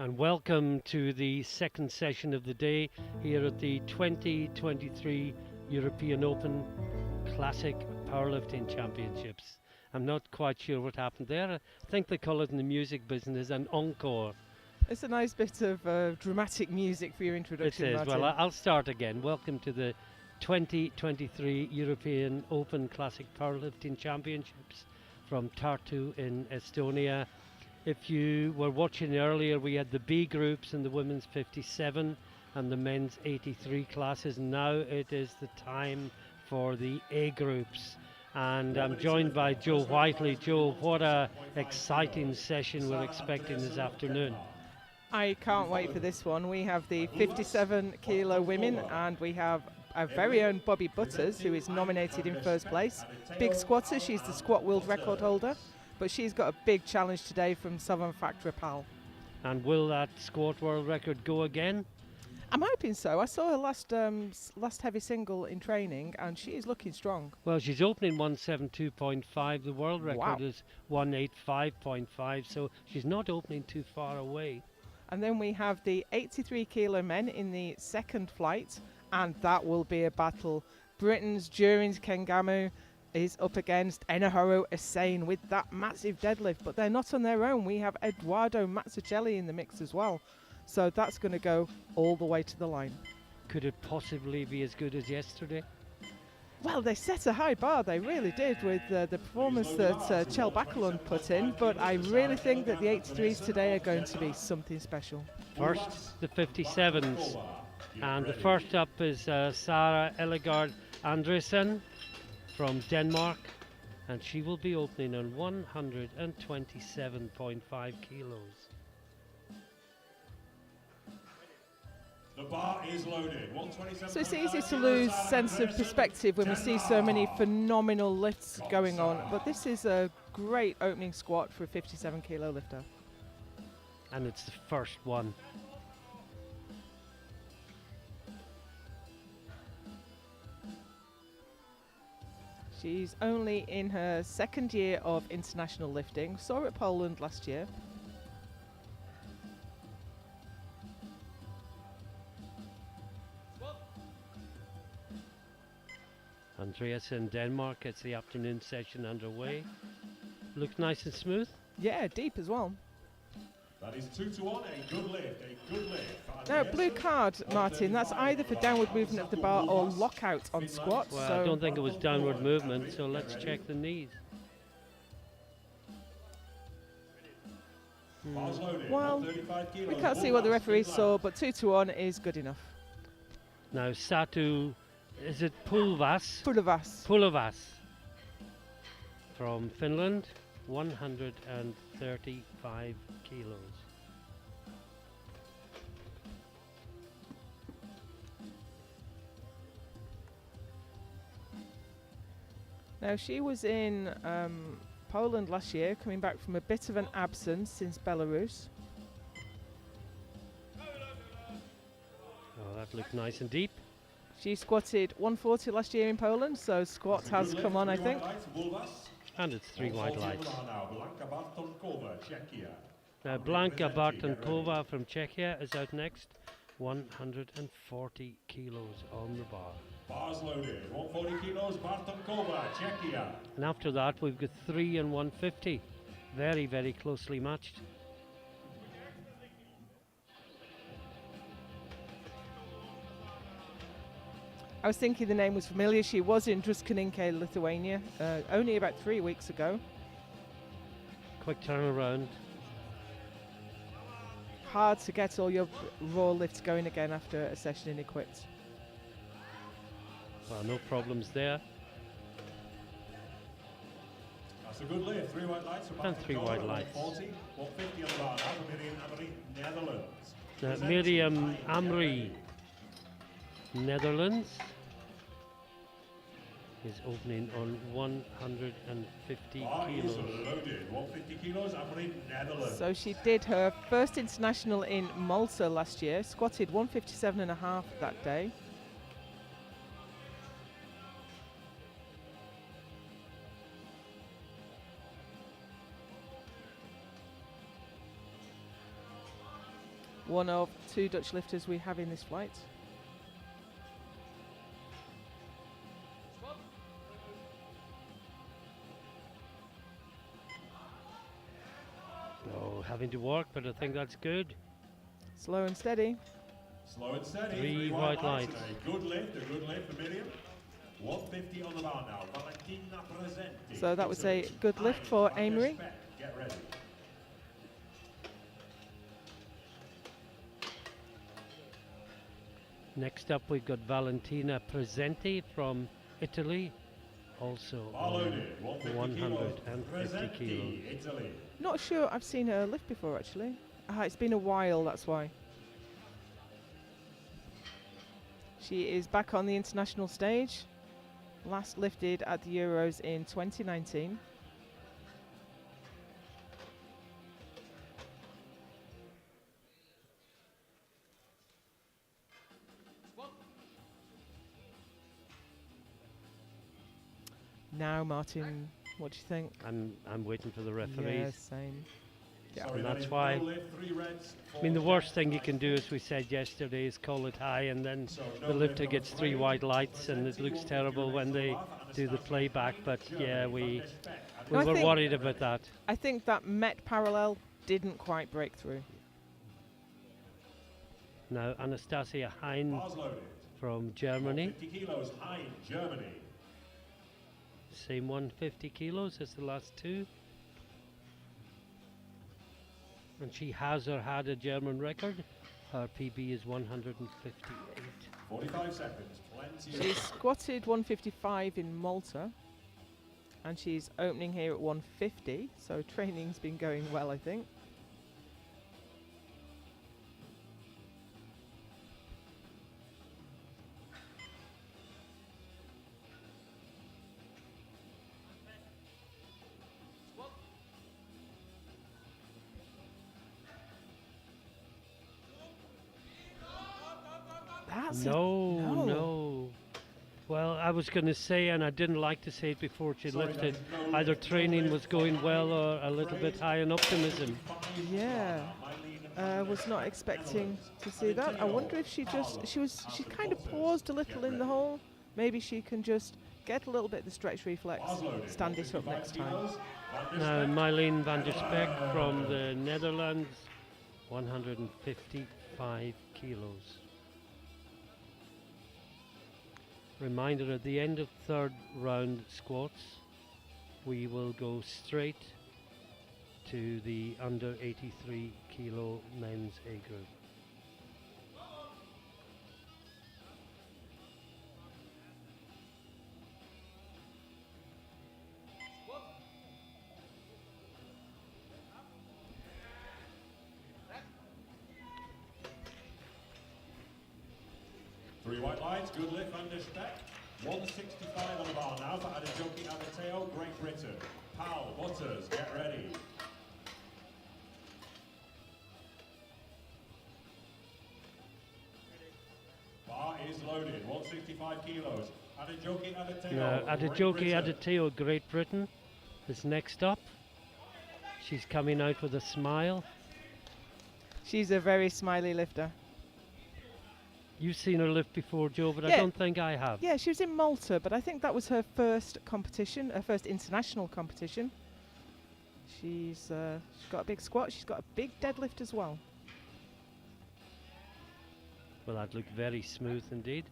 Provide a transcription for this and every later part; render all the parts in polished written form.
and welcome to the second session of the day here at the 2023 European Open Classic Powerlifting Championships. I'm not quite sure what happened there. I think they call it in the music business an encore. It's a nice bit of dramatic music for your introduction, It is. Martin. Well, I'll start again. Welcome to the 2023 European Open Classic Powerlifting Championships from Tartu in Estonia. If you were watching earlier, we had the B groups in the women's 57 and the men's 83 classes. Now it is the time for the A groups. And I'm joined by Joe Whiteley. Joe, what a exciting session we're expecting this afternoon. I can't wait for this one. We have the 57 kilo women and we have our very own Bobby Butters, who is nominated in first place. Big squatter, she's the squat world record holder, but she's got a big challenge today from Southern Factory Pal. And will that squat world record go again? I'm hoping so. I saw her last heavy single in training and she is looking strong. Well, she's opening 172.5. The world record Wow. is 185.5, so she's not opening too far away. And then we have the 83 kilo men in the second flight, and that will be a battle. Britain's Durin's Kengamu is up against Enahoro Asane with that massive deadlift, but they're not on their own. We have Eduardo Mazzucchelli in the mix as well. So that's going to go all the way to the line. Could it possibly be as good as yesterday? Well, they set a high bar, they really did, with the performance that Chel Bacalon put in, but I really think that the 83s today are going to be something special. First, the 57s. And the first up is Sarah Ellegaard Andresen from Denmark. And she will be opening on 127.5 kilos. The bar is loaded. 127. So it's easy to lose sense of perspective when we see so many phenomenal lifts going on, but this is a great opening squat for a 57 kilo lifter. And it's the first one. She's only in her second year of international lifting. Saw her at Poland last year. Andreas in Denmark gets the afternoon session underway. Looks nice and smooth. Yeah, deep as well. That is 2-1, a good lift, a good lift. Now, blue card, Martin, that's either for downward movement of the bar or lockout on squat. Well, so I don't think it was downward movement, so let's check the knees. Bars loaded. Well, 135 kilos. we can't see what the referee saw, but 2-1 is good enough. Now Satu, is it Pulvas? Pulavas. Pulavas from Finland, 135 kilos. Now, she was in Poland last year, coming back from a bit of an absence since Belarus. Oh, that looked nice and deep. She squatted 140 last year in Poland, so squat has come on, I think. And it's three wide lights. Blanka Bartonkova, Czechia. Now Blanka Bartonkova from Czechia is out next. 140 kilos on the bar. Bars loaded. 140 kilos. Bartonkova, Czechia. And after that we've got 3 and 150. Very, very closely matched. I was thinking the name was familiar. She was in Druskininke, Lithuania, only about 3 weeks ago. Quick turnaround. Hard to get all your raw lifts going again after a session in equipped. Well, no problems there. That's a good lift. 3 white lights. And 3 white lights. 140, 150 on the bar now for Miriam Amri, Netherlands. Now Miriam Amri, Netherlands, is opening on 150 Bar is kilos. loaded. 150 kilos. Amri, Netherlands. So she did her first international in Malta last year, squatted 157.5 that day. one of 2 Dutch lifters we have in this flight. Oh, having to work, but I think that's good. Slow and steady. Slow and steady. 3 white lights. A good lift for Miriam. 150 on the bar now. Valentina Presenti. So that was a good lift for Amory. Get ready. Next up, we've got Valentina Presenti from Italy, also on 150 kilos. Italy. Not sure I've seen her lift before, actually. It's been a while, that's why. She is back on the international stage. Last lifted at the Euros in 2019. Now, Martin, what do you think? I'm waiting for the referees. Yeah, same. Yeah. Sorry, And that that's is why. no lift, 3 reds, I mean, the 4 worst black, thing you can 5 do, as we said yesterday, is call it high, and then So no the lift lifter on gets the 3 frame. white lights, and it looks Presenti, terrible 150 when they reds on do the Anastasia playback. But Germany, yeah, Van we der Speck, No, I were think- worried about that. I think that Met parallel didn't quite break through. Now, Anastasia Hein Bars loaded. from Germany, 50 kilos, Hein, Germany. same 150 kilos as the last 2. And she has or had a German record. Her PB is 158. 45 seconds, plenty of She's squatted 155 in Malta, and she's opening here at 150, so training's been going well, I think. That's No. Well, I was going to say, and I didn't like to say it before she Sorry, lifted, that is no either lift, no training lift, was going no well lift. or a little bit high in optimism. Yeah. Was not expecting to see that. I wonder if she kind of paused a little in the hole. Maybe she can just get a little bit of the stretch reflex, stand it up next time. Now, Mylene van der Speck from the Netherlands, 155 kilos. Reminder, at the end of third round squats, we will go straight to the under 83 kilo men's A group. Three white lights, good lift, Van der Speck. 165 on the bar now for Adejoki Agateo, Great Britain. Powell, Butters, get ready. Bar is loaded, 165 kilos. Adejoki Agateo, Now, Adejoki Agateo, Great Britain, is next up. She's coming out with a smile. She's a very smiley lifter. You've seen her lift before, Joe, but I Yeah. don't think I have. Yeah, she was in Malta, but I think that was her first competition, her first international competition. She's got a big squat. She's got a big deadlift as well. Well, that looked very smooth indeed.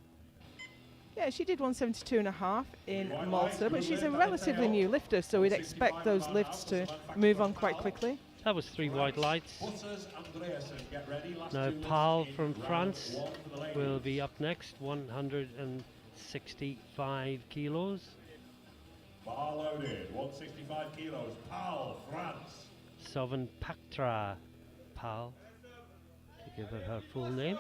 Yeah, she did 172 and a half in White lights, Malta, but good she's a lift, relatively Agateo. new lifter, so we'd expect 165 those on lifts now, to Samantha move on Back quite Powell. quickly. That was 3 white lights. Butters, Andreasen, get ready. Last Now, two lifts Paul in from round France one for the ladies. will be up next, 165 kilos. Bar loaded, 165 kilos. Powell, France. Sovan Paktra Pal, to give her her full name.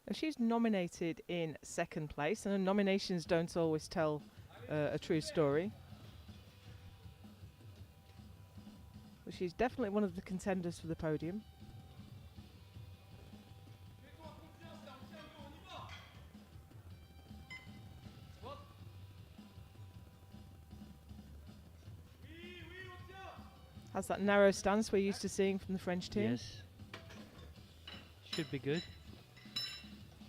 And she's nominated in second place, and nominations don't always tell a true story. But she's definitely one of the contenders for the podium. Has that narrow stance we're used to seeing from the French team. Yes. Should be good.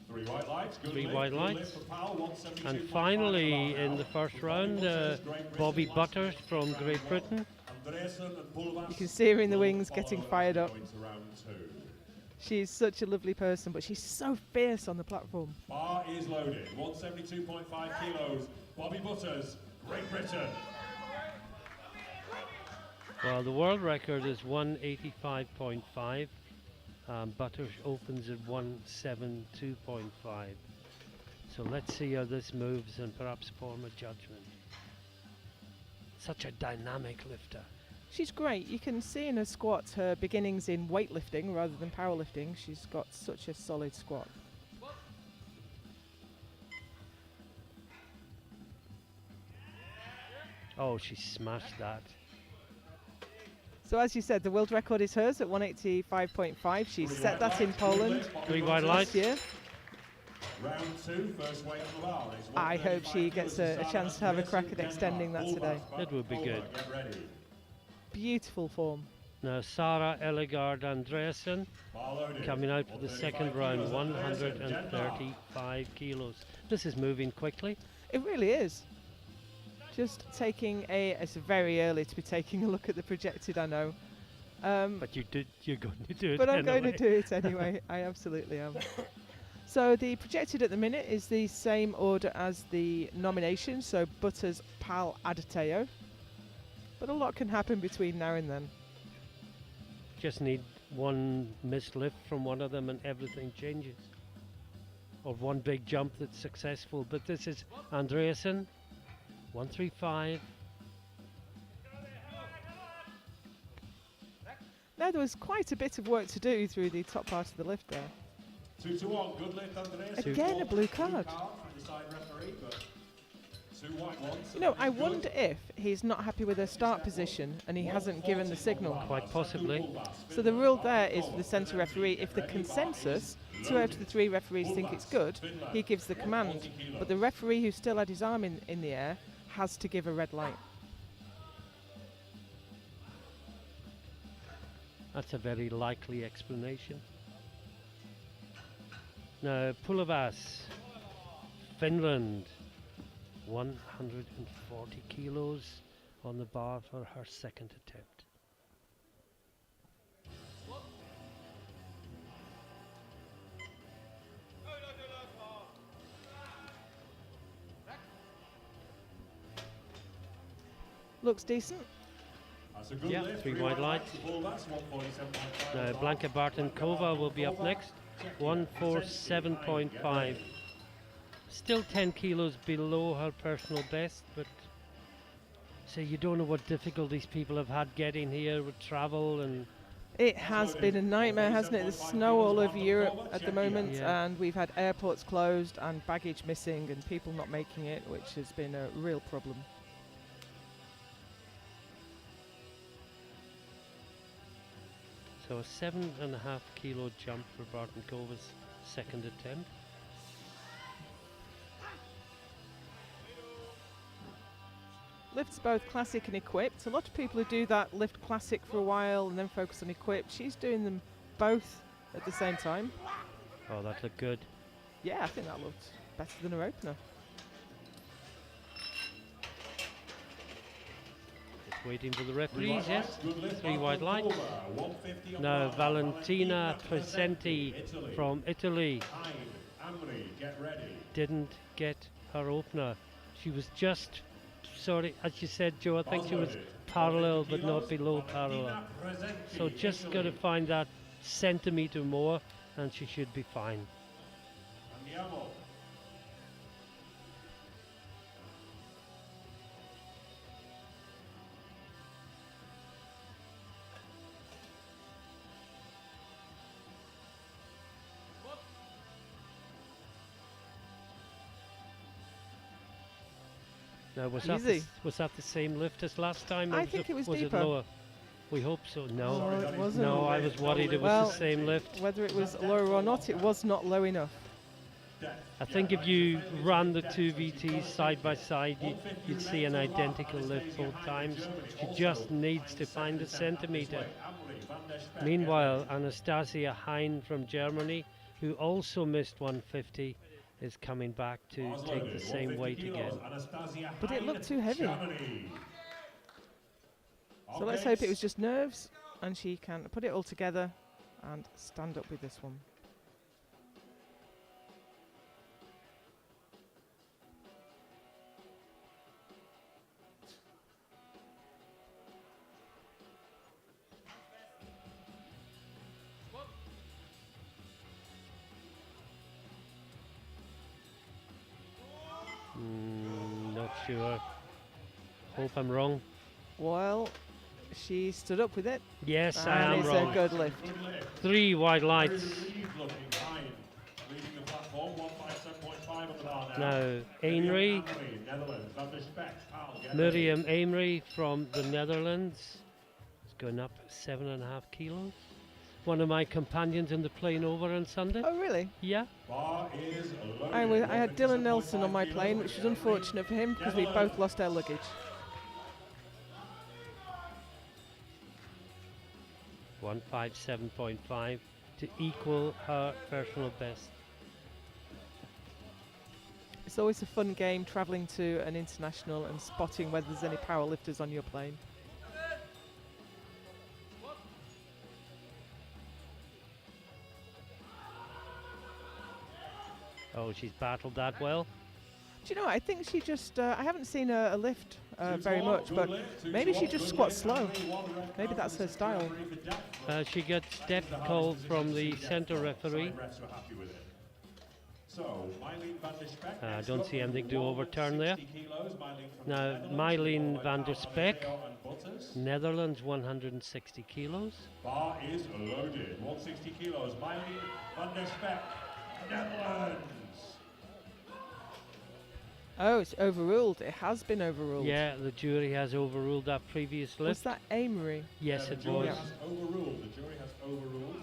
3 white lights. Good Three lift, white good lights. lift for Powell, 172.5 And on the finally, bar in now. the first round, Butters, Great Britain Bobby last Butters in from round Great one. Britain. Andreasen and Pulvas You can see her in the will wings follow getting as fired we up. go into round 2. She's such a lovely person, but she's so fierce on the platform. Bar is loaded. 172.5 kilos. Bobby Butters, Great Britain. Well, the world record is 185.5. Butters opens at 172.5. So let's see how this moves and perhaps form a judgment. Such a dynamic lifter. She's great. You can see in her squats her beginnings in weightlifting rather than powerlifting. She's got such a solid squat. Oh, she smashed that. So as you said, the world record is hers at 185.5. She's set that in Poland 3 white last lights. year. Round 2, first weight on the bar is I hope she 135 gets kilos a chance to have a crack at Denmark. extending that today. That would be good. Get ready. Beautiful form. Now Sarah Ellegard Andreasen Bar loaded. coming out for the 135 second round, kilos, Andreasen, Denmark. 135 kilos. This is moving quickly. It really is. Just taking it's very early to be taking a look at the projected, I know. But you're going to do it But I'm going anyway. to do it anyway. I absolutely am. So the projected at the minute is the same order as the nomination. So Butters, Pal, Adateo. But a lot can happen between now and then. Just need one missed lift from one of them and everything changes. Or one big jump that's successful. But this is Andreasen, 135. Now there was quite a bit of work to do through the top part of the lift there. 2 to 1, good lift, Andreasen. Again, a blue card. From the side referee, but 2 white ones. You know, I Good. wonder if he's not happy with her start position and he hasn't given the signal. Quite possibly. So the rule there is for the centre referee, if the consensus, 2 out of the 3 referees think it's good, he gives the command. But the referee who still had his arm in the air has to give a red light. That's a very likely explanation. Now, Pulavas, Finland, 140 kilos on the bar for her second attempt. Looks decent. That's a good Yeah, lift. 3 wide lights. That's 147.5. Now, Blanka Bartonkova will be up next, 147.5. Still 10 kilos below her personal best, but so you don't know what difficulties people have had getting here with travel and It has been a nightmare, hasn't it? There's snow all over Europe at the moment, Yeah. and we've had airports closed and baggage missing and people not making it, which has been a real problem. so a 7.5 kilo jump for Bartonkova's second attempt. Lifts both classic and equipped. A lot of people who do that lift classic for a while and then focus on equipped. She's doing them both at the same time. Oh, that looked good. Yeah, I think that looked better than her opener. Just waiting for the referees, yes. 3 wide lights. Now Valentina Presenti from Italy Get ready. didn't get her opener. She was just, sorry, as you said, Joe, I think she was parallel but not below parallel. So just got to find that centimetre more and she should be fine. Andiamo. Now was Easy. that the same lift as last time? or I think it was was deeper. it lower? We hope so. No, Oh, it wasn't. no, I was worried it was Well, the same lift. Whether it was lower or not, it was not low enough. I think if you ran the two VTs side by side, you'd see an identical lift both times. She just needs to find a centimetre. Meanwhile, Anastasia Hein from Germany, who also missed 150, is coming back to take the same weight again. But it looked too heavy. So let's hope it was just nerves and she can put it all together and stand up with this one. Not sure. Hope I'm wrong. Well, she stood up with it. Yes, I And am it's wrong. a good lift. 3 white lights. Now, Amery, Miriam Amery from the Netherlands is going up 7.5 kilos. One of my companions in the plane over on Sunday. Oh, really? Yeah. I had Dylan Nelson on my plane, which was unfortunate for him because we both lost our luggage. 157.5 to equal her personal best. It's always a fun game travelling to an international and spotting whether there's any powerlifters on your plane. Oh, she's battled that well. Do you know what? I think she just, I haven't seen a lift very much, but maybe she just squats slow. Maybe that's her style. She gets step called from the centre referee. I don't see anything to overturn there. Now, Mylene van der Speck, Netherlands, 160 kilos. Bar is loaded. 160 kilos. Mylene van der Speck, Netherlands. Oh, it's overruled. It has been overruled. Yeah, the jury has overruled that previous Was lift. that Amory? Yes, The it jury was. has overruled. The jury has overruled.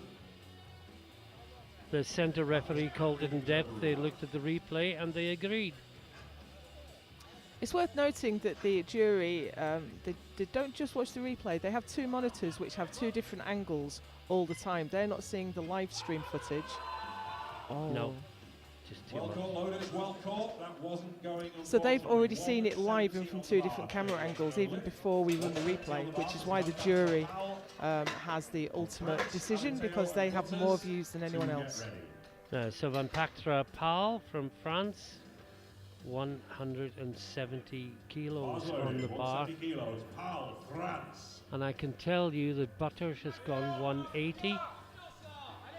The centre referee called it in depth. They looked at the replay and they agreed. It's worth noting that the jury, they don't just watch the replay. They have two monitors which have two different angles all the time. They're not seeing the live stream footage. Oh. No, just too Well much. caught, Lotus, well caught. That wasn't going. So they've already unfortunately. seen it live and from 170 two on the different bar. camera angles even before we run the replay, which is why the jury has the ultimate decision because they have more views than anyone else. Now, Sylvain Pactra Pal from France, 170 kilos on the bar. 170 kilos. Pal, France. And I can tell you that Butters has gone 180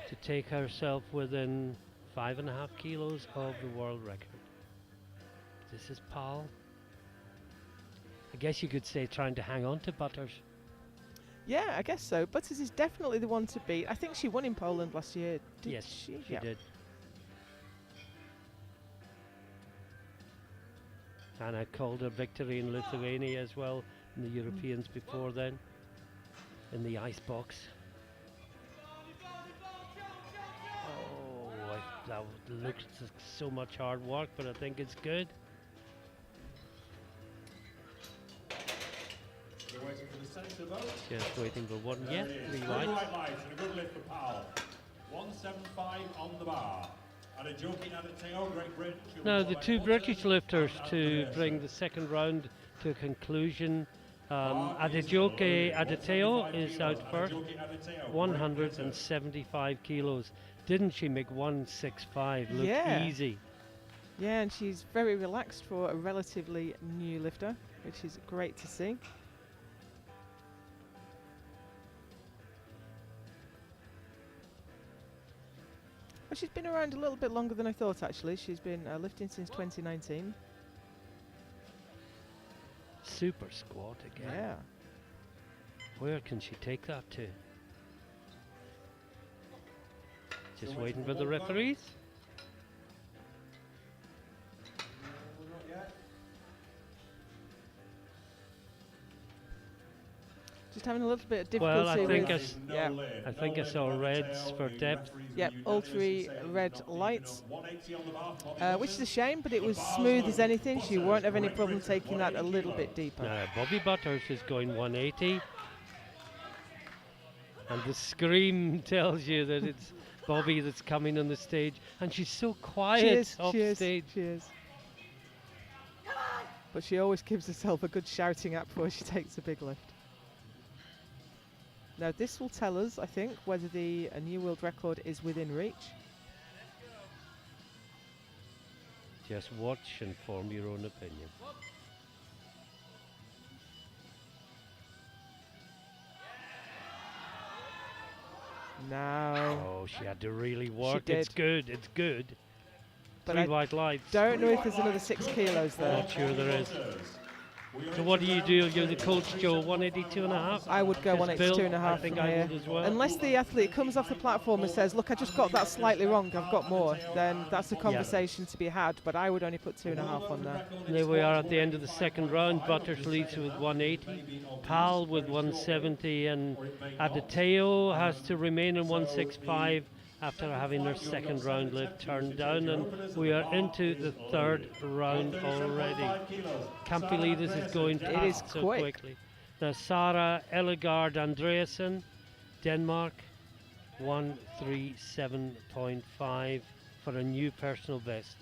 to take herself within 5.5 kilos of the world record. This is Pal. I guess you could say trying to hang on to Butters. Yeah, I guess so. Butters is definitely the one to beat. I think she won in Poland last year. Did Yes, she? she Yeah. did. And I called her victory in Lithuania as well, in the Europeans before then, in the ice box. Oh, that looks like so much hard work, but I think it's good. We're waiting for the centre vote. Just waiting for one. There Yeah, it is. 3 Three lights. white lights and a good lift for Powell. 175 on the bar. And a jockey Adateo, Great Britain. She'll Now, go the back two 175 British lifters and to Adateo. bring the second round to a conclusion. Bar is Adejoke loaded. Adateo 175 is out kilos. first, Adejoke Adateo, Great 175 kilos. Didn't she make 165 look Yeah. easy? Yeah, and she's very relaxed for a relatively new lifter, which is great to see. Well, she's been around a little bit longer than I thought, actually. She's been lifting since 2019. Super squat again. Yeah. Where can she take that to? Just Still waiting for for the ball vote. referees. Not yet. Just having a little bit of difficulty Well, I think with... Yeah, I think I saw reds for depth. yep, all 3 red lights, which is a shame, but it was smooth as anything. She won't have any problem taking that a little bit deeper. Now, Bobby Butters is going 180. And the scream tells you that it's Bobby that's coming on the stage. And she's so quiet off stage. She is. But she always gives herself a good shouting at before she takes a big lift. Now this will tell us, I think, whether a new world record is within reach. Just watch and form your own opinion. Now, Oh, she had to really work. did. It's good. It's good. but 3 I white lights. don't know if there's another 6 kilos there. Not sure there is. So what do? You're the coach, Joe. 182 and a half. I would go Just Bill, 182 and a half I think from I here. would as well. Unless the athlete comes off the platform and says, look, I just got that slightly wrong, I've got more, then that's a conversation to be had, but I would only put 2.5 on there. There we are at the end of the second round. Butters leads with 180. Pal with 170, and Adeteo has to remain in 165 after having her second round lift turned down, and we are into the third round already. Can't believe this is going It past is so quick. quickly. Now Sarah Ellegaard Andreasen, Denmark, 137.5 for a new personal best.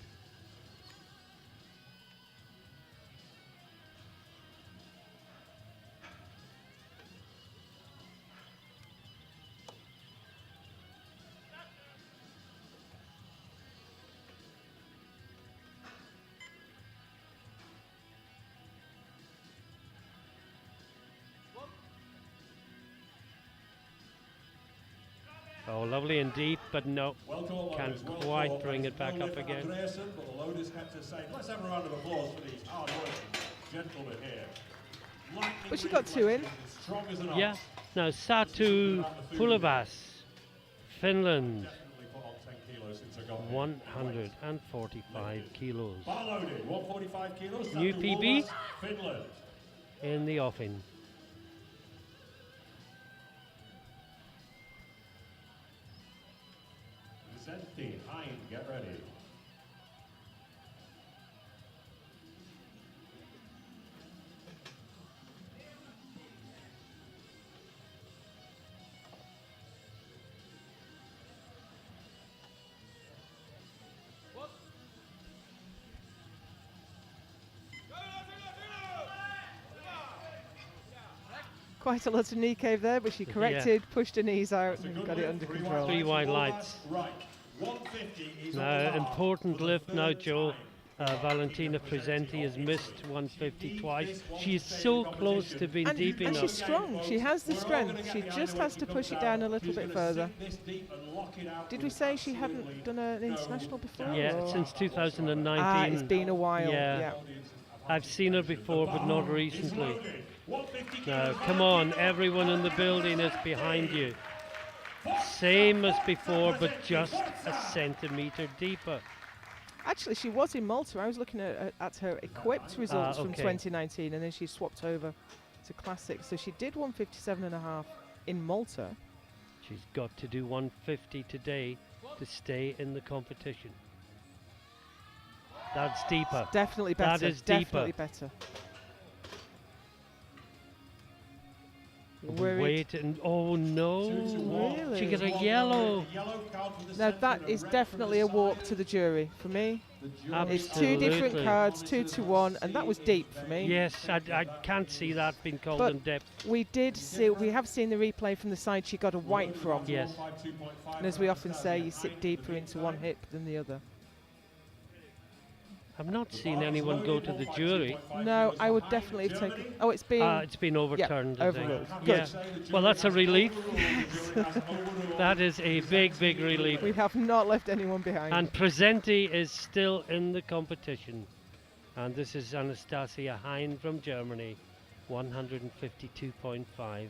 Oh, lovely and deep, but no, can't quite bring it back up again. Let's have a round of applause for these hard-working gentlemen here. But she got 2 in. Strong as an Yeah. Now Satu Pulavas, Finland, Definitely put on 10 kilos since I got here. 145 kilos Bar loaded, 145 kilos. New Satu PB? Pulavas, Finland. in the offing. Vicente, Hein, get ready. Quite a lot of knee cave there, but she corrected, pushed her knees out, and got it under control. 3 wide lights. Right, 150 is on Now the bar. important lift now, Joe. Valentina Presenti has missed 150 twice. She is so close to being deep And enough. she's strong. She has the strength. She just has to push it down a little bit further. Did we say she hadn't done an international before? Yeah, or- since 2019. Ah, it's been a while. Yeah. Yeah. I've seen her before, but not recently. Now, come on, everyone in the building is behind you. Same as before, but just a centimetre deeper. Actually, she was in Malta. I was looking at her equipped results from okay. 2019, and then she swapped over to classic. So she did 157.5 in Malta. She's got to do 150 today to stay in the competition. That's deeper. Definitely better. That is deeper. Definitely better. Wait, and oh no, Really? she got a yellow. Now that is definitely a walk to the jury for me. It's 2 different Absolutely. cards, 2 to 1, and that was deep for me. Yes, I can't see that being called But in depth. We have seen the replay from the side she got a white from. Yes. And as we often say, you sit deeper into one hip than the other. I've not seen anyone go to the jury. No, I would definitely have taken. Oh, it's been. It's been overturned. I think. overruled. Yeah. Good. Well, that's a relief. That is a big, big relief. We have not left anyone behind. And Presenti is still in the competition. And this is Anastasia Hein from Germany, 152.5.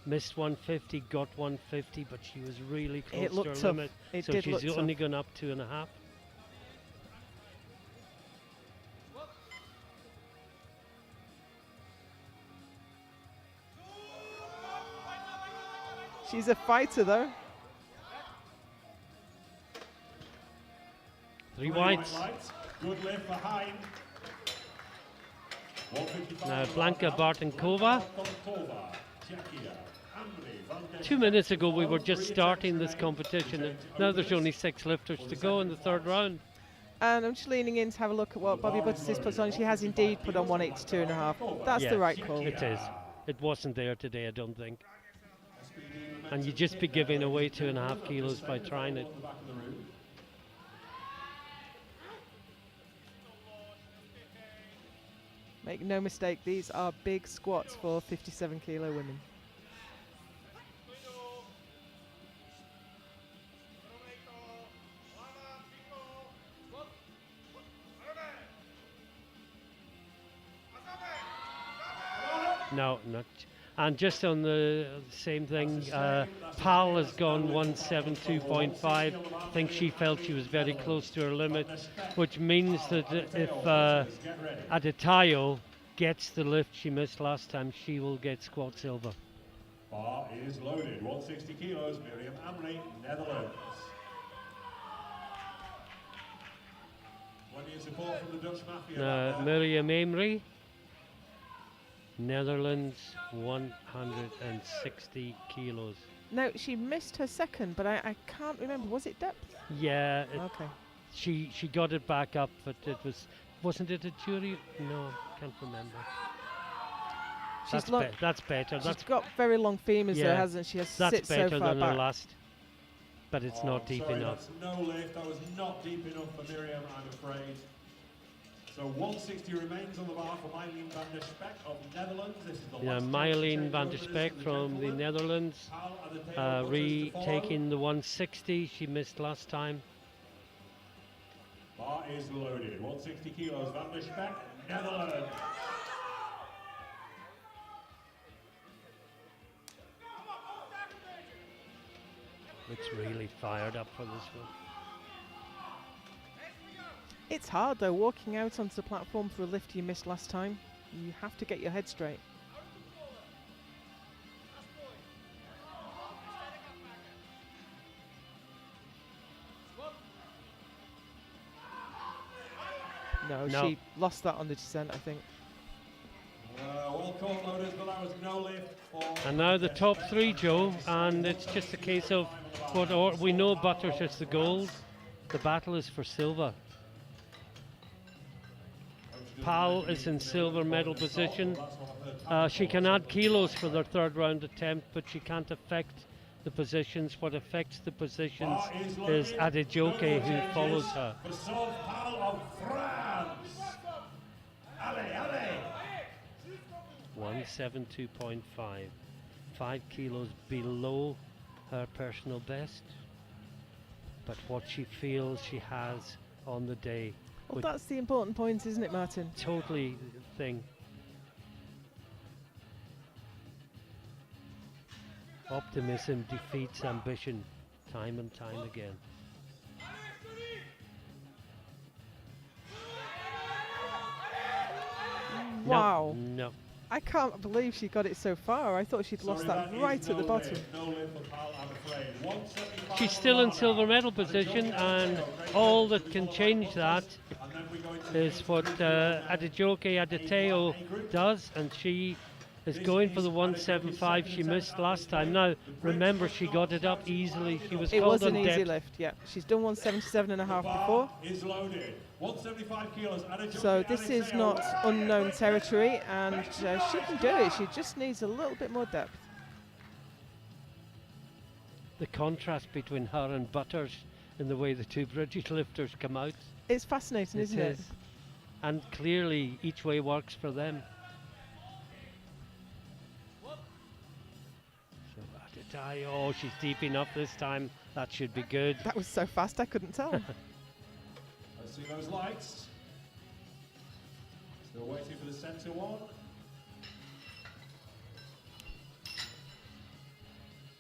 Missed 150, got 150, but she was really close It to looked her tough. limit. It So did she's look only tough. gone up 2.5. She's a fighter, though. 3 whites. Good lift for Hein. 155 Now on the Blanka bar now. Bartenkova. Bartenkova, Czechia, Emily van der 2 minutes ago we were Spek. just starting this competition, and now there's only 6 lifters to go in the 3rd round. And I'm just leaning in to have a look at what Bobby Butterses puts on. She has indeed put on 182.5. That's Yeah, the right call. It is. It wasn't there today, I don't think. And you'd just be giving away 2.5 kilos by trying it. Make no mistake, these are big squats for 57 kilo women. No, not. And just on the same thing, Pal has gone 172.5. I think she felt she was very close to her limit, which means that if Adetayo gets the lift she missed last time, she will get squat silver. Bar is loaded. 160 kilos. Miriam Amley, Netherlands. Plenty of support from the Dutch Mafia. Miriam Amery, Netherlands, 160 kilos. No, she missed her second, but I can't remember. Was it depth? Yeah, Okay. she got it back up, but wasn't it a jury? No, can't remember. She's That's better. She's got very long femurs, Yeah, though, hasn't she? That's Sits so better far than her back. last, but it's not deep sorry, enough. That's no lift. That was not deep enough for Miriam, I'm afraid. So 160 remains on the bar for Mylene van der Spek of Netherlands. This is the last Mylene van der Spek from the Netherlands, retaking the 160 she missed last time. Bar is loaded. 160 kilos. Van der Spek, Netherlands. Looks really fired up for this one. It's hard, though, walking out onto the platform for a lift you missed last time. You have to get your head straight. No, she lost that on the descent, I think. Well caught, loaders, but that was no lift for And now the top 3, Joe, and it's just a case of we know Butters is the gold. The battle is for silver. Pal is in silver medal position. She can add kilos for their 3rd round attempt, but she can't affect the positions. What affects the positions is Adejoke, who follows her. 172.5, 5 kilos below her personal best, but what she feels she has on the day. Well, that's the important point, isn't it, Martin? Totally thing. Optimism defeats ambition time and time again. Wow. No. I can't believe she got it so far. I thought she'd lost that right at the bottom. She's still in silver medal position, and all that can change that is what Adejoke Adeteo does, and she is going for the 175 she missed last time. Now, remember, she got it up easily. She was It was called an on easy depth. lift, yeah. She's done 177.5 before. Is loaded. 175 kilos. So this is not unknown territory, and she can do it. She just needs a little bit more depth. The contrast between her and Butters in the way the two British lifters come out. It's fascinating, isn't it? And clearly each way works for them. So Adetayo, oh, she's deep enough this time. That should be good. That was so fast I couldn't tell. Let's see those lights. Still waiting for the centre one.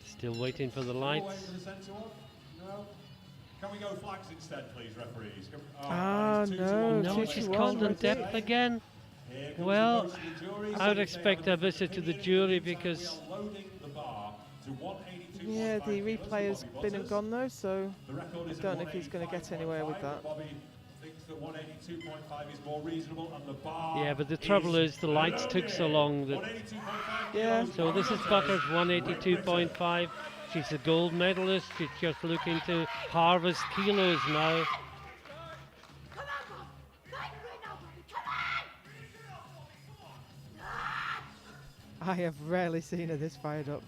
Still waiting for the Still lights. waiting for the centre one. No. Can we go flags instead, please, referees? No, No, 2 she's to 1, called in right? depth again. Well, I would expect a visit to the jury because loading the bar to 182.5 Yeah, the kilos for replay has Bobby been and Butters. gone though, so The record I is don't know if he's going to get anywhere with 185.5, that. but Bobby thinks that 182.5 is more reasonable, and the bar Yeah, but the trouble is the lights took so long that. 182.5 Yeah. kilos. So this is Butters 182.5. She's a gold medalist. She's just looking to harvest kilos now. I have rarely seen her this fired up.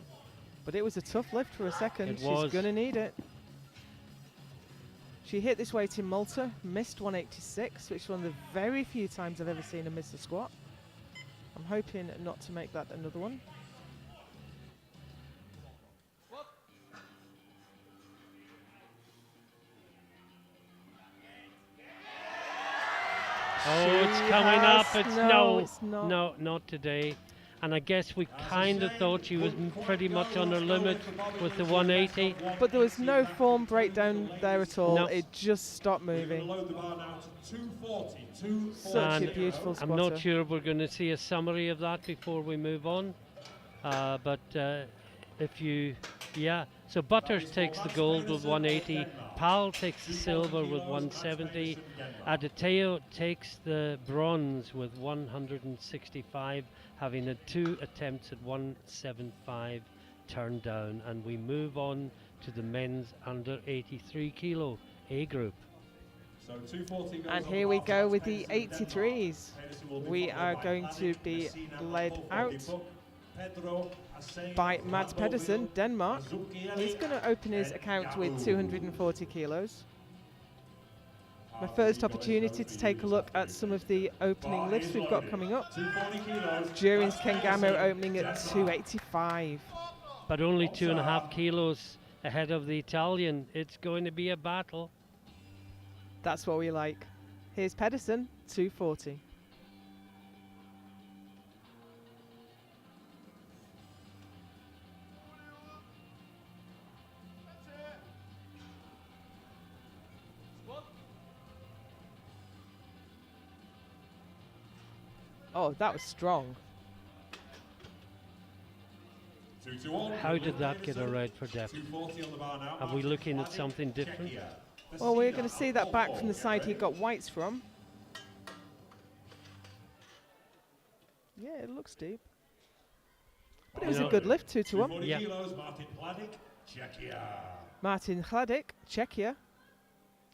But it was a tough lift for a second. It She's was. going to need it. She hit this weight in Malta, missed 186, which is one of the very few times I've ever seen her miss a squat. I'm hoping not to make that another one. Oh, it's She coming up. has- It's it's not. no, not today. And I guess we kind of thought she was pretty much on her limit with the 180. But there was no form breakdown there at all. No. It just stopped We're going to moving. load the bar now to 240. 240. Such a And beautiful I'm not spotter. sure we're going to see a summary of that before we move on. But if you, yeah. So Butters takes the gold with 180. Powell takes the silver with 170. Adeteo takes the bronze with 165, having had 2 attempts at 175 turned down. And we move on to the men's under 83 kilo A group. So 240 goes And on here the we bar go for with the Pedersen, 83s. Pedersen will be We followed are by going to Planik, be Messina, led Apple, out Dibuk, Pedro, Assain, by Mats Rambo, Pedersen, Will, Denmark. Azukieli, He's going to open his and account with Gabu. 240 kilos. My Half first of you guys opportunity know to the take a use look after at you some finish. of the opening Bar lifts is we've got loaded. coming up. 240 kilos. Durin's Mats Kengamo Pedersen, opening at Denmark. 285. But only 2.5 Offside. kilos ahead of the Italian. It's going to be a battle. That's what we like. Here's Pedersen, 240. Oh, that was strong. 2 to 1. How did that get a red for depth? 240 on the bar now. Are we Martin looking at Planik, something different? Czechia. Well, we're Messina, going to see that back from the Apple, side he ready? got whites from. Yeah, it looks deep. But it was a know- good lift, 2 to 1. 240 Yeah. kilos, Martin Planik, Czechia. Martin Hladik, Czechia.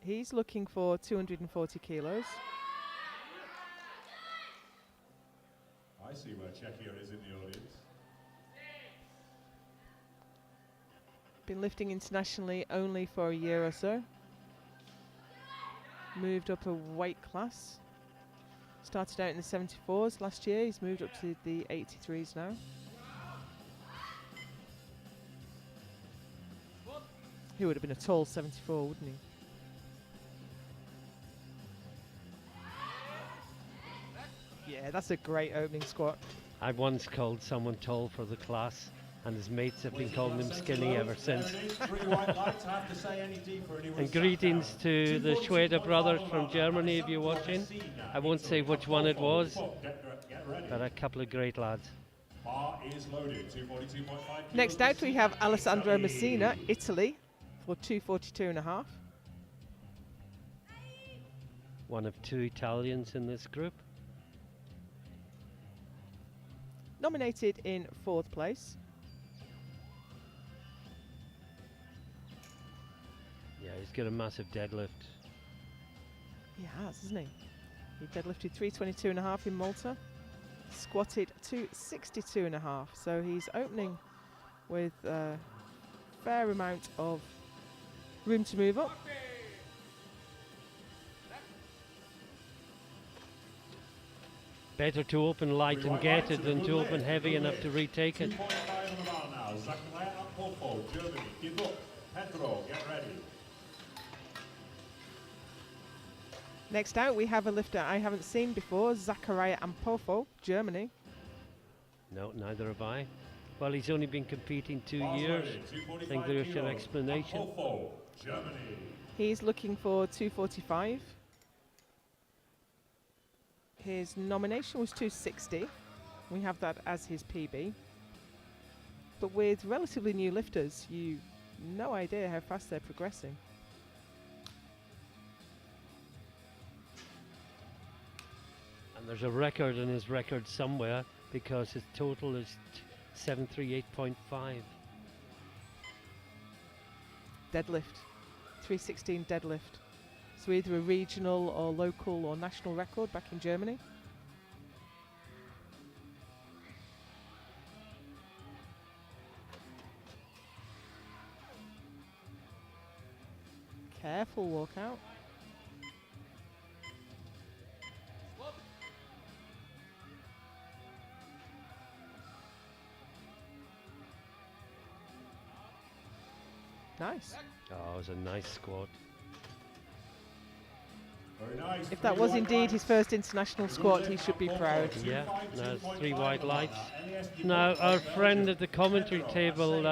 He's looking for 240 kilos. I see where Czechia is in the audience. Been lifting internationally only for a year or so. Moved up a weight class. Started out in the 74s last year. He's moved up to the 83s now. He would have been a tall 74, wouldn't he? Yeah, that's a great opening squat. I once called someone tall for the class, and his mates have been calling him skinny ever since. And greetings to the Schweda brothers from Germany if you're watching. I won't say which one it was, but a couple of great lads. Next out we have Alessandro Messina, Italy, for 242.5. One of 2 Italians in this group. Nominated in 4th place. Yeah, he's got a massive deadlift. He has, hasn't he? He deadlifted 322.5 in Malta. Squatted 262.5. So he's opening with a fair amount of room to move up. Better to open light and get it than to open heavy and have to retake it. 2.5 on the bar now. Zachariah Apolfo, Germany. Dibuk, Pedro, get ready. Next out we have a lifter I haven't seen before, Zachariah Ampofo, Germany. No, neither have I. Well, he's only been competing 2 Bars years. loaded, I 245 think there's an kilos. explanation. Apolfo, Germany. He's looking for 245. His nomination was 260. We have that as his PB. but with relatively new lifters, you no idea how fast they're progressing. And there's a record in his record somewhere because his total is 738.5. Deadlift, 316 deadlift. So either a regional or local or national record back in Germany. Careful walkout. Nice. Oh, it was a nice squat. Very nice. If that was indeed his first international squat, he should be proud. Yeah, now 3 wide lights. Now, our friend at the commentary table,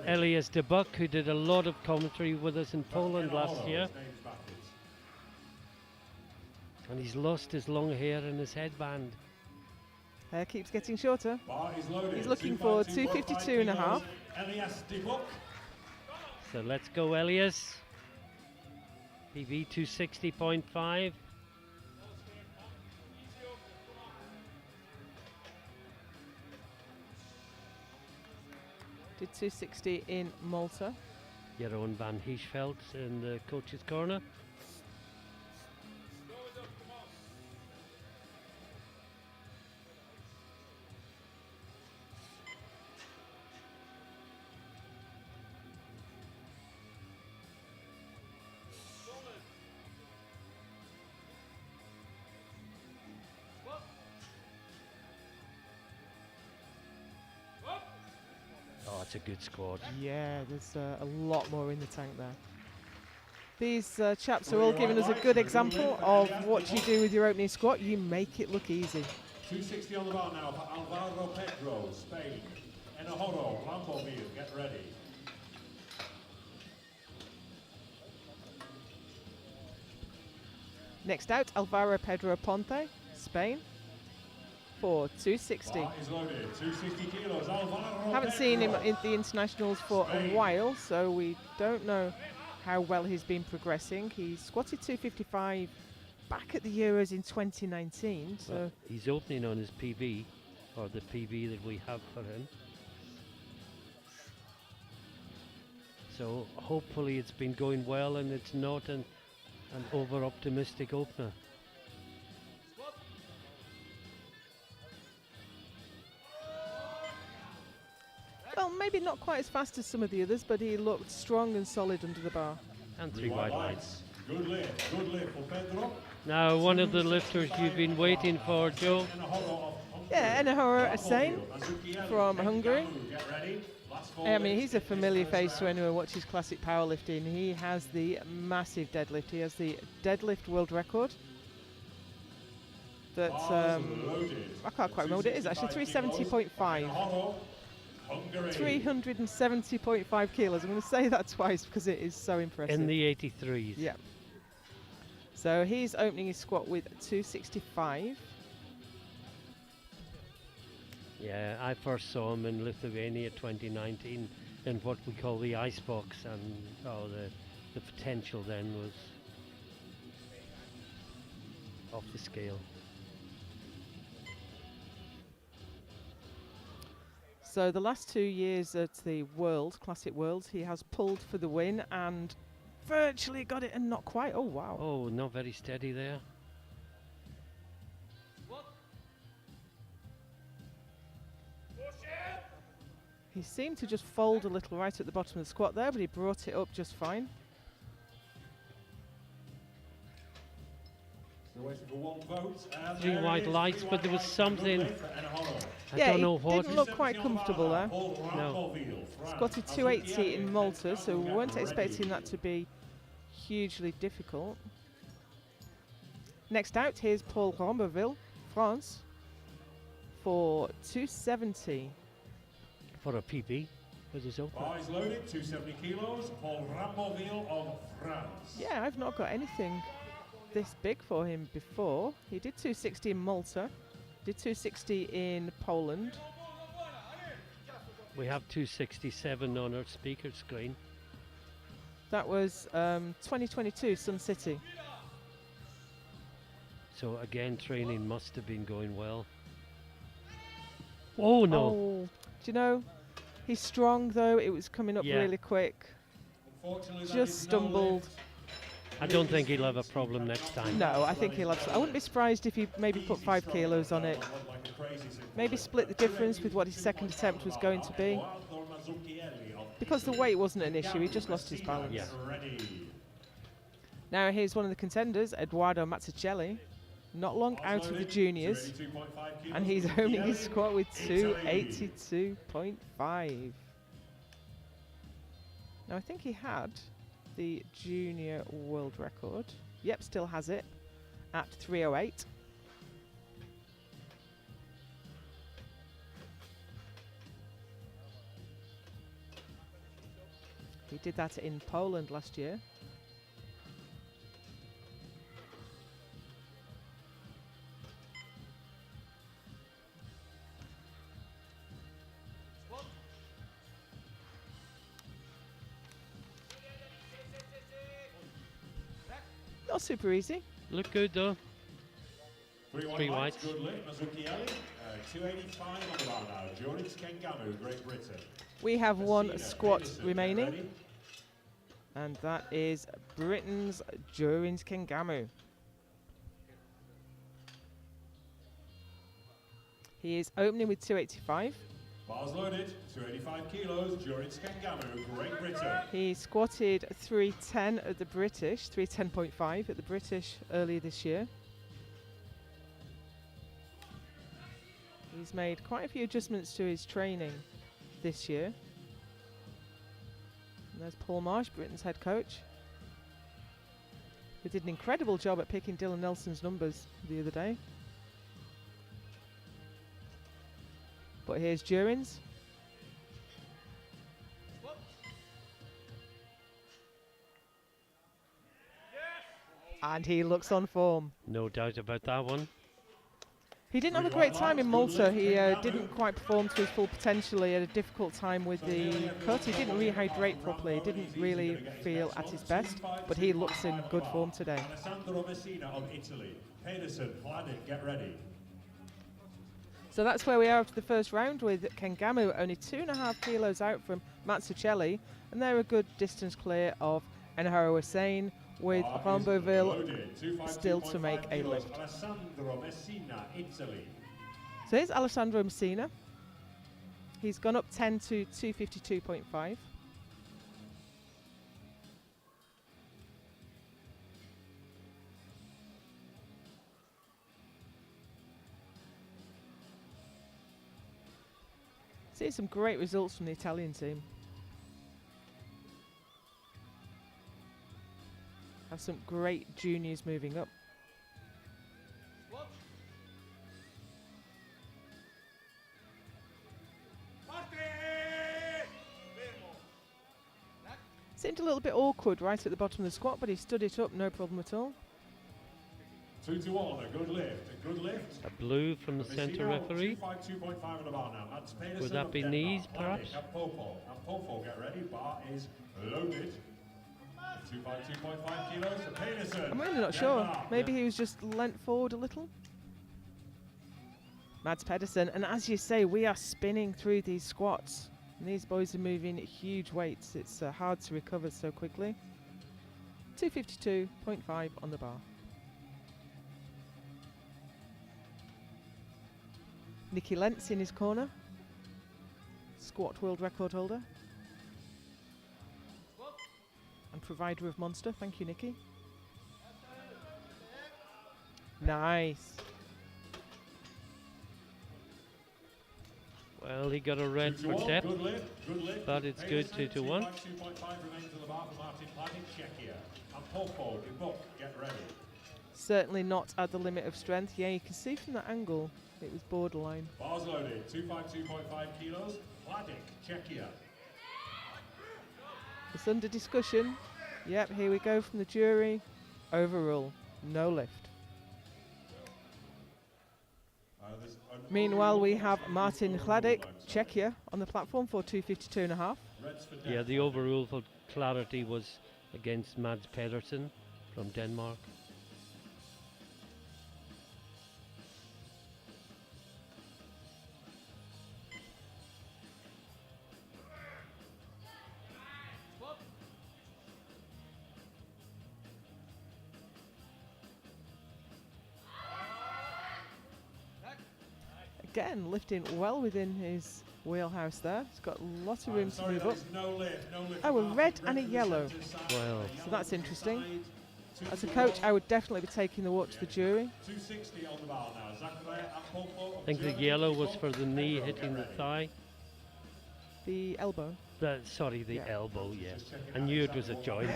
Elias de Buck, who did a lot of commentary with us in Poland last year, and he's lost his long hair and his headband. Hair keeps getting shorter. He's He's looking for 252 and a half. Elias de Buck. So let's go, Elias. PB 260.5. Did 260 in Malta. Jeroen van Hirschveld in the coach's corner. Oh, it's a good squad. Yeah, there's a lot more in the tank there. These chaps are all giving us a good example of what you do with your opening squat. You make it look easy. 260 on the bar now for Alvaro Pedro, Spain. Enajoro, Lampoville, get ready. Next out, Alvaro Pedro Ponte, Spain, for 260. Bar is loaded, 260 kilos, Alvaro Haven't seen him Pedro. in the internationals for a while, so we don't know how well he's been progressing. He squatted 255 back at the Euros in 2019, so Well, he's opening on his PB, or the PB that we have for him. So hopefully it's been going well and it's not an over-optimistic opener. well, maybe not quite as fast as some of the others, but he looked strong and solid under the bar. And 3 wide lights. Good lift for Pedro. Now one of the lifters you've been waiting for, Joe. Yeah, Enahoro Asain from Hungary. Get ready. I mean, he's a familiar face to anyone who watches classic powerlifting. He has the massive deadlift. He has the deadlift world record. That I can't quite remember what it is actually. 370.5. 370.5 kilos. I'm going to say that twice because it is so impressive. In the 83s. Yeah. So he's opening his squat with 265. Yeah, I first saw him in Lithuania 2019 in what we call the icebox, and the potential then was off the scale. So the last 2 years at the Classic Worlds, he has pulled for the win and virtually got it and not quite. Oh, wow. Oh, not very steady there. He seemed to just fold a little right at the bottom of the squat there, but he brought it up just fine. Still waiting for one vote. And 3 there wide it is, lights, 3 but there was wide lights. something. Good lift for Enajoro. I Yeah, don't know he what. didn't look quite comfortable there. No. Squatted 280 in Malta, so we weren't expecting that to be hugely difficult. Next out, here's Paul Ramberville, France, for 270. For a PB with his open. Bar is loaded, 270 kilos. Paul Ramberville of France. Yeah, I've not got anything this big for him before. He did 260 in Malta, did 260 in Poland. We have 267 on our speaker screen. That was 2022 Sun City. So again, training must have been going well. Oh no! Oh, do you know? He's strong though. It was coming up Yeah. really quick. Unfortunately, that Just is no stumbled. lift. I don't think he'll have a problem next time. No, I think he'll have. I wouldn't be surprised if he maybe put 5 kilos on it. Maybe split the difference with what his second attempt was going to be. Because the weight wasn't an issue, he just lost his balance. Yeah. Now here's one of the contenders, Eduardo Mazzucchelli. Not long out of the juniors, and he's owning his squat with 282.5. Now I think he had the junior world record. Yep, still has it at 308. He did that in Poland last year. Not super easy. Look good though. Three whites. Good lift, Mazzucchelli. 285 on the bar now. Joris Kengamu, Great Britain. We have one Messina, squat Pedersen, get remaining, ready. and that is Britain's Jorins Kengamu. He is opening with 285. Bars loaded, 285 kilos. Joris Kengamu, Great Britain. He squatted 310 at the British, 310.5 at the British earlier this year. He's made quite a few adjustments to his training this year. And there's Paul Marsh, Britain's head coach, who did an incredible job at picking Dylan Nelson's numbers the other day. But here's Jorins. And he looks on form. No doubt about that one. He didn't have a great time in Malta. He didn't quite perform to his full potential. He had a difficult time with the cut. He didn't rehydrate properly. He didn't really feel at his best, but he looks in good form today. Alessandro Messina of Italy. Pedersen, Planet, get ready. So that's where we are after the first round, with Kengamu only 2.5 kilos out from Mazzucchelli, and they're a good distance clear of Enharo Hussein, with Rambourville still to make a lift. Alessandro Messina, Italy. So here's Alessandro Messina. He's gone up 10 to 252.5. See some great results from the Italian team. Have some great juniors moving up. Seemed a little bit awkward right at the bottom of the squat, but he stood it up, no problem at all. 2 to 1, a good lift, a good lift. A blue from the centre referee. 252.5 on the bar now. Mats Pedersen Would that of be Denmark. knees, perhaps? Planet, and Popo, get ready. Bar is loaded. 252.5 kilos for Pedersen. I'm really not sure. Denmark. Maybe he was just leant forward a little. Mads Pedersen, and as you say, we are spinning through these squats. And these boys are moving huge weights. It's hard to recover so quickly. 252.5 on the bar. Nicky Lentz in his corner. Squat world record holder. And provider of Monster. Thank you, Nicky. Nice. Well, he got a red 2 to for 1, depth, good lift. but it's good 2 to 1. 252.5 remains on the bar for Martin Planet, Czechia. And Popo, Dubuk, get ready. Certainly not at the limit of strength. Yeah, you can see from that angle it was borderline. Bars loaded, 252.5 kilos. Planet, Czechia. It's under discussion. Yep, here we go from the jury. Overrule. No lift. Meanwhile, we have Martin Hladik, Czechia, on the platform for 252.5. Yeah, the overrule for clarity was against Mads Pedersen from Denmark. Again, lifting well within his wheelhouse there. He's got lots of room to move up. Oh, a red and a yellow. Well, So that's interesting. As a coach, I would definitely be taking the walk to the jury. 260 on the bar now. I think the yellow was for the knee hitting the thigh. The elbow. Sorry, the Yeah. elbow, yes. I knew it was a joint.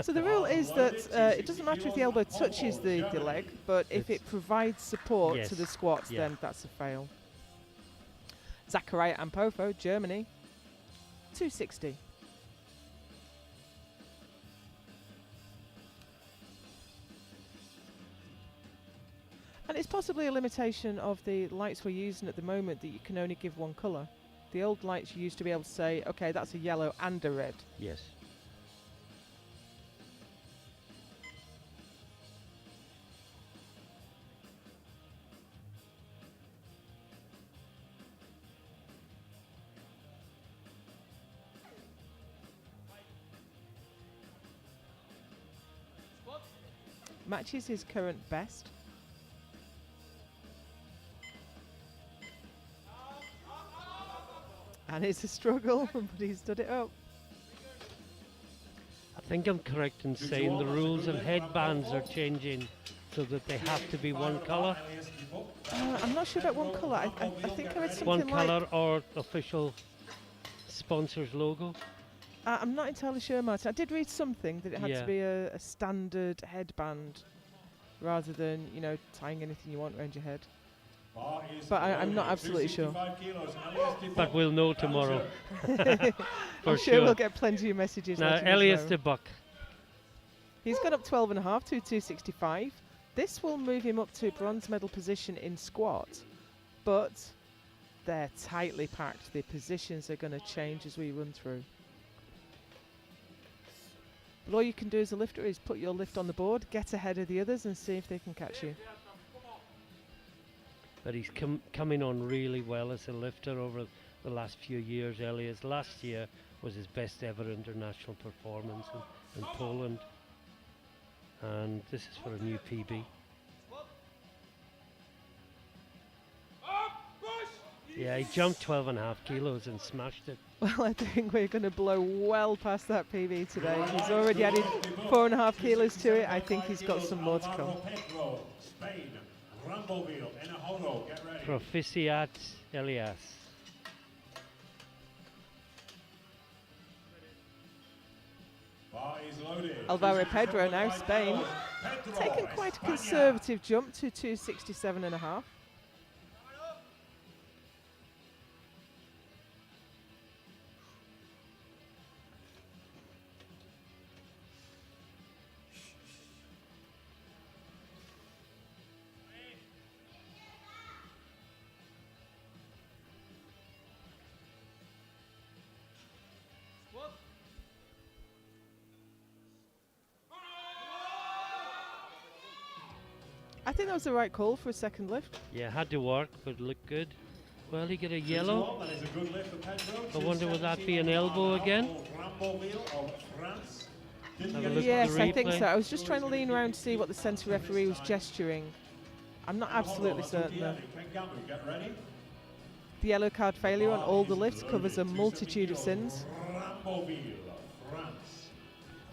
So the rule is that it doesn't matter if the elbow touches the leg, but if it provides support to Yes. the squats, Yeah. then that's a fail. Zachariah Ampofo, Germany, 260. And it's possibly a limitation of the lights we're using at the moment that you can only give one colour. The old lights you used to be able to say, okay, that's a yellow and a red. Yes. Matches his current best. And it's a struggle, but he's stood it up. I think I'm correct in saying the rules of headbands are changing so that they have to be one colour. I'm not sure about one colour. I think I read something One like... colour or official sponsor's logo. I'm not entirely sure, Martin. I did read something that it had Yeah. to be a standard headband rather than, you know, tying anything you want around your head. But I'm not absolutely sure. But we'll know tomorrow. I'm sure we'll get plenty of messages. Now, letting us Elias know. de Buck. He's got up 12.5 to 265. This will move him up to bronze medal position in squat, but they're tightly packed. The positions are going to change as we run through. But all you can do as a lifter is put your lift on the board, get ahead of the others and see if they can catch you. But he's coming on really well as a lifter over the last few years. Elias last year was his best ever international performance in Poland. And this is for a new PB. Yeah, he jumped 12.5 kilos and smashed it. Well, I think we're going to blow well past that PB today. He's already added 4.5 kilos to it. I think he's got some more to come. Proficiat Elias. Alvaro Pedro now, Spain, taking quite a conservative jump to 267.5. I think that was the right call for a second lift. Yeah, had to work, but looked good. Well, he got a yellow. I wonder would that be an elbow again? Have a look Yes, at the I think replay. so. I was just trying to lean around to see what the centre referee was gesturing. I'm not absolutely certain though. The yellow card failure on all the lifts covers a multitude of sins.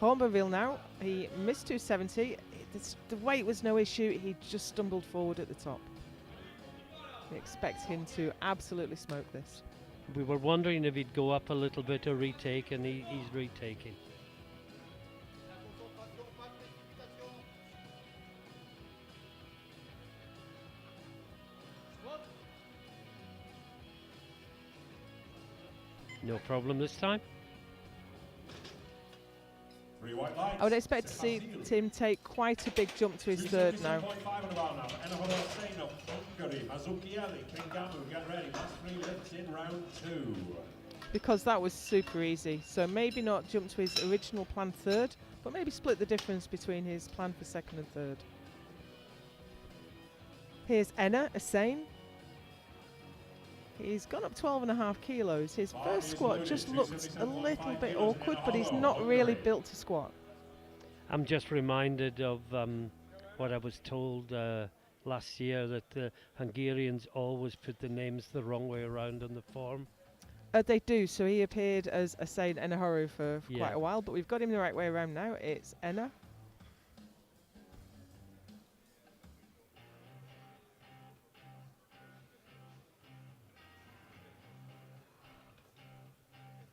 Hornbonville now, he missed 270. The weight was no issue, he just stumbled forward at the top. We expect him to absolutely smoke this. We were wondering if he'd go up a little bit or retake, and he's retaking. No problem this time. I would expect to see Tim take quite a big jump to his third now. Hungary, Mazukieli, Kingamu, get ready. Last 3 lifts in round 2. Because that was super easy. So maybe not jump to his original plan third, but maybe split the difference between his plan for second and third. Here's Enna Asane. He's gone up 12.5 kilos. His first squat just looked a little bit awkward, but he's not really built to squat. I'm just reminded of what I was told last year, that the Hungarians always put the names the wrong way around on the form. They do. So he appeared as Asane Enahoru for Yeah. quite a while, but we've got him the right way around now. It's Enna.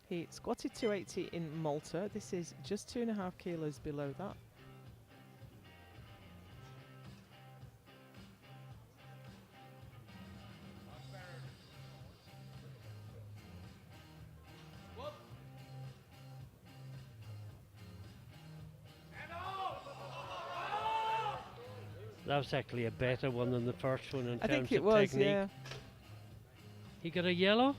He squatted 280 in Malta. This is just 2.5 kilos below that. That was actually a better one than the first one in I terms think it of was, technique. yeah. He got a yellow?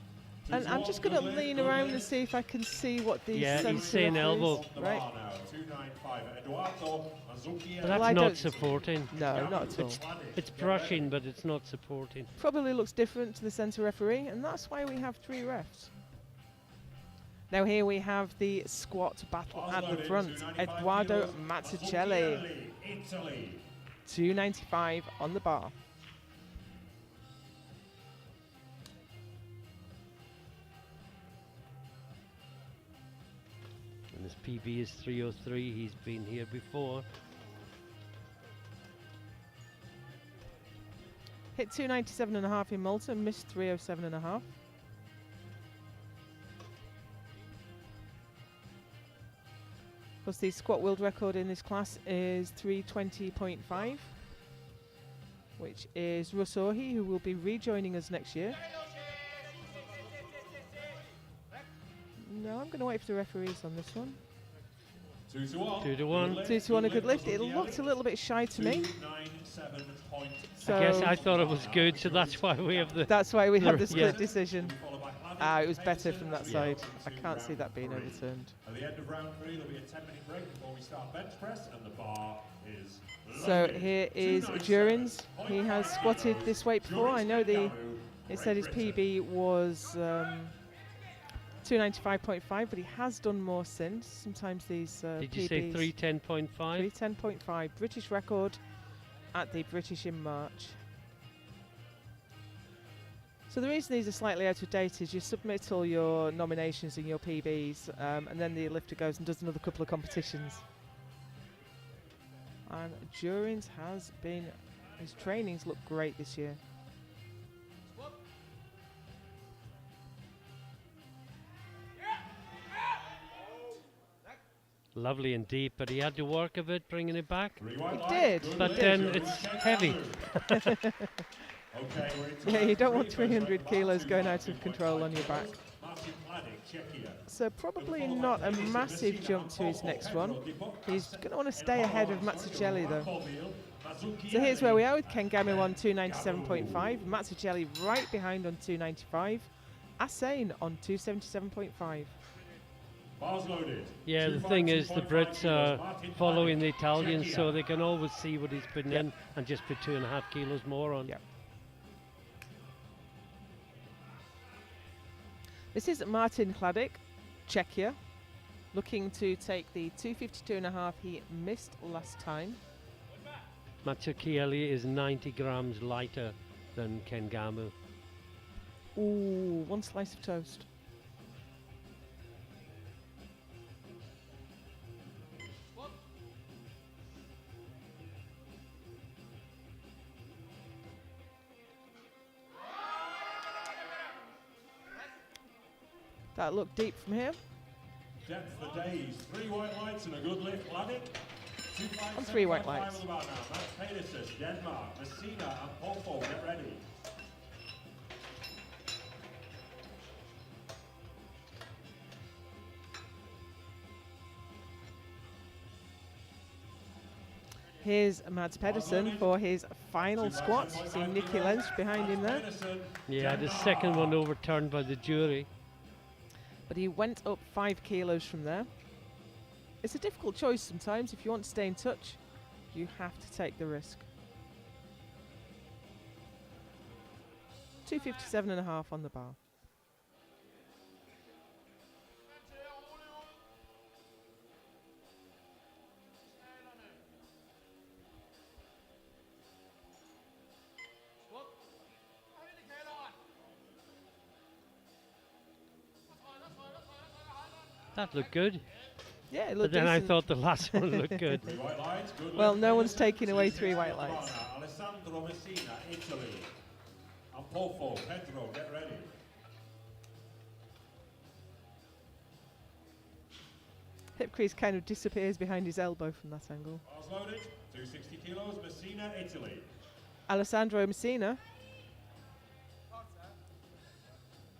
And I'm just going to lean around and see if I can see what these Yeah, he's centre saying referees- elbow. Right. But Well, that's I not don't- supporting. No, not at all. It's brushing, but it's not supporting. Probably looks different to the centre referee, and that's why we have 3 refs. Now here we have the squat battle at the front. Edoardo Mazzucchelli, 295 on the bar. And his PB is 303. He's been here before. Hit 297.5 in Malta, missed 307.5. Of course, the squat world record in this class is 320.5, which is Russ Orhi, who will be rejoining us next year. No, I'm going to wait for the referees on this one. 2 to 1. 2 to 1. 2 to 1, a good lift. It looked a little bit shy to me. 297.5. So I guess I thought it was good, so that's why we have the... that's why we have the Yeah. split decision. It was better from that side. I can't see that being overturned. At the end of round 3, there'll be a 10-minute break before we start bench press, and the bar is So loaded. here is Durins. He has squatted this weight before. I know it said his PB was 295.5, but he has done more since. Sometimes these Did you say PBs 310.5? 310.5, British record at the British in March. So the reason these are slightly out of date is you submit all your nominations and your PBs, and then the lifter goes and does another couple of competitions. And Durins has been, his trainings look great this year. Lovely and deep, but he had to work a bit bringing it back. It did. But then it's heavy. Yeah, you don't want 300 kilos going out of control on your back. So probably not a massive jump to his next one. He's going to want to stay ahead of Mazzucchelli though. So here's where we are with Kengame on 297.5, Mazzucchelli right behind on 295, Asane on 277.5. Yeah, the thing is, the Brits are following the Italians, so they can always see what he's putting in and just put 2.5 kilos more on. Yep. This is Martin Kladik, Czechia, looking to take the 252.5 he missed last time. Mazzucchelli is 90 grams lighter than Kengamu. Ooh, 1 slice of toast. That looked deep from here. Depth for days. 3 white lights and a good lift. Vladik. On 3 white lights. Pegasus, Denmark, Messina and Polfo, get ready. Here's Mads Pedersen for his final squat. You see Nicky Lenz behind him there. Yeah, the second one overturned by the jury. But he went up 5 kilos from there. It's a difficult choice sometimes. If you want to stay in touch, you have to take the risk. 257.5 on the bar. That looked good. Yeah, it But looked then I decent. thought the last one looked good. Well, no one's taking away 3 white lights. Alessandro Messina, Italy. And Pofo, Pedro, get ready. Hip crease kind of disappears behind his elbow from that angle. Bars loaded, 260 kilos, Messina, Italy. Alessandro Messina.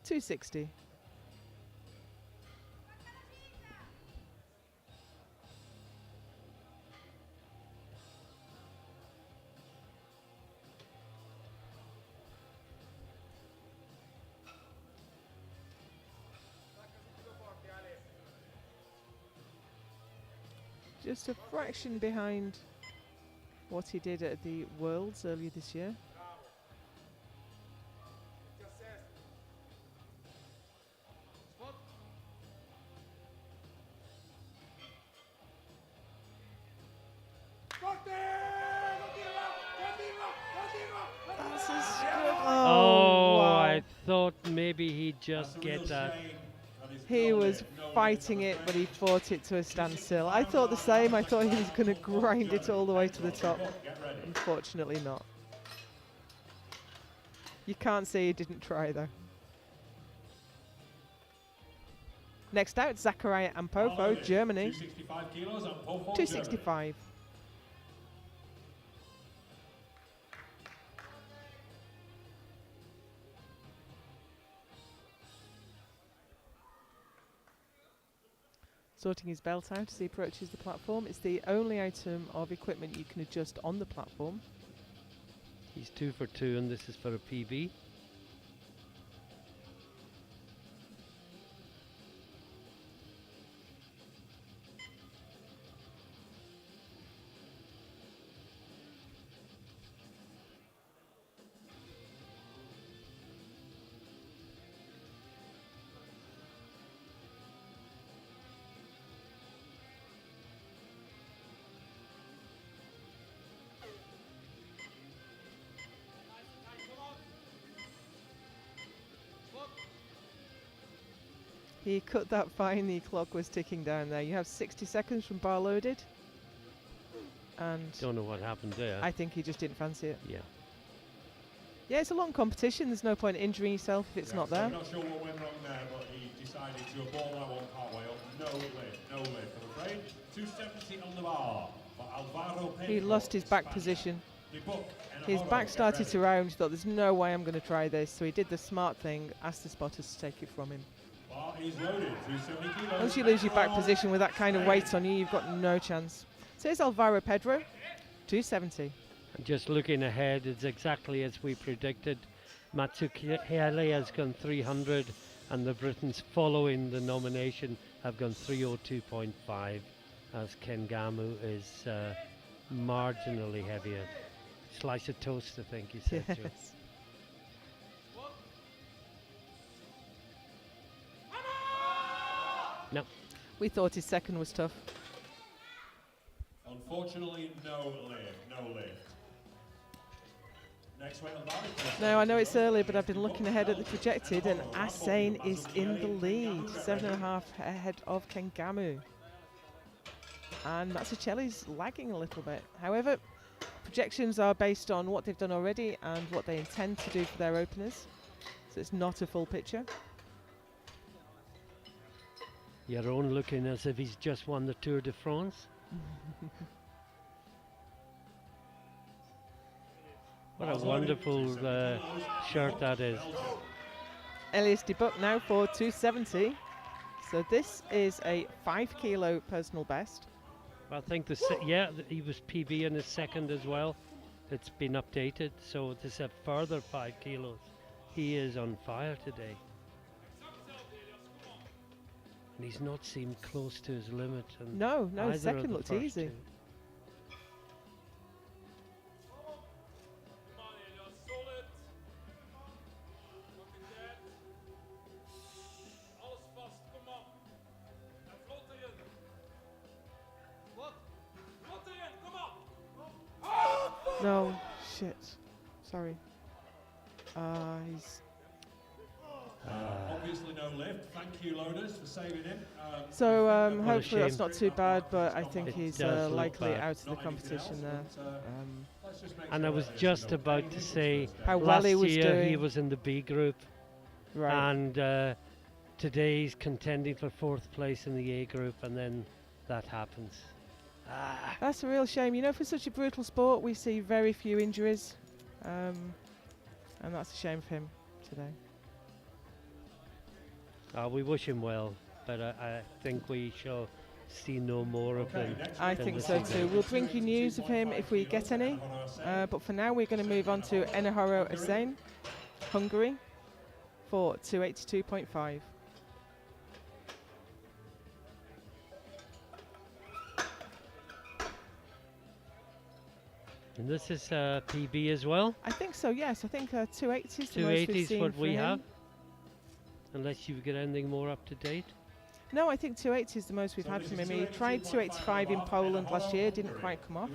260. Just a fraction behind what he did at the Worlds earlier this year. That's his Oh, wow. I thought maybe he'd just get that. He was fighting it, but he fought it to a standstill. I thought the same. I thought he was going to grind it all the way to the top. Unfortunately not. You can't say he didn't try, though. Next out, Zachariah Ampofo, Germany. 265 kilos and Pofo, 265. Sorting his belt out as he approaches the platform. It's the only item of equipment you can adjust on the platform. He's 2 for 2, and this is for a PB. He cut that fine, the clock was ticking down there. You have 60 seconds from bar loaded. And Don't know what happened there. I think he just didn't fancy it. Yeah. Yeah, it's a long competition. There's no point injuring yourself if it's not there. I'm not sure what went wrong there, but he decided to ball that one partway up. No lift, no lift, I'm afraid. 270 on the bar for Alvaro Pedro. He lost his back España. position. The book and His Ahoro, back get started ready. to round. He thought, there's no way I'm going to try this. So he did the smart thing, asked the spotters to take it from him. Bar is loaded, 270 kilos. Once you lose your back Pedro, position with that kind of Spain. weight on you, you've got no chance. So here's Alvaro Pedro, 270. And just looking ahead, it's exactly as we predicted. Matsuki Hele has gone 300, and the Britons following the nomination have gone 302.5, as Ken Gamu is marginally heavier. Slice of toast, I think he said. Joe. Yes. No. We thought his second was tough. Unfortunately, no lift, no lift. Next weight on the bar is Now, I know it's early, but I've been looking ahead at the projected, and Asane is in the lead, 7.5 ahead of Kengamu. And Mazzucchelli's lagging a little bit. However, projections are based on what they've done already and what they intend to do for their openers. So it's not a full picture. Yaron looking as if he's just won the Tour de France. What a wonderful shirt that is. Elias de Buck now for 270. So this is a 5 kilo personal best. I think he was PB in his second as well. It's been updated, so there's a further 5 kilos. He is on fire today. And he's not seemed close to his limit. And No, either of second the looked first easy. two. No, shit. Sorry. He's. Obviously no lift. Thank you, loaders, for saving him. So I think hopefully that's shame. not too bad, but I It's think not he's does look likely bad. out of the not anything competition else, there. but, let's just make And sure I was that just there's no about to pain. say, How well last he was year he doing. was in the B group, Right. and today he's contending for 4th place in the A group, and then that happens. That's a real shame. You know, for such a brutal sport, we see very few injuries. And that's a shame for him today. We wish him well, but I think we shall see no more of him. I Then think this so is too. it. We'll bring you news of him if we get any. But for now, we're going to move on to Enahoro Asane, Hungary, for 282.5. And this is PB as well. I think so, yes. I think 280 is the most 280 we've is seen what for we him. have. Unless you've got anything more up to date. No, I think 280 is the most we've had from him. He tried 285 in Poland last year, didn't quite come off.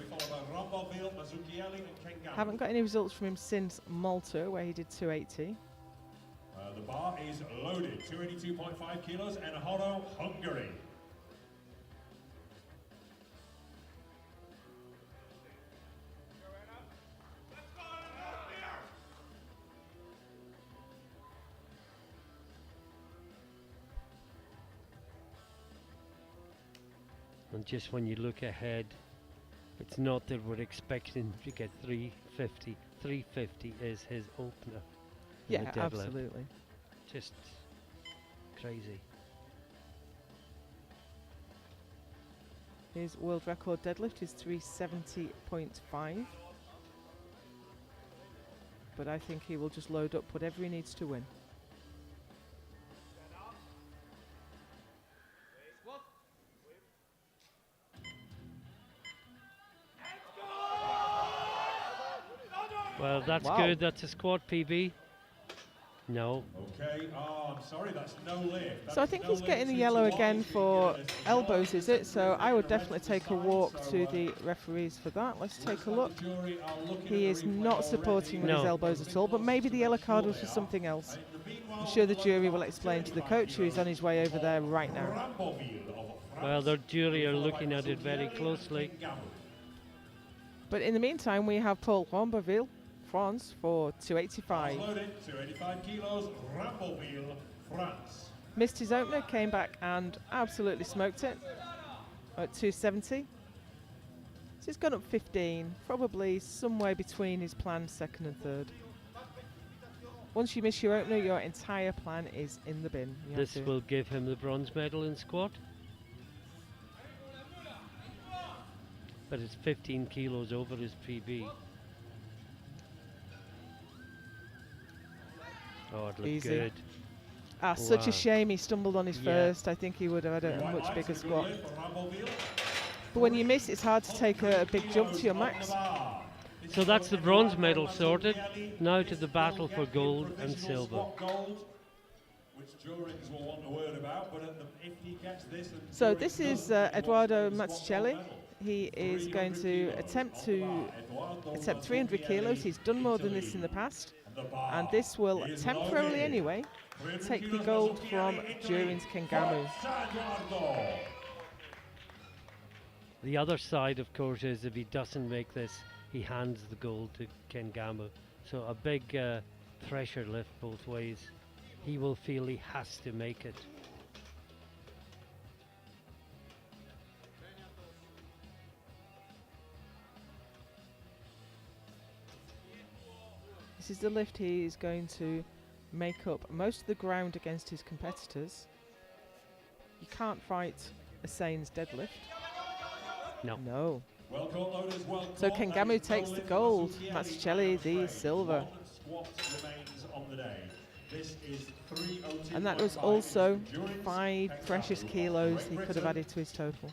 Haven't got any results from him since Malta, where he did 280. The bar is loaded. 282.5 kilos, Enahoro, Hungary. And just when you look ahead, it's not that we're expecting to get 350. 350 is his opener. in Yeah, the deadlift. absolutely. Just crazy. His world record deadlift is 370.5. But I think he will just load up whatever he needs to win. Well, that's Wow. good. That's a squat PB. No. Okay, I'm sorry, that's no lift. So I think he's getting the yellow again for elbows, is it? So I would definitely take a walk to the referees for that. Let's take a look. He is not supporting with his No. elbows at all, but maybe the yellow card was for something else. I'm sure the jury will explain to the coach, who is on his way over there right now. Well, the jury are looking at it very closely. But in the meantime, we have Paul Ramboville, France, for 285. Loaded, 285 kilos, Ramboville, France. Missed his opener, came back and absolutely smoked it at 270. So he's gone up 15, probably somewhere between his planned second and third. Once you miss your opener, your entire plan is in the bin. You have This to- will give him the bronze medal in squat. But it's 15 kilos over his PB. Oh, it looked Easy. good. Such Wow. a shame he stumbled on his Yeah. first. I think he would have had a much bigger squat. But when you miss, it's hard to take a big jump to your max. So that's the bronze medal sorted. Now to the battle for gold and silver. So this is Eduardo Mazzucchelli. He is going to attempt 300 kilos. He's done more than this in the past. And this will temporarily anyway take the gold from Durin's Kengamu. The other side, of course, is if he doesn't make this, he hands the gold to Kengamu. So a big pressure lift both ways. He will feel he has to make it. This is the lift he is going to make up most of the ground against his competitors. You can't fight Asane's deadlift. No. No. Well caught, loaders, well So caught. That Kengamu is no takes the lift gold. for Masugieli, Mazzucchelli I'm the afraid. silver. One squat remains on the day. This is 302.5. And that was It is also the Durance 5 Kengamu precious of kilos Great he could have Britain. added to his total.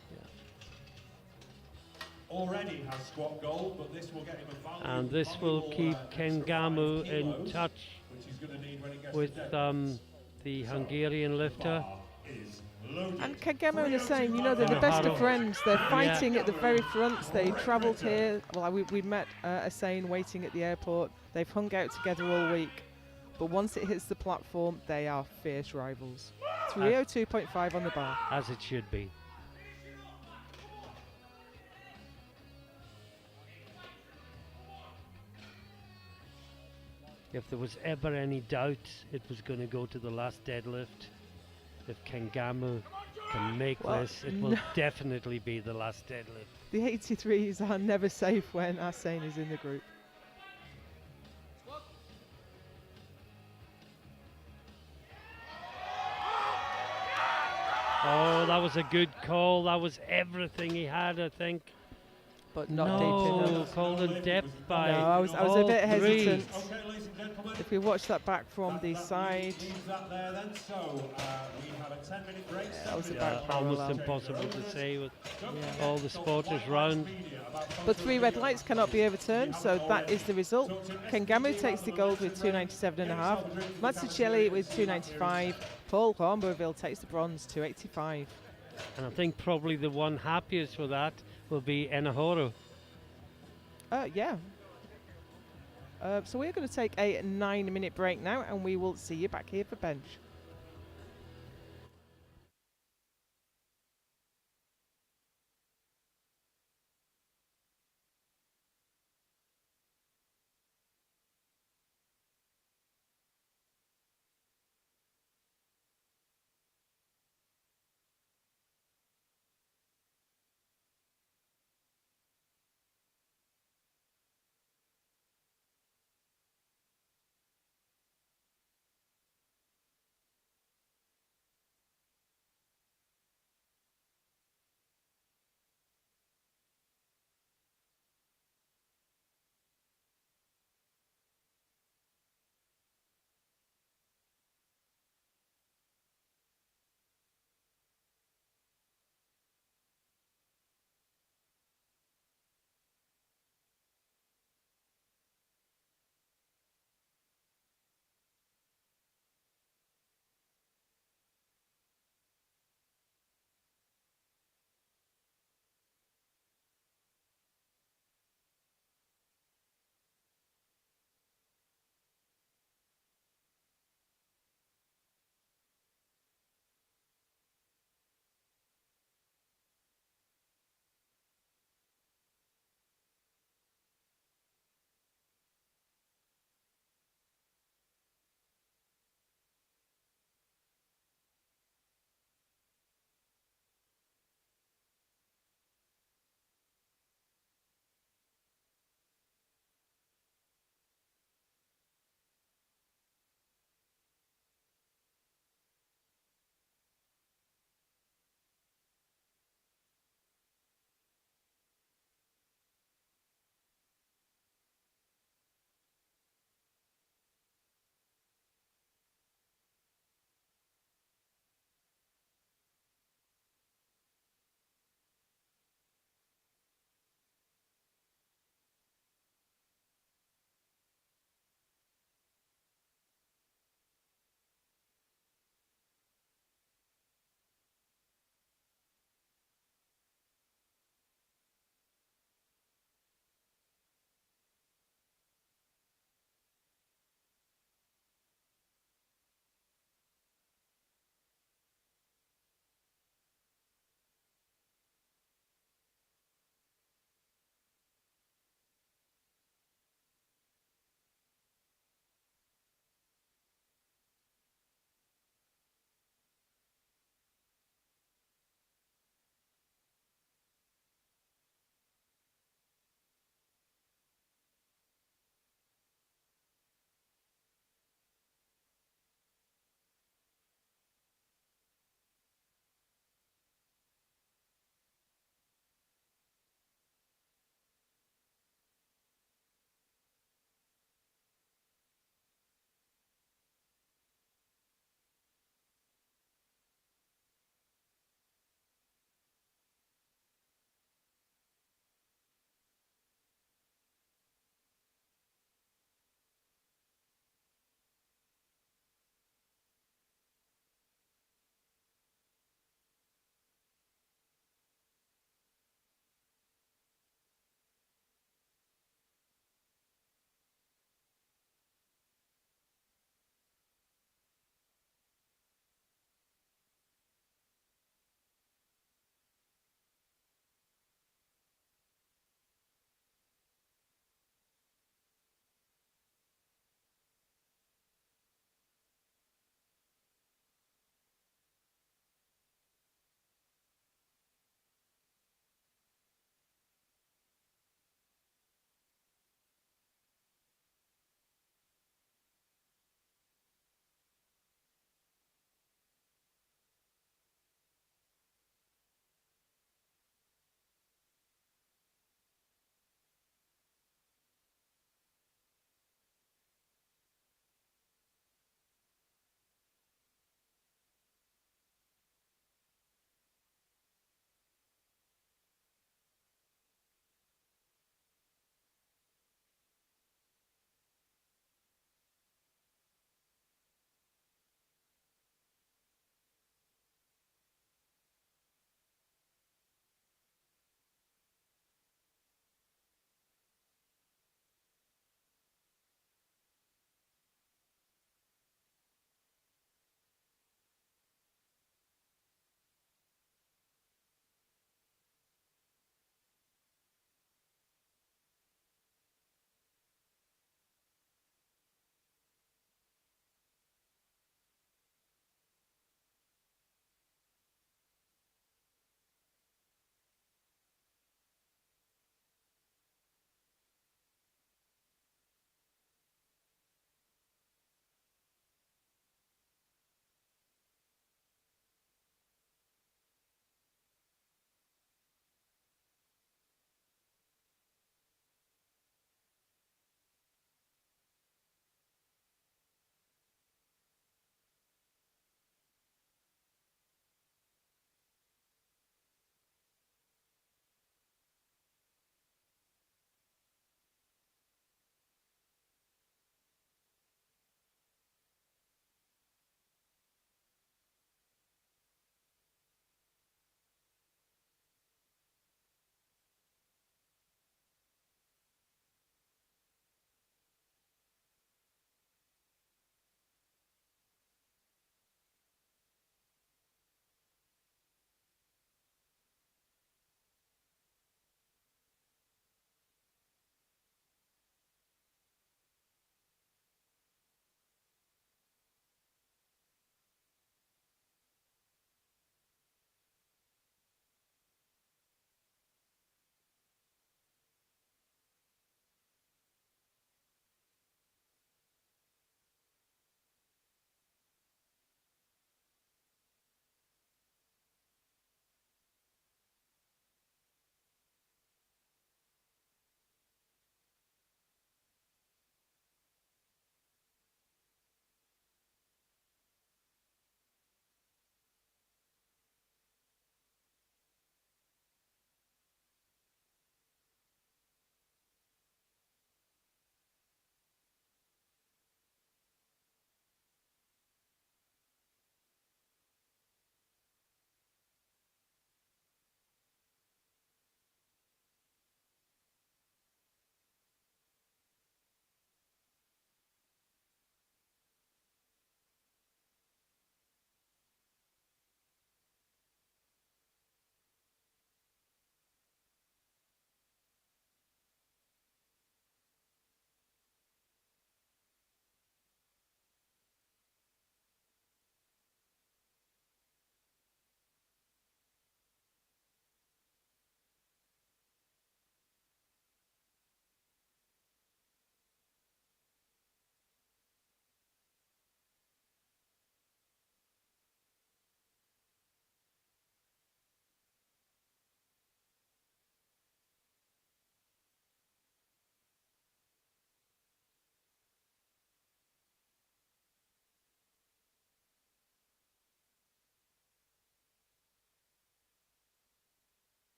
Already has squat gold, but this will get him a valuable, And this will keep extra 5 Kengamu in kilos, touch which he's gonna need when he gets with to Devon. the So, Hungarian the lifter. bar is loaded. And Kengamu and Hussein, you know, they're the And best of Haro. friends. They're Yeah. fighting at the very front. They travelled here. Well, we met Hussein waiting at the airport. They've hung out together all week. But once it hits the platform, they are fierce rivals. 302.5 on the bar. As it should be. If there was ever any doubt it was going to go to the last deadlift, if Kengamu can make Well, this, it will definitely be the last deadlift. The 83s are never safe when Hussein is in the group. Oh, that was a good call. That was everything he had, I think. But not deep No, enough. called in depth by No, I was a all bit three. hesitant. Okay, ladies and gentlemen. If we watch that back from the That side, leaves that there then. So we have a 10-minute break. that was 7 about minutes. parallel. Almost impossible to say with Yeah. all the spotters round. But 3 red lights cannot be overturned, so that is the result. Kengamu takes the gold with 297.5, Mazzucchelli with 295, Paul Hornberville takes the bronze, 285. And I think probably the one happiest with that will be Enahoro. Yeah. So we're going to take a 9-minute break now, and we will see you back here for bench.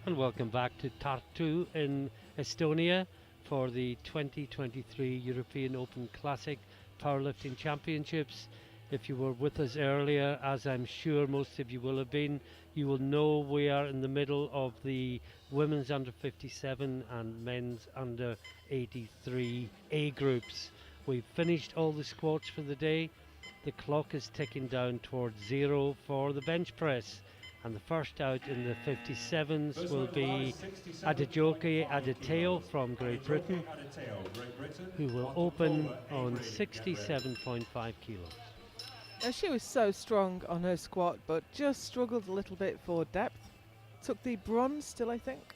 And welcome back to Tartu in Estonia for the 2023 European Open Classic Powerlifting Championships. If you were with us earlier, as I'm sure most of you will have been, you will know we are in the middle of the women's under 57 and men's under 83 A groups. We've finished all the squats for the day. The clock is ticking down towards 0 for the bench press. And the first out in the 57s will be Adejoke Adeteo from Great Britain, who will open on 67.5 kilos. Now, she was so strong on her squat, but just struggled a little bit for depth. Took the bronze still, I think.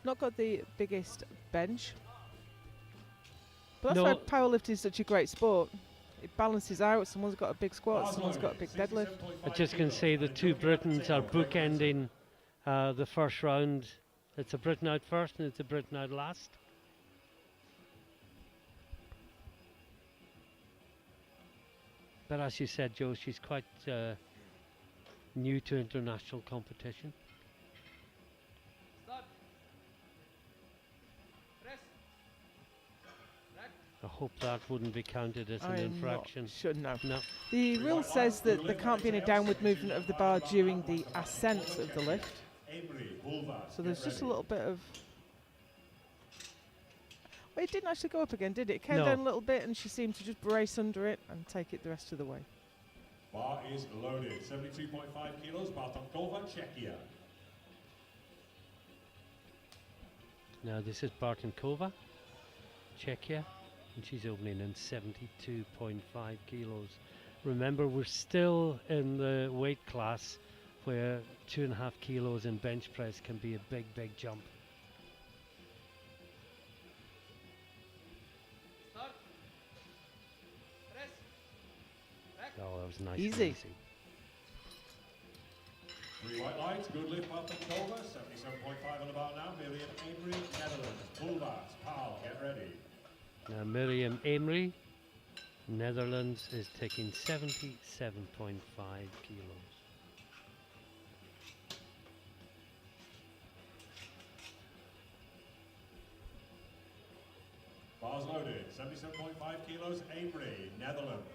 Not got the biggest bench. But that's why powerlifting is such a great sport. It balances out. Someone's got a big squat, someone's got a big deadlift. I just can say the two Britons are bookending the first round. It's a Briton out first and it's a Briton out last. But as you said, Joe, she's quite new to international competition. I hope that wouldn't be counted as an infraction. Shouldn't have. No. The rule says that there can't be any downward movement of the bar during the ascent of the lift. So there's just a little bit of... Well, it didn't actually go up again, did it? It came down a little bit and she seemed to just brace under it and take it the rest of the way. Bar is loaded, 72.5 kilos, Bartonkova, Czechia. Now this is Bartonkova, Czechia, and she's opening in 72.5 kilos. Remember, we're still in the weight class where 2.5 kilos in bench press can be a big, big jump. Oh, that was nice. Easy. Three white lights, good lift, Bartonkova, 77.5 on the bar now. Miriam Avery, Netherlands, Pulvas, Pal, get ready. Now Miriam Amery, Netherlands, is taking 77.5 kilos. Bars loaded, 77.5 kilos, Amery, Netherlands.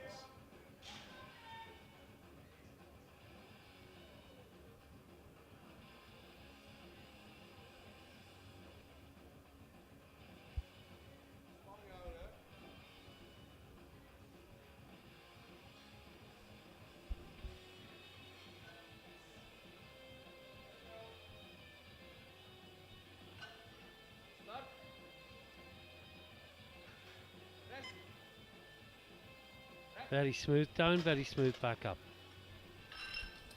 Very smooth down, very smooth back up.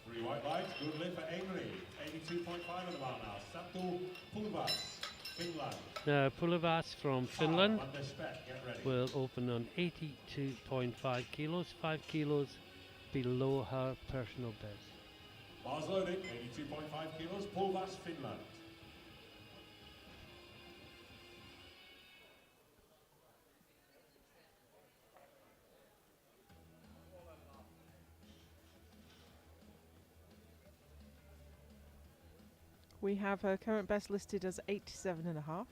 Three white lights, good lift for Amery, 82.5 on the bar now. Satu Pulvas, Finland. Now Pulvas from Finland Get ready. will open on 82.5 kilos, 5 kilos below her personal best. Bars loaded, 82.5 kilos, Pulvas, Finland. We have her current best listed as 87.5.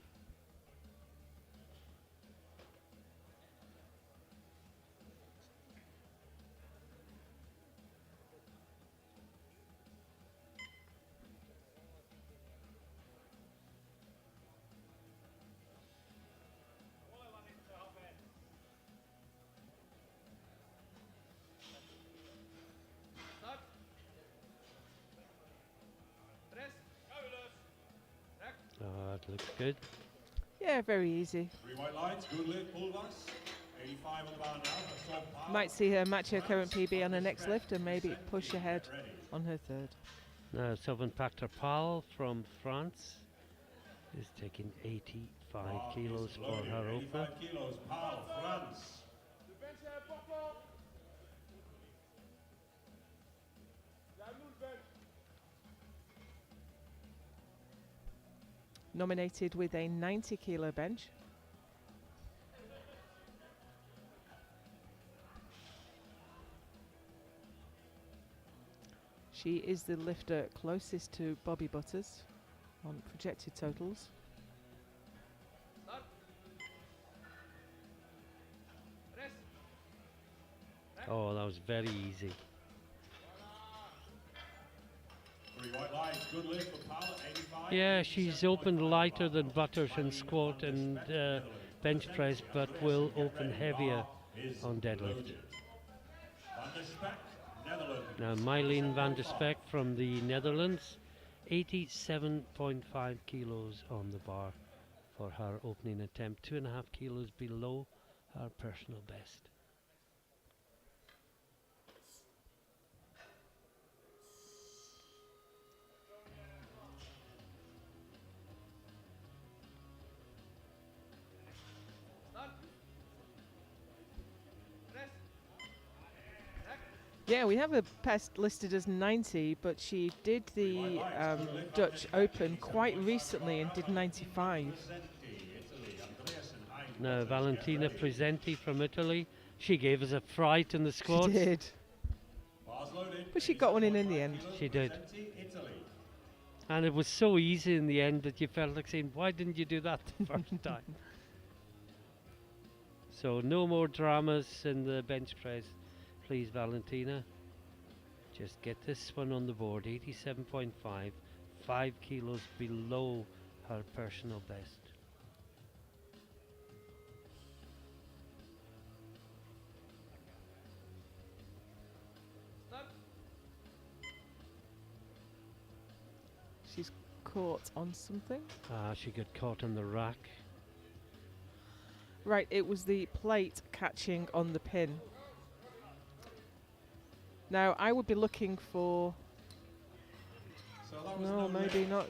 That looks good. Yeah, very easy. Three white lights, good lift, Pulvas, 85 on the bar now. Might see her match her current PB on her next lift and maybe push ahead on her third. Now Sylvain Pactor-Pal from France is taking 85 kilos for her opener. 85 kilos, Pal, France. Nominated with a 90 kilo bench. She is the lifter closest to Bobby Butters on projected totals. Oh, that was very easy. 3 white lines, good lift for Powell, 85. Yeah, she's opened lighter than Butters in squat and bench press, but will open heavier on deadlift. Van der Spek, Netherlands. Now, Mylene van der Spek from the Netherlands, 87.5 kilos on the bar for her opening attempt, 2.5 kilos below her personal best. Yeah, we have a best listed as 90, but she did the Dutch Open quite recently and did 95. Now, Valentina Presenti from Italy, she gave us a fright in the squats. She did. But she got one in the end. She did. And it was so easy in the end that you felt like saying, why didn't you do that the first time? So no more dramas in the bench press, please, Valentina. Just get this one on the board, 87.5, 5 kilos below her personal best. She's caught on something. She got caught on the rack. Right, it was the plate catching on the pin. Now, I would be looking for... No, maybe not.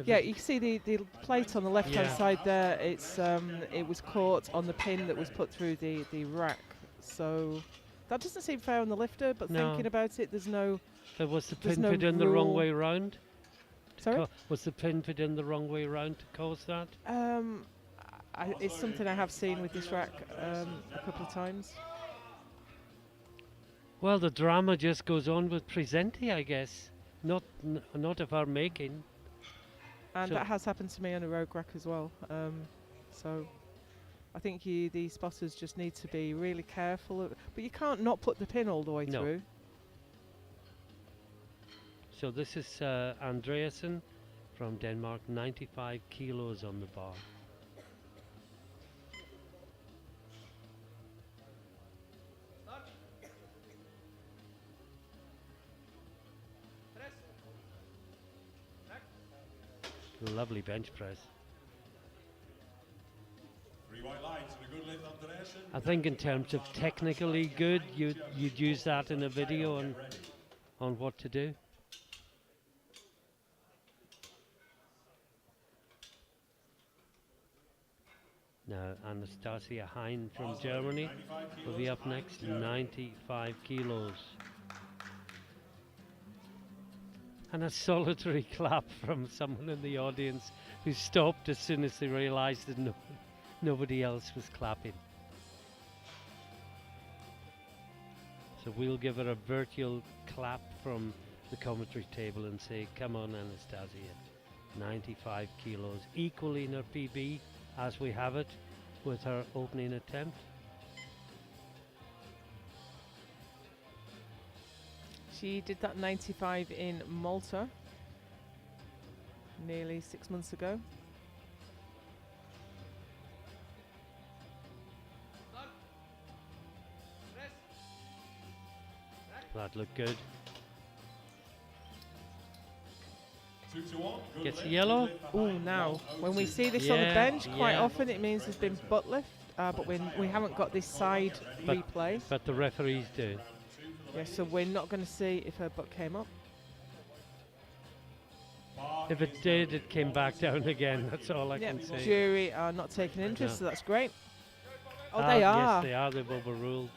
Yeah, you can see the plate on the left-hand side there. It's it was caught on the pin that was put through the rack. So that doesn't seem fair on the lifter, but No. thinking about it, there's no... Was the There's pin no put in the wrong rule. way round? Sorry? Was the pin put in the wrong way round to cause that? It's something I have seen with this rack a couple of times. Well, the drama just goes on with Presenti, I guess. Not of our making. And So- that has happened to me on a rogue rack as well. So I think the spotters just need to be really careful. But you can't not put the pin all the way No. through. So this is Andreasen from Denmark, 95 kilos on the bar. Lovely bench press. 3 white lines and a good lift, Andreasen. I think in terms of technically good, you'd use that in a video on what to do. Now Anastasia Hein from Germany will be up next, 95 kilos. And a solitary clap from someone in the audience who stopped as soon as they realised that nobody else was clapping. So we'll give her a virtual clap from the commentary table and say, come on Anastasia, 95 kilos, equally in her PB as we have it with her opening attempt. She did that 95 in Malta nearly 6 months ago. That looked good. 2 to 1. Good Gets lift, yellow. good lift Oh, behind now 102. when we see this on the Yeah, bench, quite yeah. often it means there's been butt lift, but we haven't got this side But- replay. But the referees do. Yeah, so we're not going to see if her butt came up. Bar If is it did, loaded. it came back down again. That's all I Yeah, can say. jury are not taking interest, No. so that's great. Oh, Ah, they are. Yes, they are. They've overruled.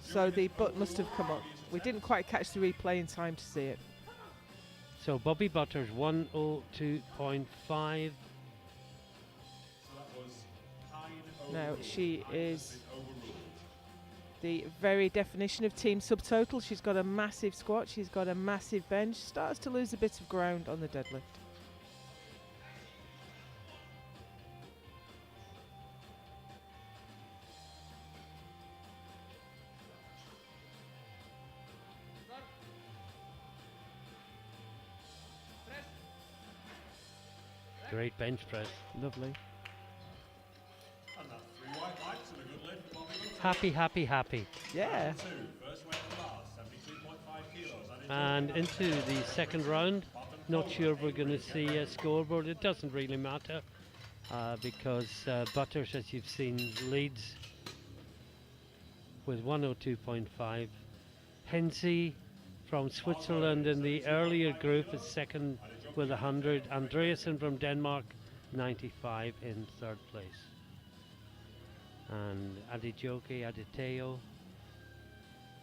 So the butt must have come up. We didn't quite catch the replay in time to see it. So Bobby Butters 102.5. So that was Hein Now overruled. she Hein has is been overruled. The very definition of team subtotal. She's got a massive squat, she's got a massive bench, starts to lose a bit of ground on the deadlift. Great bench press. Lovely. And that's 3 white lights and a good lift from Bobby Luton. Happy, happy, happy. Yeah. Round 2, first weight of the bar, 72.5 kilos. And into the second round. Not sure we're going to see a scoreboard. It doesn't really matter because Butters, as you've seen, leads with 102.5. Hensey from Switzerland in the earlier group is second with 100. Andreasen from Denmark, 95 in third place. And Adijoke Aditeo,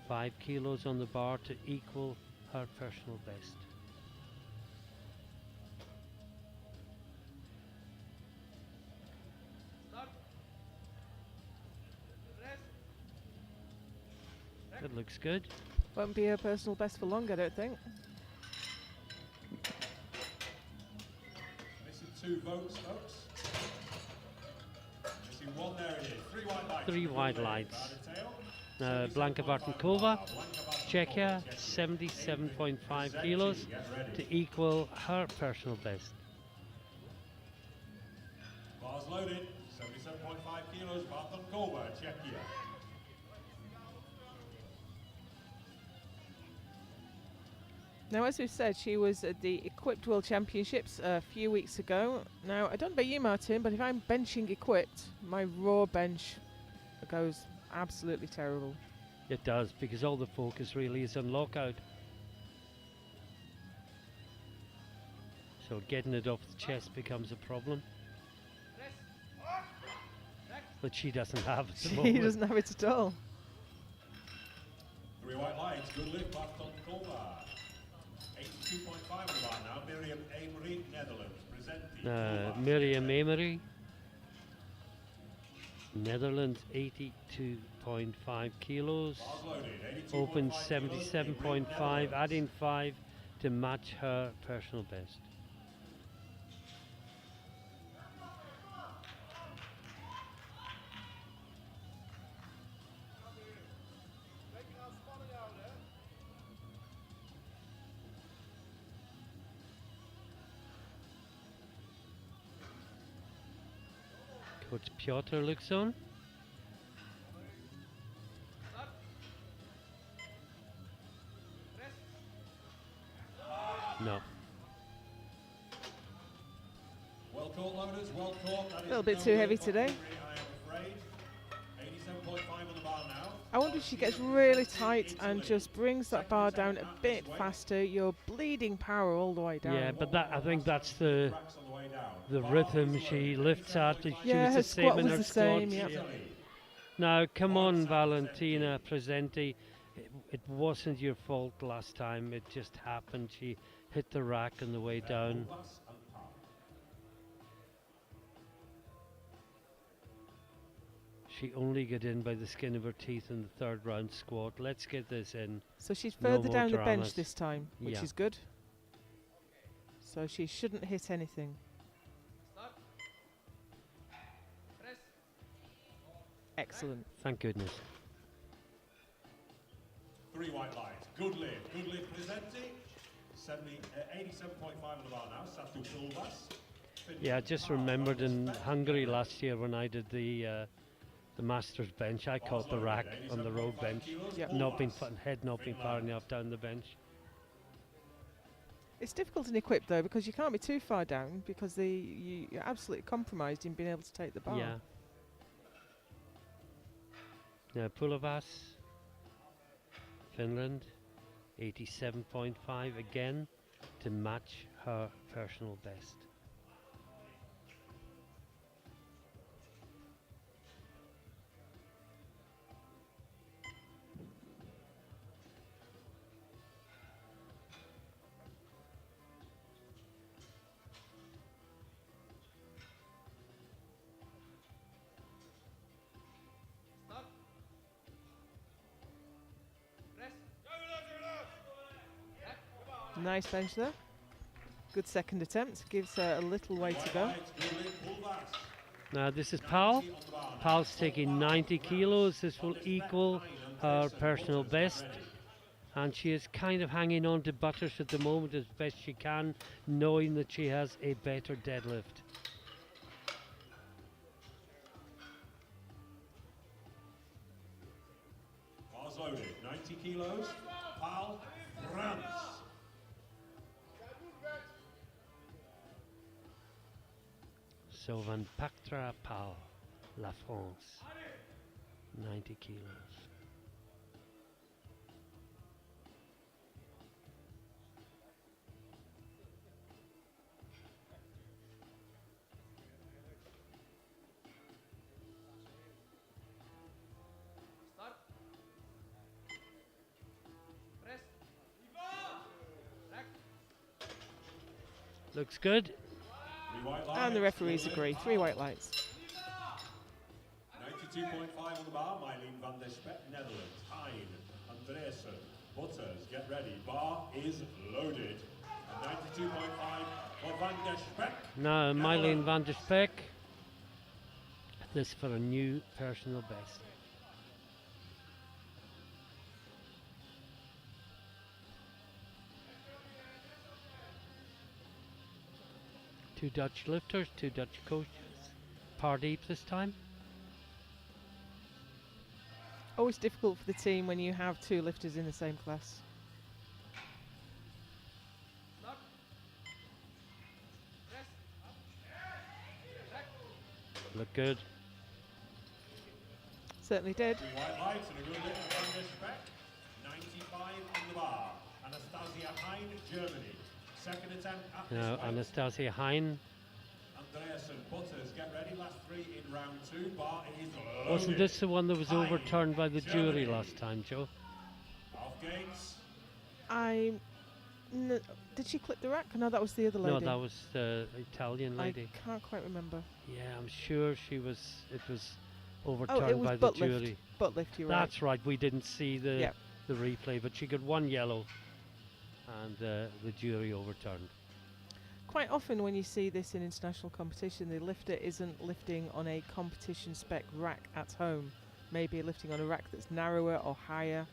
5 kilos on the bar to equal her personal best. That looks good. Won't be her personal best for long, I don't think. Missing 2 votes, folks. Missing 1, there it is. 3 white lights. 3 white Good lights. lift. Blanka Bartenkova, Czechia, 77.5 kilos to equal her personal best. Bars loaded. 77.5 kilos. Bartenkova, Czechia. Now, as we've said, she was at the Equipped World Championships a few weeks ago. Now, I don't know about you, Martin, but if I'm benching Equipped, my raw bench goes absolutely terrible. It does, because all the focus really is on lockout. So getting it off the chest becomes a problem. But she doesn't have it at the She moment. doesn't have it at all. 3 white lights. Good lift. Bartenkova. 82.5 on the bar now. Miriam Amory, Netherlands. Presenting. Miriam Emery, Netherlands, 82.5 kilos. Bars loaded. 82.5 Open kilos. 77.5, adding 5 to match her personal best. Coach Piotr looks on. No. Well caught, loaders, well caught. That is A little bit no too good heavy for today. Amory, I am afraid. 87.5 on the bar now. I wonder if she gets really tight and just brings that bar down a bit faster. You're bleeding power all the way down. Yeah, but that I think that's the Cracks on the way down. rhythm she lifts at. She Yeah, was her the same squat in was her the squat. same, yep. Now, come on, Valentina Presenti. It wasn't your fault last time. It just happened. She hit the rack on the way down. She only got in by the skin of her teeth in the third round squat. Let's get this in. So she's No further more down the bench dramas. this time, which Yeah. is good. So she shouldn't hit anything. Excellent. Thank goodness. 3 white lights. Good lift presenting. 87.5 on the bar now. Satu Kulbas. Yeah, I just remembered in Hungary last year when I did the Masters bench, I caught the rack on the road bench. Yep. Head not being far enough down the bench. It's difficult in Equip though because you can't be too far down because you're absolutely compromised in being able to take the bar. Yeah. Now Pulavas, Finland, 87.5 again to match her personal best. Nice bench there. Good second attempt. Gives her a little way to go. Now this is Pal. Pal's taking 90 kilos. This will equal her personal best. And she is kind of hanging on to Butters at the moment as best she can, knowing that she has a better deadlift. Bars loaded, 90 kilos. Pal, France. So Van Pactra Pal, La France, 90 kilos. Looks good. And the referees agree. 3 white lights. 92.5 on the bar. Mylene van der Spek, Netherlands. Hein, Andreasen, Butters, get ready. Bar is loaded. And 92.5 for van der Spek. Now Mylene van der Spek. This for a new personal best. Two Dutch lifters, 2 Dutch coaches. Par deep this time. Always difficult for the team when you have 2 lifters in the same class. Look good. Certainly did. 3 white lights and a good hit of van der Spek. 95 on the bar. Anastasia Hein, Germany. Second attempt at Now this weight. Anastasia Hein. Andreasen, Butters, get ready. Last 3 in round 2. Bar is loaded. Wasn't this the one that was Hein, overturned by the jury Germany. last time, Joe? Off gates. Did she clip the rack? No, that was the other lady. No, that was the Italian lady. I can't quite remember. Yeah, I'm sure she was. It was Oh, overturned it was by the butt jury. lift. Butt lift, you're right. That's right. We didn't see the Yep. the replay, but she got 1 yellow, and the jury overturned. Quite often when you see this in international competition, the lifter isn't lifting on a competition spec rack at home. Maybe lifting on a rack that's narrower or higher,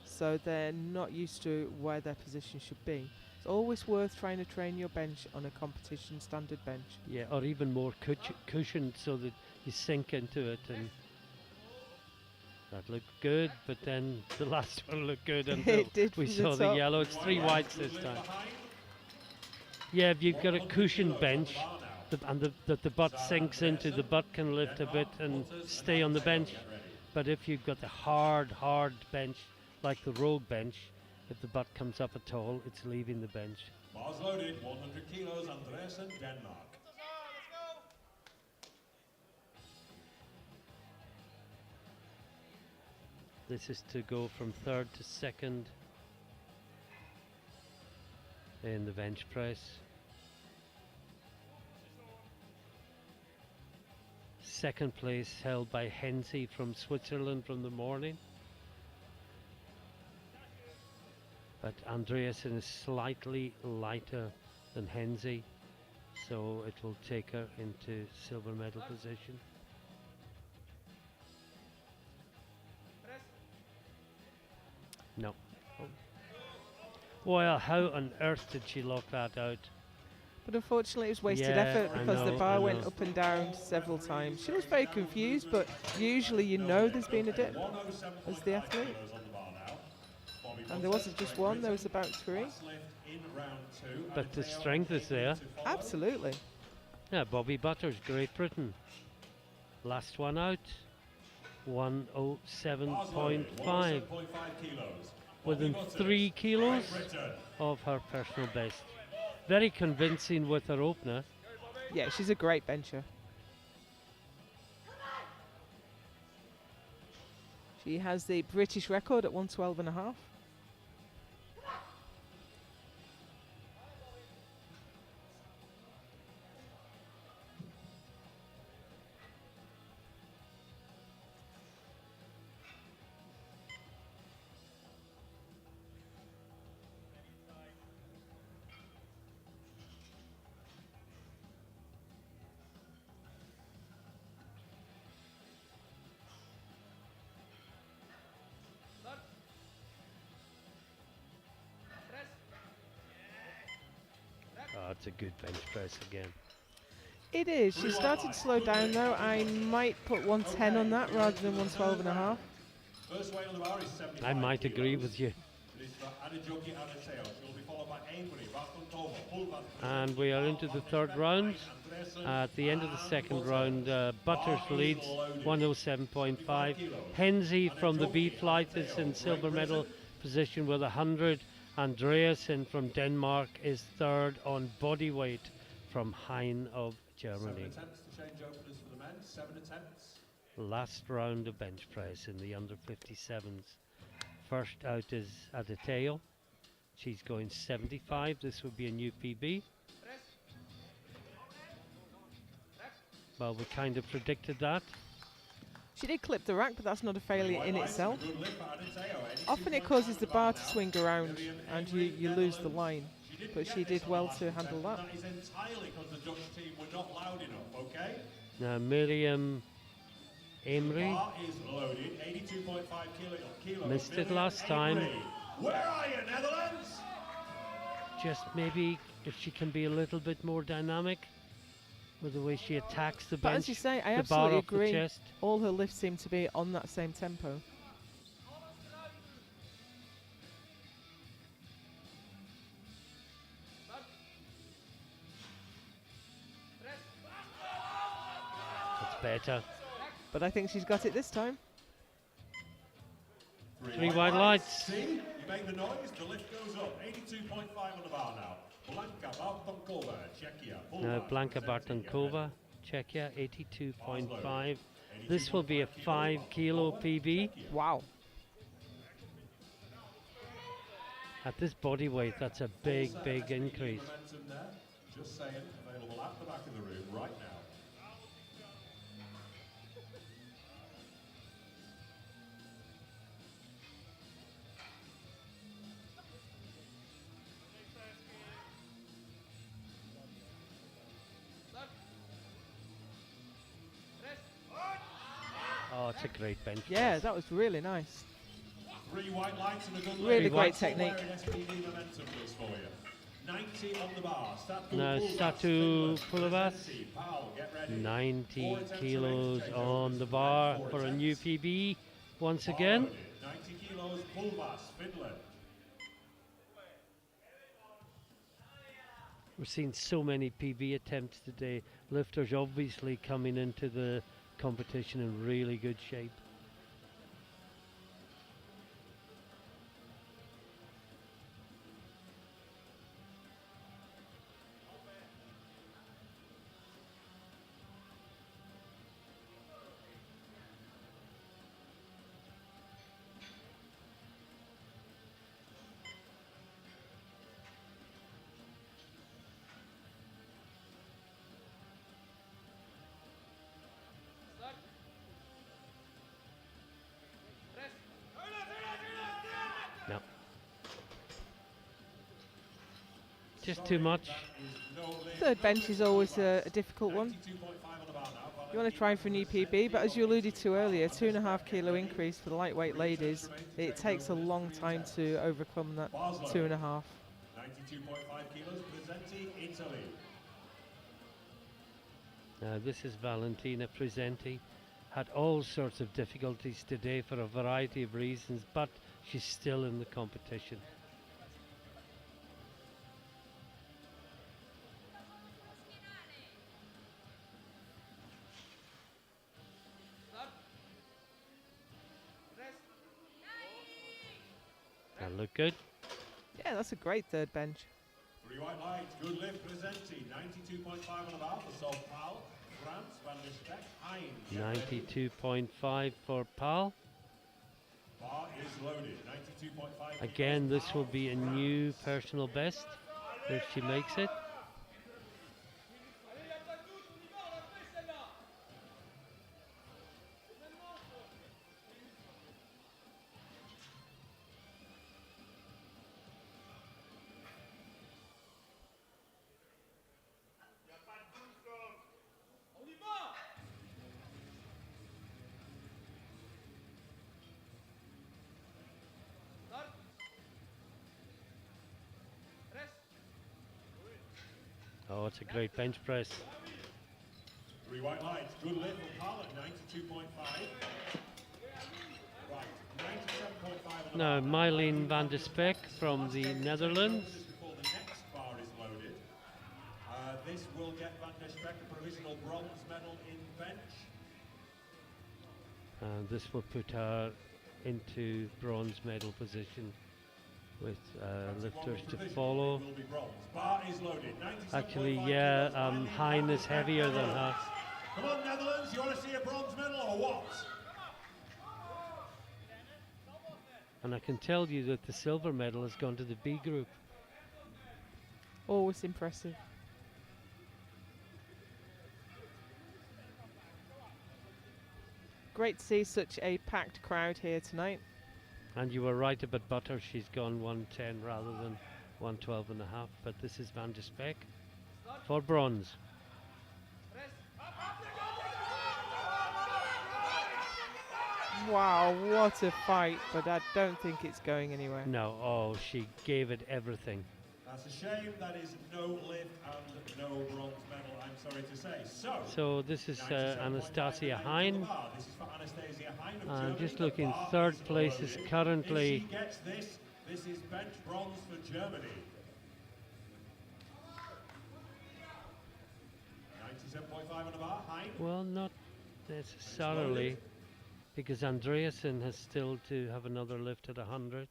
so they're not used to where their position should be. It's always worth trying to train your bench on a competition standard bench. Yeah, or even more cushioned so that you sink into it, and that looked good. But then the last one looked good until It did we from the saw the top. yellow. It's 3 whites this time. Yeah, if you've got a cushioned bench that the butt sinks into, the butt can lift a bit and stay on the bench. But if you've got the hard bench, like the Rogue bench, if the butt comes up at all, it's leaving the bench. Bars loaded, 100 kilos, Andreasen, Denmark. This is to go from 3rd to 2nd in the bench press. Second place held by Hensi from Switzerland from the morning. But Andreasen is slightly lighter than Hensi, so it will take her into silver medal position. No. Well, how on earth did she lock that out? But unfortunately, it was wasted Yeah, effort I because the know, bar I went know. up and down several times. She was very confused, but usually you know there's been a dip as the athlete. And there wasn't just one, there was about 3. But the strength is there. Absolutely. Yeah, Bobby Butters, Great Britain. Last one out, 107.5. Within 3 kilos of her personal best. Very convincing with her opener. Yeah, she's a great bencher. She has the British record at 112.5. that's a good bench press again. It is. She started to slow down though. I might put 110 on that rather than 112 and a half. First weight on the bar is 75 I might agree kilos. with you. It is for Adejoki Adeseo. She'll be followed by Avery, Bartonkova, Pulvar, And we are into the third round. At the end of the second round, Butters leads 107.5. Henze from the B flight is in silver medal position with 100. Andreasen from Denmark is third on body weight from Hein of 7 Germany. attempts to change openers for the men. 7 attempts. Last round of bench press in the under 57s. First out is Adeteo. She's going 75. This would be a new PB. Well, we kind of predicted that. She did clip the rack, but that's not a failure in itself. Good lift for Adeseo. Often it causes the bar to swing around and you lose the line. But she did well to handle that. That is entirely because the Dutch team were not loud enough, okay? Now Miriam Emery Bar is loaded, 82.5 kilos. missed it Miriam last time. Emery. Where are you, Netherlands? Just maybe if she can be a little bit more dynamic with the way she attacks the But bench, as you say, I the bar absolutely off the agree. chest. All her lifts seem to be on that same tempo. That's better. But I think she's got it this time. Three white lights. See? You make the noise, the lift goes up. 82.5 on the bar now. Blanka Bartonkova, Czechia. Now Pulvar, Blanka 70, get Bartonkova, Czechia, 82.5. This will be a 5 kilo PB. Wow. At this body weight, that's a big, big increase. momentum there. Just saying, available at the back of the room right now. Oh, it's a great bench Yeah, press. that was really nice. 3 white lights and a good Really leg. great That's what technique. wearing SPD momentum does for you. 90 on the bar. Now Pulvas, Satu Finland, Pulavas, Presenti, Powell, get ready. 90 4 attempts kilos remaining to change on overs. the bar 4 for a attempts. new PB once Bar again. loaded. 90 kilos, Pulvas, Finland. We're seeing so many PB attempts today. Lifters obviously coming into the competition in really good shape. No. Just too much. Third bench is always a difficult one. 92.5 on the bar now. You want to try for a new PB, but as you alluded to earlier, 2.5 kilo increase for the lightweight ladies. It takes a long time to overcome that 2.5. 92.5 kilos, Presenti, Italy. Now this is Valentina Presenti. Had all sorts of difficulties today for a variety of reasons, but she's still in the competition. That look good. Yeah, that's a great third bench. 3 white lights, good lift, Presenti, 92.5 on the bar for Sol Pal, France, Van der Speck, Hein. 92.5 for Pal. Bar is loaded, 92.5. Again, this will be a new personal best if she makes it. Oh, it's a great bench press. 3 white lights. Good lift from Carlin, 92.5. Right, 97.5 on the Now, bar. Mylene van der Speck from the Netherlands. Before the next bar is loaded. This will get Van der Speck a provisional bronze medal in bench. And this will put her into bronze medal position with lifters to follow. Will be bronze. Bar is loaded. Actually, 97.5 yeah, kilos. Mylene Hein van der is Speck heavier than medals. her. Come on, Netherlands, you want to see a bronze medal or what? And I can tell you that the silver medal has gone to the B group. Always impressive. Great to see such a packed crowd here tonight. And you were right about Butter. She's gone 110 rather than 112 and a half. But this is Van der Speck for bronze. Wow, what a fight, but I don't think it's going anywhere. No, oh, she gave it everything. That's a shame. That is no lift and no bronze medal, I'm sorry to say. So this is 97.5 Anastasia on the Hein. bar. This is for Anastasia Hein of And Germany. just The looking, bar third is place is loaded. currently If she gets this, this is bench bronze for Germany. 97.5 on the bar. Hein. well, not necessarily, because Andreasen has still to have another lift at 100.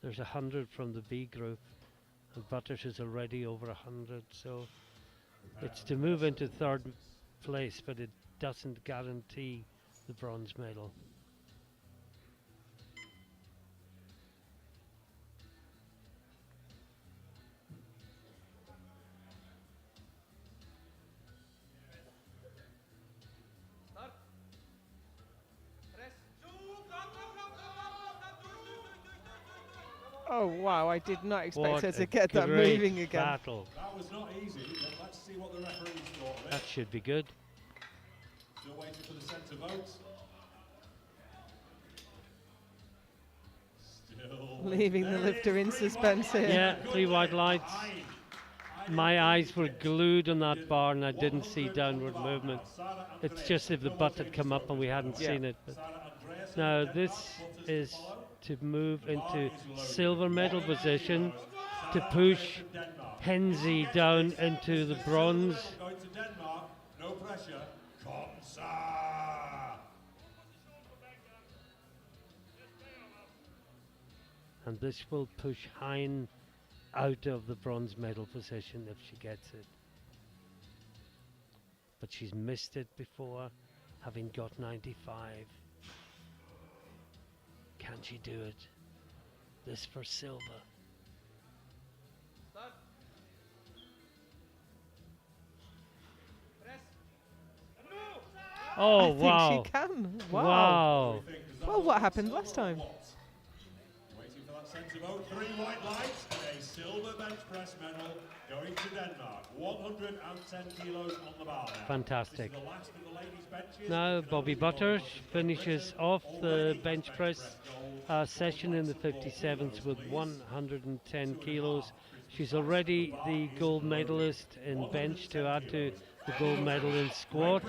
There's 100 from the B group, and Butters is already over 100. So it's to move into third place, but it doesn't guarantee the bronze medal. Oh wow, I did not expect What her to a get that great moving again. battle. That was not easy, but let's see what the referees thought of That it. should be good. Still waiting for the centre vote. Still Leaving the there it lifter is, in 3 white suspense here. lights. Yeah, Good 3 white lift. lights. Hein. My eyes were glued on that bar and I didn't see downward movement. It's just if the butt had come up and we hadn't Yeah. seen it. But now this is to move into silver medal position to push Henze down into the bronze. Going to Denmark, no pressure. Komsa. And this will push Hein out of the bronze medal position if she gets it. But she's missed it before, having got 95. Can she do it? This for silver. Oh, wow. I think she can. Wow. Wow. Well, what happened last time? Waiting for that centre vote. 3 white lights and a silver bench press medal going to Denmark. 110 kilos on the bar now. Fantastic. This is the last of the ladies' benches. Now You can Bobby only Butters vote on finishes the off already the has bench press gold. session in the 57s with 110 kilos. She's already the gold medalist in bench to add to the gold medal in squat.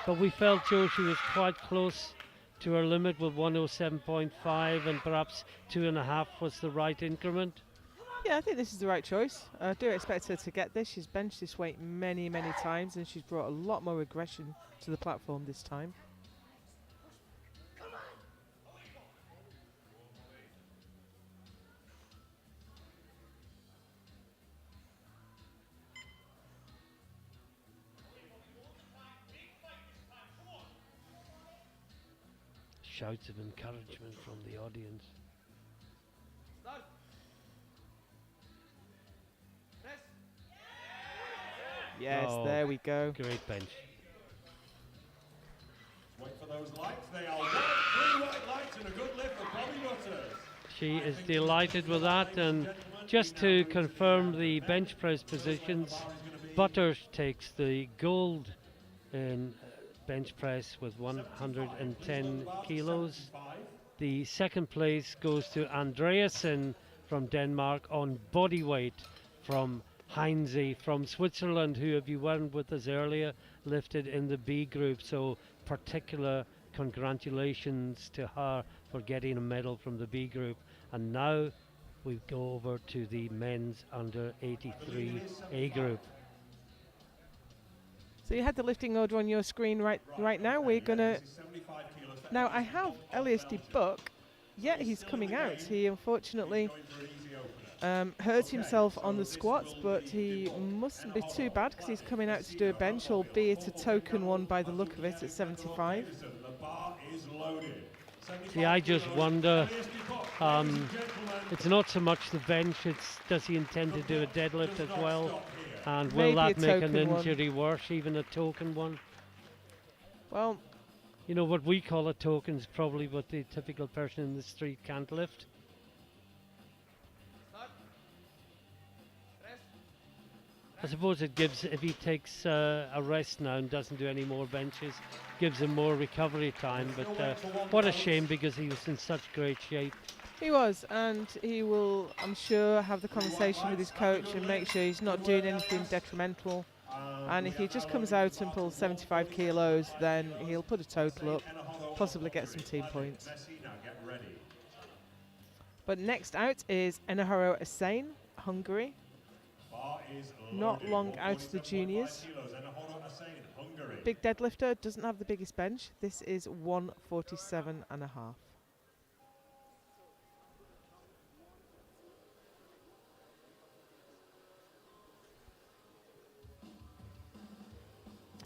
But we felt, Joe, she was quite close to her limit with 107.5 and perhaps 2.5 was the right increment. Yeah, I think this is the right choice. I do expect her to get this. She's benched this weight many, many times and she's brought a lot more aggression to the platform this time. Shouts of encouragement from the audience. Yes, Oh, there we go. Great bench. Wait for those lights. They are 3 white lights and a good lift for Bobby Butters. She is delighted with that, and just to confirm the bench press positions, Butters takes the gold in bench press with 110 kilos. The second place goes to Andreasen from Denmark on body weight from Heinze from Switzerland, who, if you weren't with us earlier, lifted in the B group. So particular congratulations to her for getting a medal from the B group. And now we go over to the men's under 83 A group. So you had the lifting order on your screen right now. We're gonna now. I have Elias de Buck. Yet he's coming out. He unfortunately hurt himself on the squats, but he mustn't be too bad because he's coming out to do a bench, albeit a token one by the look of it at 75. See, I just wonder, it's not so much the bench, it's does he intend to do a deadlift as well? And will Maybe that a make an token one. injury worse, even a token one? Well, You know, what we call a token is probably what the typical person in the street can't lift. I suppose it gives, if he takes a rest now and doesn't do any more benches, gives him more recovery time. But what a shame, because he was in such great shape. he was, and he will, I'm sure, have the conversation with his coach and make sure he's not doing anything detrimental. And if he just comes out and pulls 75 kilos, then he'll put a total up, possibly get some team points. But next out is Enahoro Asane, Hungary. Not long out of the juniors. Big deadlifter, doesn't have the biggest bench. This is 147 and a half.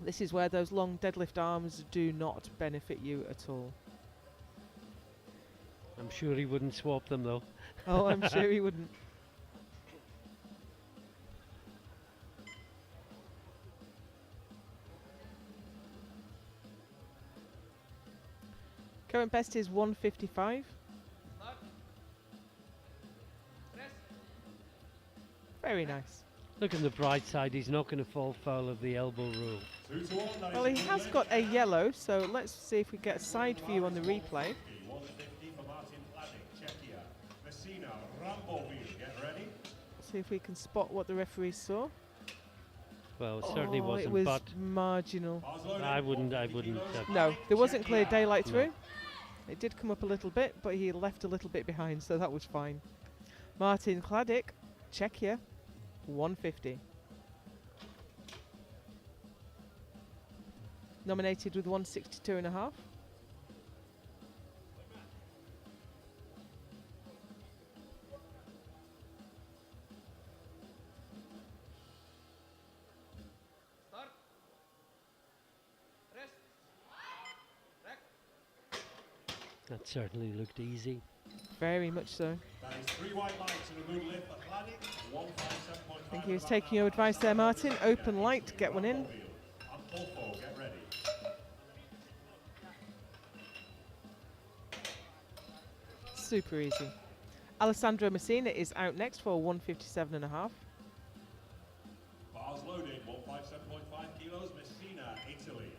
This is where those long deadlift arms do not benefit you at all. I'm sure he wouldn't swap them though. Oh, I'm sure he wouldn't. Current best is 155. Very nice. Look on the bright side, he's not going to fall foul of the elbow rule. Well, he has got a yellow, so let's see if we get a side view on the replay. See if we can spot what the referee saw. Well, it certainly Oh, wasn't, it was but marginal. I wouldn't. No, there wasn't clear daylight No. through. It did come up a little bit, but he left a little bit behind, so that was fine. Martin Kladik, Czechia, 150. Nominated with 162 and a half. That certainly looked easy. Very much so. That is 3 white lights and a good lift for Kladik, 157.5. I think he was taking your advice there, Martin. Open light, get one in. And Polfo, get ready. Super easy. Alessandro Messina is out next for 157 and a half. Bars loaded, 157.5 kilos, Messina, Italy.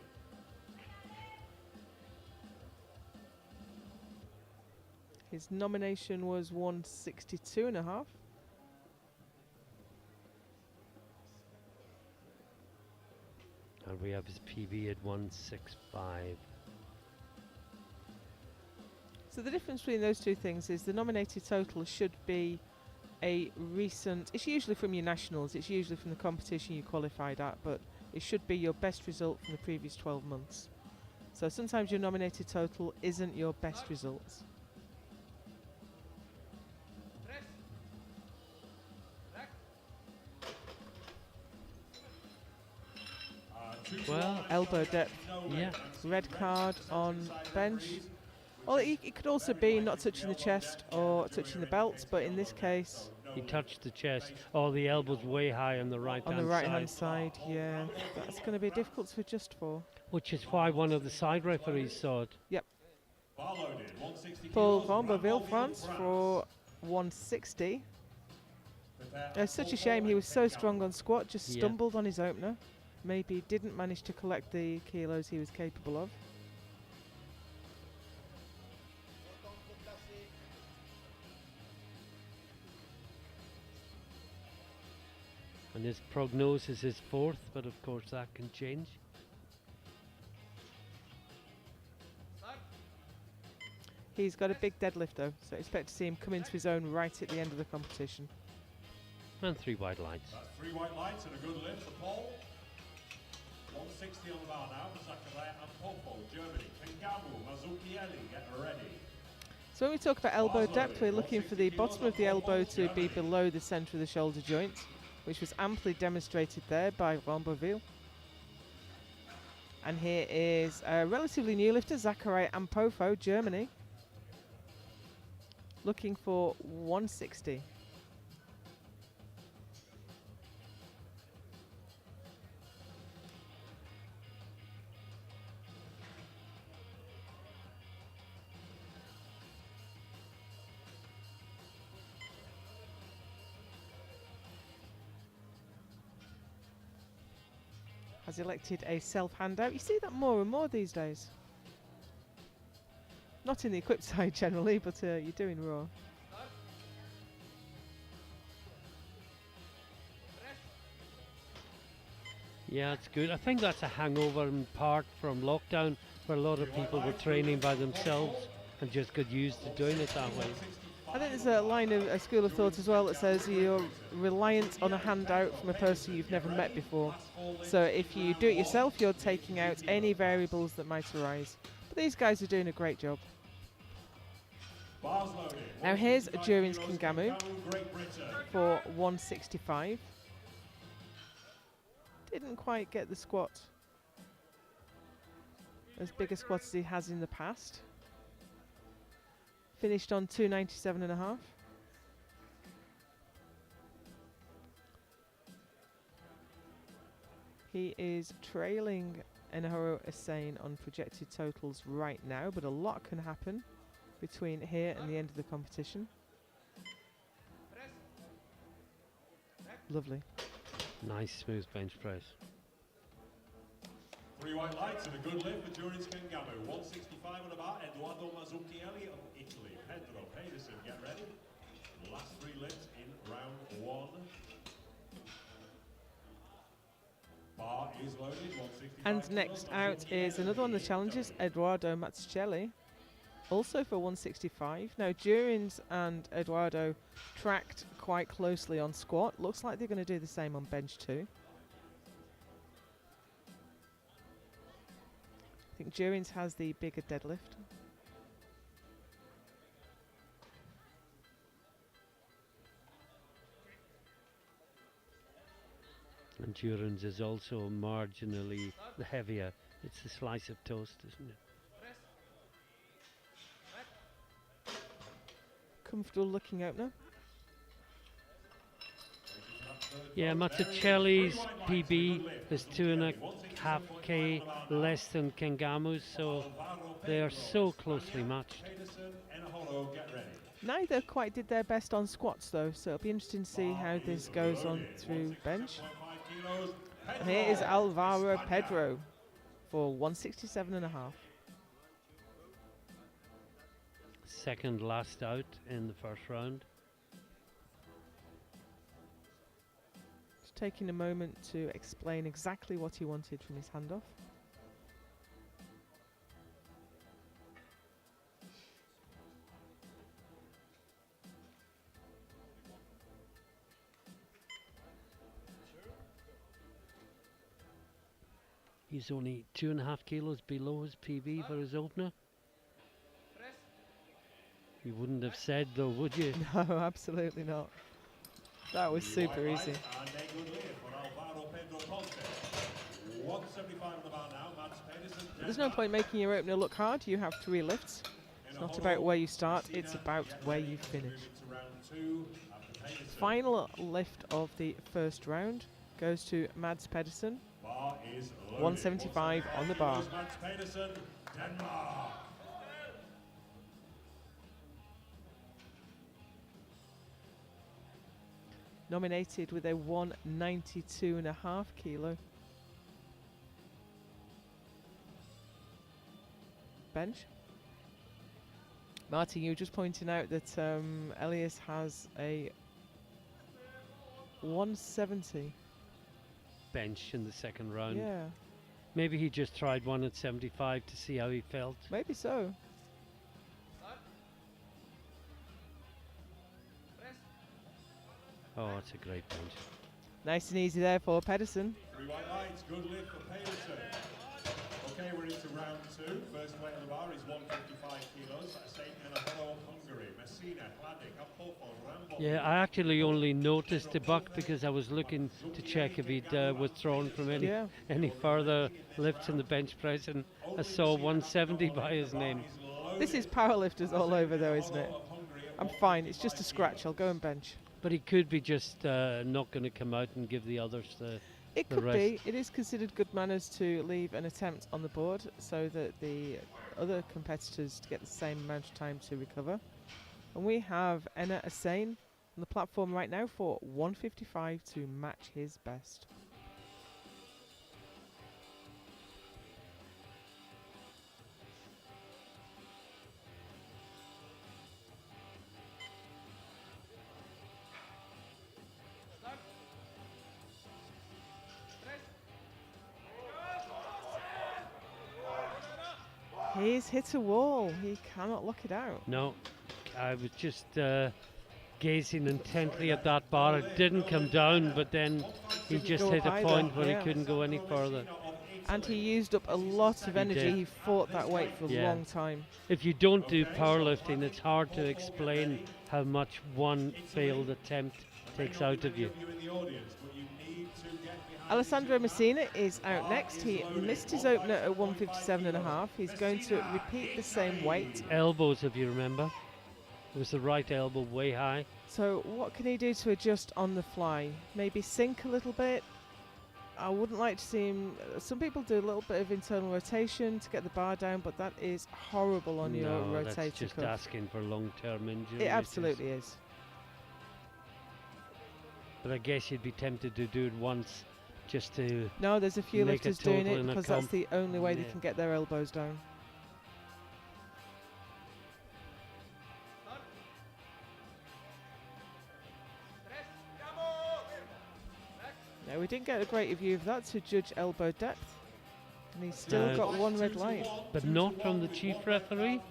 His nomination was 162 and a half. And we have his PB at 165. So the difference between those two things is the nominated total should be a recent, it's usually from your nationals, it's usually from the competition you qualified at, but it should be your best result from the previous 12 months. So sometimes your nominated total isn't your best results. Well, Elbow depth, yeah. red card on bench. Well, it could also be not touching the chest or touching the belt, but in this case, He touched the chest. Oh, the elbow's way high on the right on hand the right side. hand side, yeah, that's going to be difficult to adjust for. Which is why one of the side referees saw it. Bar loaded, 160 Paul kilos, Van Beville, Rambo France, France. for 160. Prepare It's such a shame, he was so strong on squat, just Yeah. stumbled on his opener. Maybe didn't manage to collect the kilos he was capable of. And And his prognosis is fourth, but of course that can change. He's got a big deadlift though, so expect to see him come into his own right at the end of the competition. And 3 wide lines. That's 3 white lights and a good lift for Paul. 160 on the bar now for Zachariah and Popo, Germany. Kengamu, Mazukieli, get ready. So when we talk about elbow depth, we're looking for the bottom of the elbow to be below the centre of the shoulder joint, which was amply demonstrated there by Rambourville. And here is a relatively new lifter, Zachariah Ampofo, Germany, looking for 160. Has elected a self-handout. You see that more and more these days. Not in the equipped side generally, but you're doing raw. Yeah, it's good. I think that's a hangover in part from lockdown, where a lot of people were training by themselves and just got used to doing it that way. I think there's a line of a school of thought as well that says you're reliant on a handout from a person you've never met before. So if you do it yourself, you're taking out any variables that might arise. But these guys are doing a great job. Now here's Durin's Kingamu for 165. Didn't quite get the squat as big a squat as he has in the past. Finished on 297.5. He is trailing Enohiro Asane on projected totals right now, but a lot can happen between here and the end of the competition. Lovely. Nice smooth bench press. 3 white lights and a good lift for Durin's Kengamu. 165 on the bar, Eduardo Mazzucchielli of Italy. Pedro Pedersen, get ready. Last 3 lifts in round 1. Bar is loaded, 165. And next out is another one of the challengers, Eduardo Mazzuchelli, also for 165. Now Durin's and Eduardo tracked quite closely on squat. Looks like they're going to do the same on bench too. I think Durin's has the bigger deadlift. And Durin's is also marginally the heavier. It's a slice of toast, isn't it? Comfortable looking opener. Yeah, Mazzucchelli's PB is 2.5K less than Kengamu's, so they are so closely matched. Neither quite did their best on squats though, so it'll be interesting to see how this goes on through bench. And here is Alvaro Pedro for 167.5. Second last out in the first round. Just taking a moment to explain exactly what he wanted from his handoff. He's only 2.5 kilos below his PB for his opener. You wouldn't have said though, would you? No, absolutely not. That was super easy. There's no point making your opener look hard. You have 3 lifts. It's not about where you start, it's about where you finish. Final lift of the first round goes to Mads Pedersen. 175 on the bar. Nominated with a 192.5 kilo bench. Martin, you were just pointing out that Elias has a 170 bench in the second round. Yeah, Maybe he just tried one at 75 to see how he felt. maybe so. Oh, it's a great bench. Nice and easy there for Pedersen. 3 white lights, good lift for Pedersen. Okay, we're into round 2. First weight on the bar is 155 kilos. St. Enahoro, Hungary. Messina, Hladik, Apolfo, Rambo. Yeah, I actually only noticed the buck because I was looking to check if he'd withdrawn from any further lifts in the bench press, and I saw 170 by his name. This is powerlifters all over though, isn't it? I'm fine, it's just a scratch, I'll go and bench. But he could be just not going to come out and give the others It the could rest. be. It is considered good manners to leave an attempt on the board so that the other competitors get the same amount of time to recover. And we have Enna Asane on the platform right now for 155 to match his best. He's hit a wall. He cannot lock it out. No, I was just gazing intently at that bar. It didn't come down, but then he Didn't just go hit a either, point where yeah. he couldn't go any further. And he used up a lot of He energy. did. He fought that weight for a Yeah. long time. If you don't do powerlifting, it's hard to explain how much one failed attempt takes out of you. Alessandro Messina is out next. He missed his opener at 157.5. He's going to repeat the same weight. Elbows, if you remember. It was the right elbow way high. So what can he do to adjust on the fly? Maybe sink a little bit. I wouldn't like to see him. Some people do a little bit of internal rotation to get the bar down, but that is horrible on your No, rotator that's just cuff. asking for long-term injury. It absolutely is. But I guess you'd be tempted to do it once just to... No, there's a few Make a lifters doing total it in a because that's comp. the only way they Yeah. can get their elbows down. No, we didn't get a great view of that to judge elbow depth. And he's still No. got one red light. But not from the chief referee.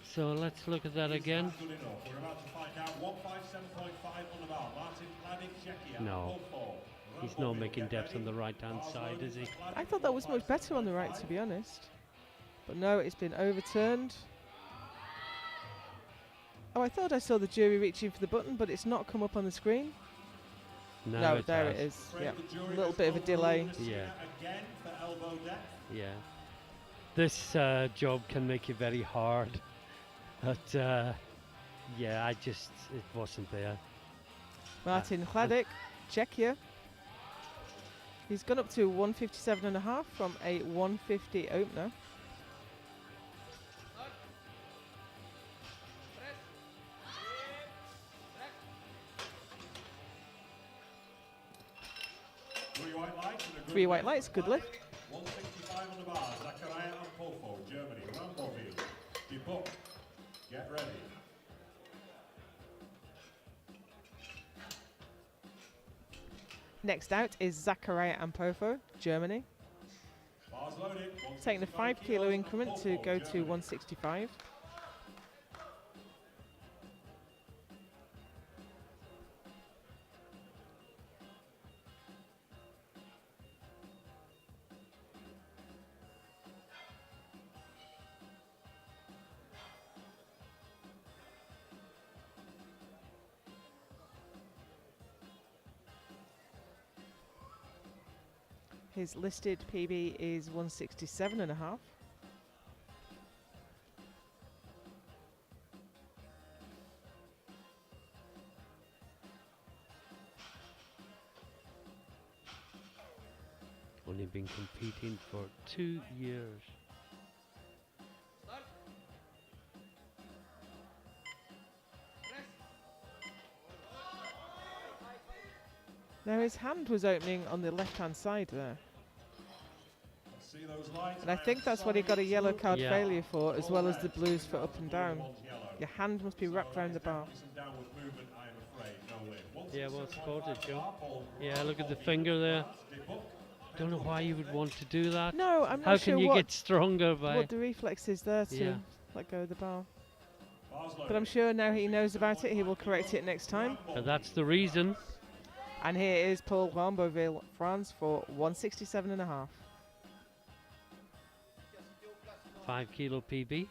So let's look at that again. No, he's not making depth on the right-hand side, is he? I thought that was much better on the right, to be honest. But no, it's been overturned. Oh, I thought I saw the jury reaching for the button, but it's not come up on the screen. No, it there has. it is. Yeah, a little bit of a delay. Yeah. Yeah. This job can make you very hard. But yeah, it wasn't there. Martin Hladik, Czechia. He's gone up to 157.5 from a 150 opener. Three white lights, good lift. 165 on the bar, Zachariah and Polfo, Germany, Ramboville, Depot, get ready. Next out is Zachariah Ampofo, Germany. Bars loaded, Taking a 5 kilo increment to go to 165. His listed PB is 167.5. Only been competing for 2 years. Now his hand was opening on the left-hand side there. see those lights. And I think that's what he got a yellow card Yeah. failure for, as well as the blues for up and down. Your hand must be wrapped around the bar. Some downward movement, I am afraid. No way. Yeah, well spotted, Joe. Yeah, look at the finger there. Don't know why you would want to do that. No, I'm How not can sure you what, get stronger by? what the reflex is there to Yeah. let go of the bar. But I'm sure now he knows about it, he will correct it next time. And that's the reason. And here is Paul Rambourville, France, for 167.5. 5 kilo PB.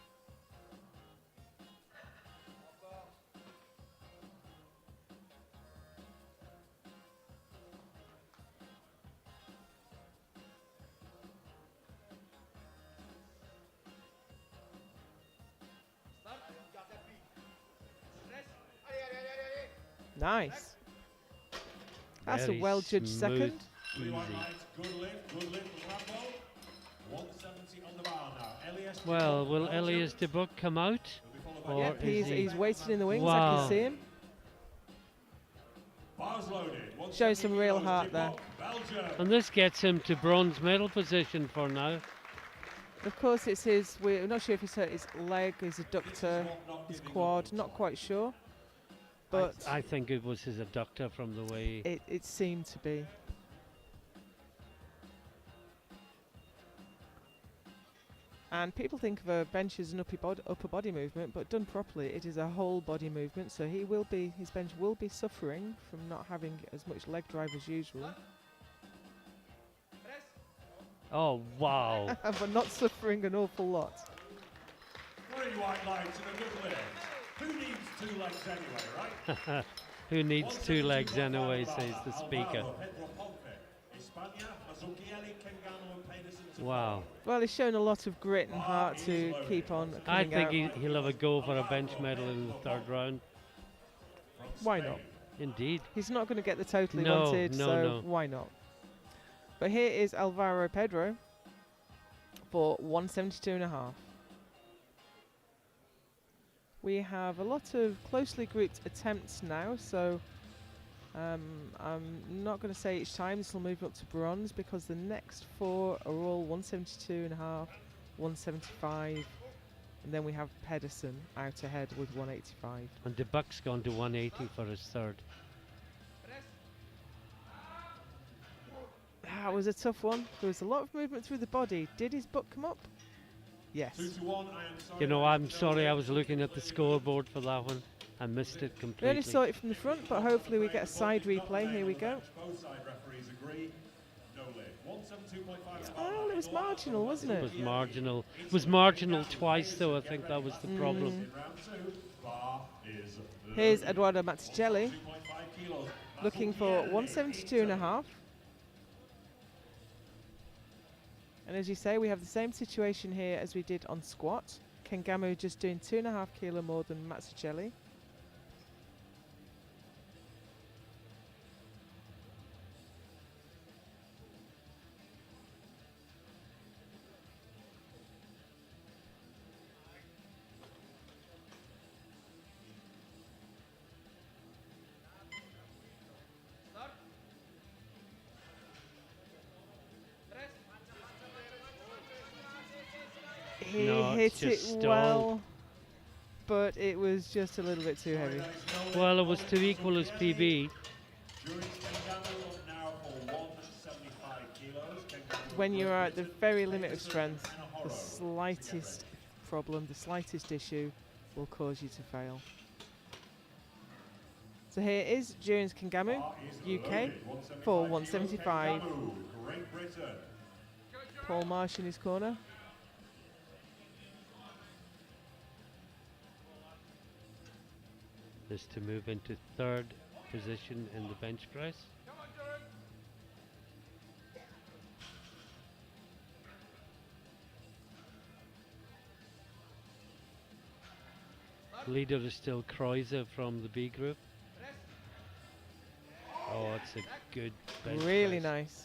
Nice. That's Very a well-judged smooth, second. Easy. Good lift from Rambo. 170 on the bar now. Elias Well, will Elias de Buc come out? Or Yep, is he's waiting in the wings, I Wow. can see him. Bars loaded. Showing some real heart there. Belgium. And this gets him to bronze medal position for now. Of course, it's his, we're not sure if he's hurt his leg, his adductor, his quad, not quite sure. But I think it was his adductor from the way. it seemed to be. And people think of a bench as an upper body movement, but done properly, it is a whole body movement. So his bench will be suffering from not having as much leg drive as usual, Oh, wow. but not suffering an awful lot. 3 white lights and a good lift. Who needs 2 legs anyway, right? Who needs 2 legs anyway, says the speaker. Wow. Well, he's shown a lot of grit and heart to keep on I coming think out. he'll have a go for a bench medal in the 3rd round. Why not? Indeed. He's not going to get the total he No, wanted, no, so no. why not? But here is Alvaro Pedro for 172.5. We have a lot of closely grouped attempts now, so I'm not going to say each time this will move up to bronze because the next 4 are all 172.5, 175, and then we have Pedersen out ahead with 185. And de Buc's gone to 180 for his 3rd. That was a tough one. There was a lot of movement through the body. Did his butt come up? Yes. 2 to 1. I am sorry. You know, I'm sorry I was looking at the scoreboard for that one. I missed it We only completely. saw it from the front, but hopefully we get a side replay. Here we go. Both side referees agree. No lift. 172.5. Oh, it was marginal, wasn't It it? was marginal. It was marginal twice, though. I think that was the problem. In round 2, bar is Here's Eduardo Matticelli 2.5 kilos. looking for 172.5. And as you say, we have the same situation here as we did on squat. Kengamu just doing 2.5 kilo more than Matticelli. He No, it's hit it just stalled. well, but it was just a little bit too heavy. Well, it was to equal his PB. When you are at the very limit of strength, the slightest problem, the slightest issue will cause you to fail. So here is Jurins Kengamu, UK, for 175. Paul Marsh in his corner. Is to move into 3rd position in the bench press. Leader is still Kreuzer from the B group. Oh, it's a good bench Really press. nice.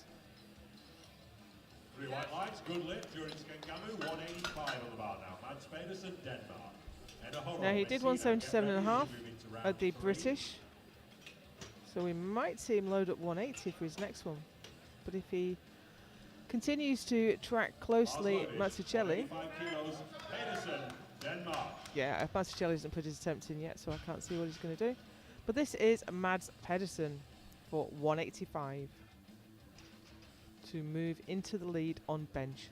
3 white lights, good lift during Skengamu, 185 on the bar now. Mads Pedersen, Denmark. Now he did 177.5 at the British, so we might see him load up 180 for his next one. But if he continues to track closely Matticelli, yeah, Matticelli hasn't put his attempt in yet, so I can't see what he's going to do. But this is Mads Pedersen for 185 to move into the lead on bench.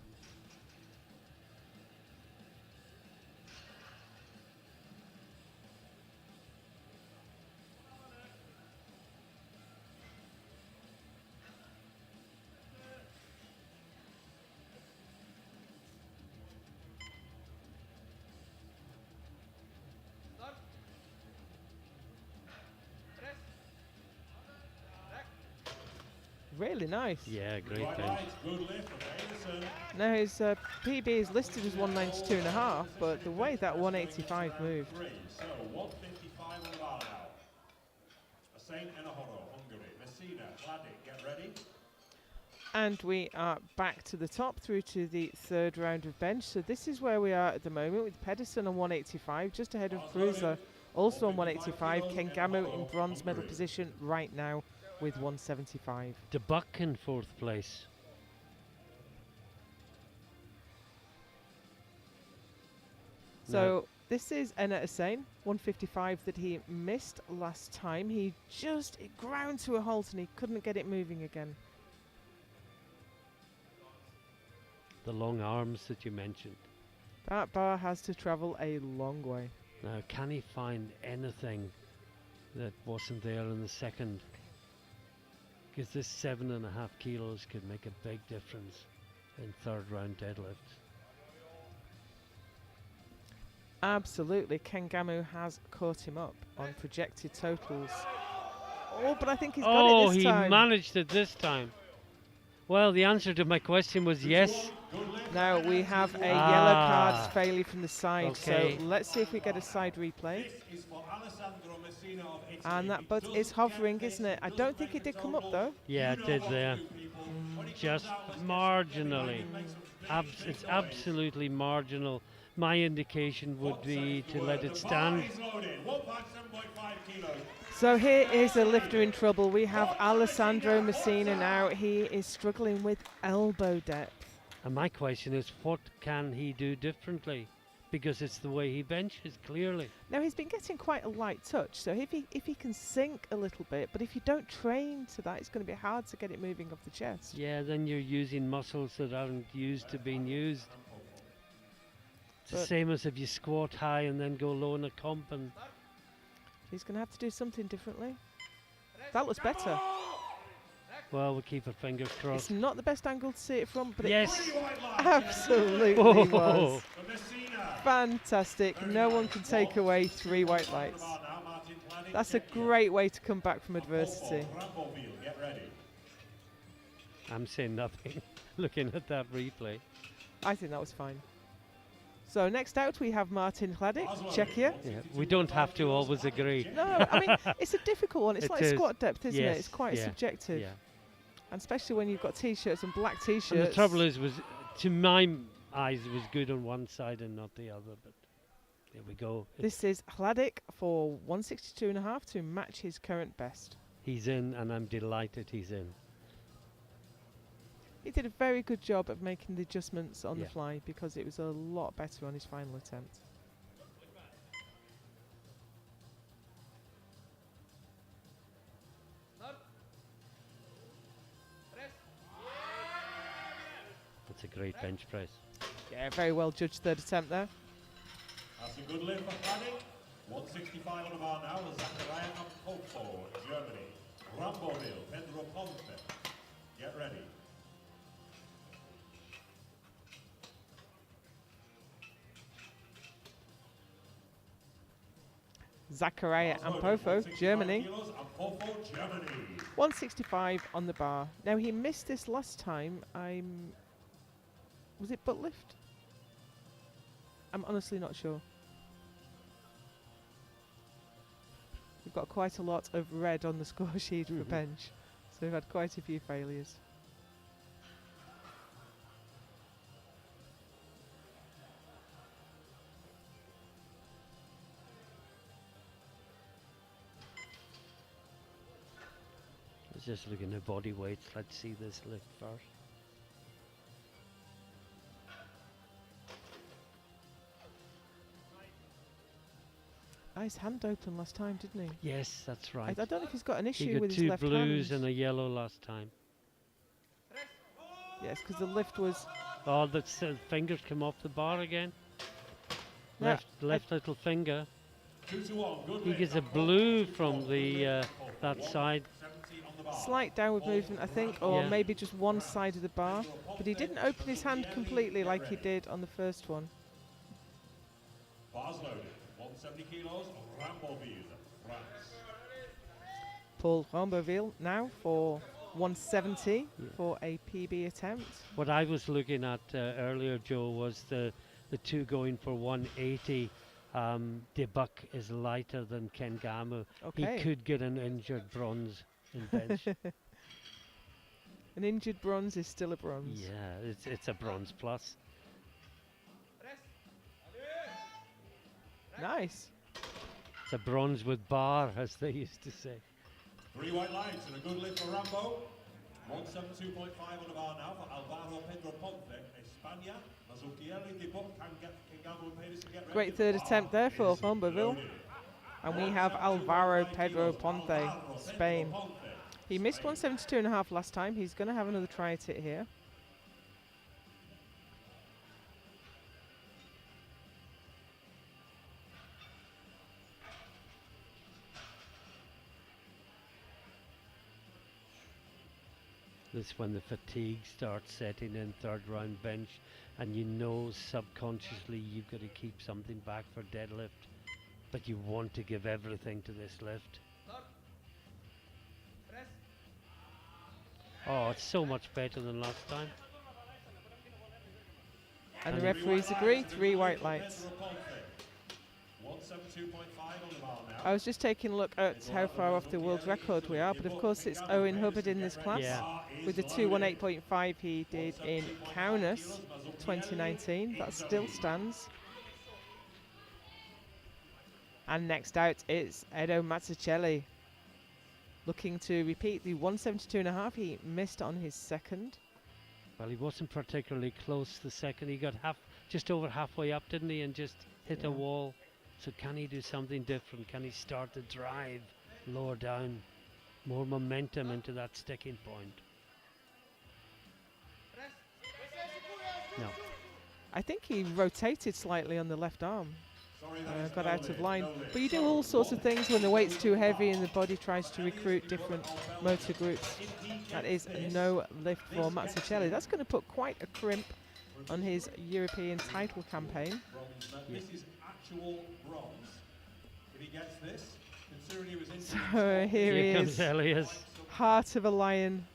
Really nice. Yeah, great Right bench. light, good lift from Pedersen. Now his PB is listed as 192.5, but the way that 185 moved. So 155 on the bar now. Saint Enahoro, Hungary. Messina, Vladic, get ready. And we are back to the top through to the third round of bench. So this is where we are at the moment with Pedersen on 185, just ahead of Bruiser, also on 185. Kengamu in bronze medal position right now with 175. De Buck in fourth place. So this is Enna Hussein, 155 that he missed last time. He just ground to a halt and he couldn't get it moving again. The long arms that you mentioned. That bar has to travel a long way. Now, can he find anything that wasn't there in the second? Because this 7.5 kilos could make a big difference in third round deadlifts. Absolutely, Kengamu has caught him up on projected totals. Oh, but I think he's got it this time. He managed it this time. Well, the answer to my question was yes. Now we have a yellow card failure from the side, Okay. so let's see if we get a side replay. This is for Alessandro Messina of Italy. And that butt is hovering, isn't it? I don't think it did come up though. Yeah, it did there. Just marginally. It's absolutely marginal. My indication would be to let it stand. So here is a lifter in trouble. We have Alessandro Messina now. He is struggling with elbow depth. And my question is, what can he do differently? Because it's the way he benches, clearly. Now he's been getting quite a light touch, so if he can sink a little bit, but if you don't train to that, it's going to be hard to get it moving off the chest. Yeah, then you're using muscles that aren't used to being used. It's the same as if you squat high and then go low in a comp. And he's going to have to do something differently. That looks better. well, we'll keep our fingers crossed. It's not the best angle to see it from, but Yes. it absolutely Whoa. was. Fantastic. No one can take away 3 white lights. That's a great way to come back from adversity. I'm saying nothing looking at that replay. I think that was fine. So next out we have Martin Hladic, Czechia. Yeah, we don't have to always agree. No, I mean, it's a difficult one. It's It like is. squat depth, isn't Yes, it? It's quite yeah, subjective. Yeah. And especially when you've got T-shirts and black T-shirts. And the trouble is, to my eyes, it was good on one side and not the other. But there we go. This is Hladic for 162.5 to match his current best. He's in, and I'm delighted he's in. He did a very good job of making the adjustments on Yeah. the fly because it was a lot better on his final attempt. That's a great bench press. Yeah, very well judged third attempt there. That's a good lift for Paddy. 165 on the bar now with Zachariah and Popo, Germany. Ramboville, Pedro Ponte. Get ready. Zachariah Ampofo, Germany. 165 165 on the bar. Now he missed this last time. Was it butt lift? I'm honestly not sure. We've got quite a lot of red on the score sheet for bench, so we've had quite a few failures. Let's just look at body weights. Let's see this lift first. got his hand open last time, didn't he? Yes, that's I right. don't know if he's got an He issue got with his two left blues hand. and a yellow last time. Yes, because the lift was. Oh, the fingers come off the bar again. No, Left little finger. 2-1. Good He lift. gets a That blue pulse. from 2-1. the Good lift. that side. 170 on the bar. Slight downward movement, I think, or Yeah. maybe just one side of the bar. But he didn't open his hand completely like he did on the first one. Bars loaded. 170 kilos. Ramboville, France. Paul Ramboville now for 170 for a PB attempt. What I was looking at earlier, Joe, was the two going for 180. Debuck is lighter than Kengamu. Okay. He could get an injured bronze in bench. An injured bronze is still a bronze. Yeah, it's a bronze plus. Nice. It's a bronze with bar, as they used to say. 3 white lights and a good lift for Rambo. 172.5 on the bar now for Alvaro Pedro Ponce. España. Mazukieli, Debut, Kengamu and Pedro to get ready. Great third attempt there for Ramboville. And we have Alvaro Pedro Ponce, Spain. He missed 172.5 last time. He's going to have another try at it here. This is when the fatigue starts setting in, third round bench, and you know subconsciously you've got to keep something back for deadlift, but you want to give everything to this lift. Oh, it's so much better than last time. And the referees agree, 3 white lights. 172.5 on the bar now. I was just taking a look at how far off the world record we are, but of course it's Owen Hubbard in this class. Yeah. With the 218.5 he did in Kaunas 2019. That still stands. And next out is Edo Mazzucchelli, looking to repeat the 172.5 he missed on his second. Well, he wasn't particularly close the second. He got just over halfway up, didn't he, and just hit a wall. So can he do something different? Can he start the drive lower down? More momentum into that sticking point. No. I think he rotated slightly on the left arm. Got out of line. But you do all sorts of things when the weight's too heavy and the body tries to recruit different motor groups. That is no lift for Mazzucchelli. That's going to put quite a crimp on his European title campaign. This is actual bronze. If he gets this, considering he was in So here he comes is, Elias. heart of a lion.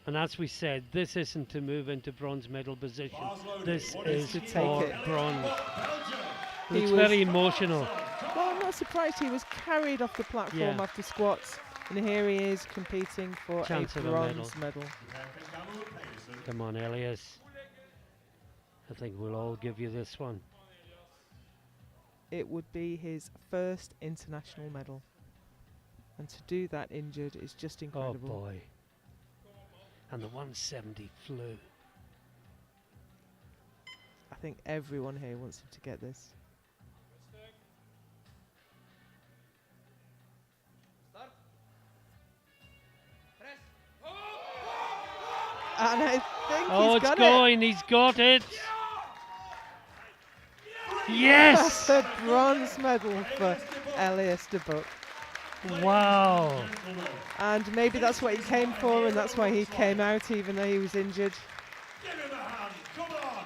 And as we said, this isn't to move into bronze medal position. This is to take for it. bronze. He It's was- very emotional. Well, I'm not surprised he was carried off the platform Yeah. after squats. And here he is competing for Chance a of a bronze medal. Come on, Elias. I think we'll all give you this one. It would be his first international medal. And to do that injured is just incredible. Oh boy. And the 170 flew. I think everyone here wants him to get this. And I think Oh, he's it's got going. He's got it. it. Yes. A bronze medal for Elias de Buck. Wow. And maybe that's what he came for, and that's why he came out even though he was injured. Give him a hand, come on!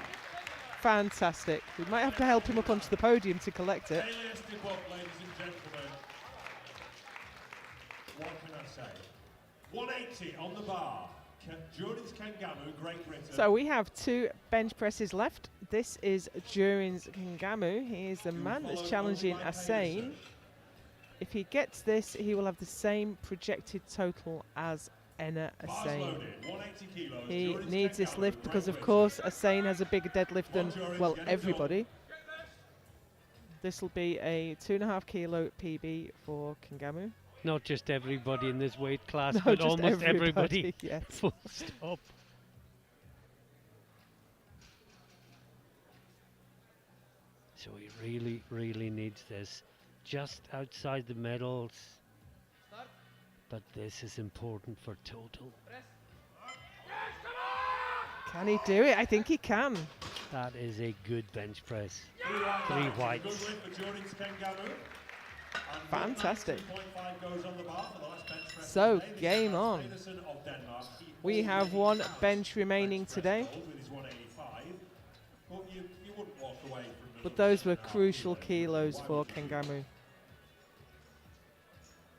Fantastic. We might have to help him up onto the podium to collect it. Elias de Buck, ladies and gentlemen. What can I say? 180 on the bar. Jordan's Kengamu, Great Britain. So we have 2 bench presses left. This is Jurin's Kengamu. He is the man that's challenging Asane. If he gets this, he will have the same projected total as Enna Bars Asane. loaded, 180 kilos. He Jordan's needs this Kengamu, lift because, Great of course, Britain. Asane has a bigger deadlift than, well, Get it everybody. This will be a 2.5 kilo PB for Kengamu. Not just everybody in this weight class, No, but just almost everybody. Yes. Full stop. So he really, really needs this. just outside the medals. But this is important for total. Can he do it? I think he can. That is a good bench press. 3 whites. Fantastic. So, game on. We have one bench remaining today. But those were crucial kilos for Kengamu.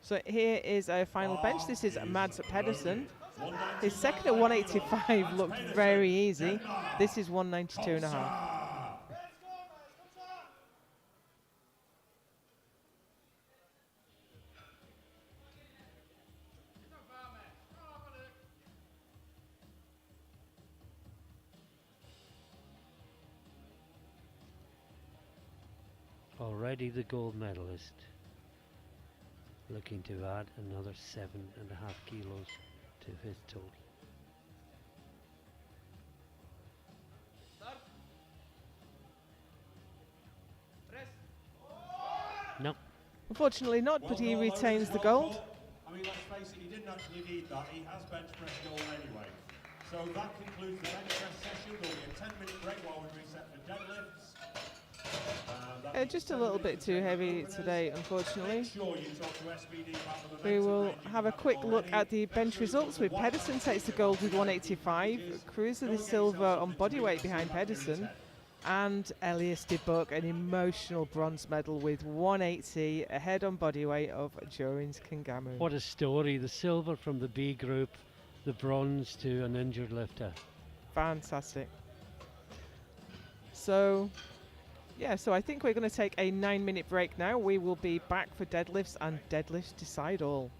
So here is a final bench. This is Mads Pedersen. His second at 185 looked very easy. This is 192.5. Already the gold medalist. Looking to add another 7.5 kilos to his total. No. Unfortunately not, but he retains the gold. I mean, let's face it, he didn't actually need that. He has bench press gold anyway. So that concludes the bench press session. There'll be a 10-minute break while we reset for deadlifts. Just a little bit too heavy today, unfortunately. We will have a quick look at the bench results with Pedersen takes the gold with 185, Cruiser the silver on bodyweight behind Pedersen, and Elias de Buck an emotional bronze medal with 180 ahead on bodyweight of Jorins Kengamu. What a story, the silver from the B group, the bronze to an injured lifter. Fantastic. So yeah, so I think we're going to take a 9-minute break now. We will be back for deadlifts, and deadlifts decide all.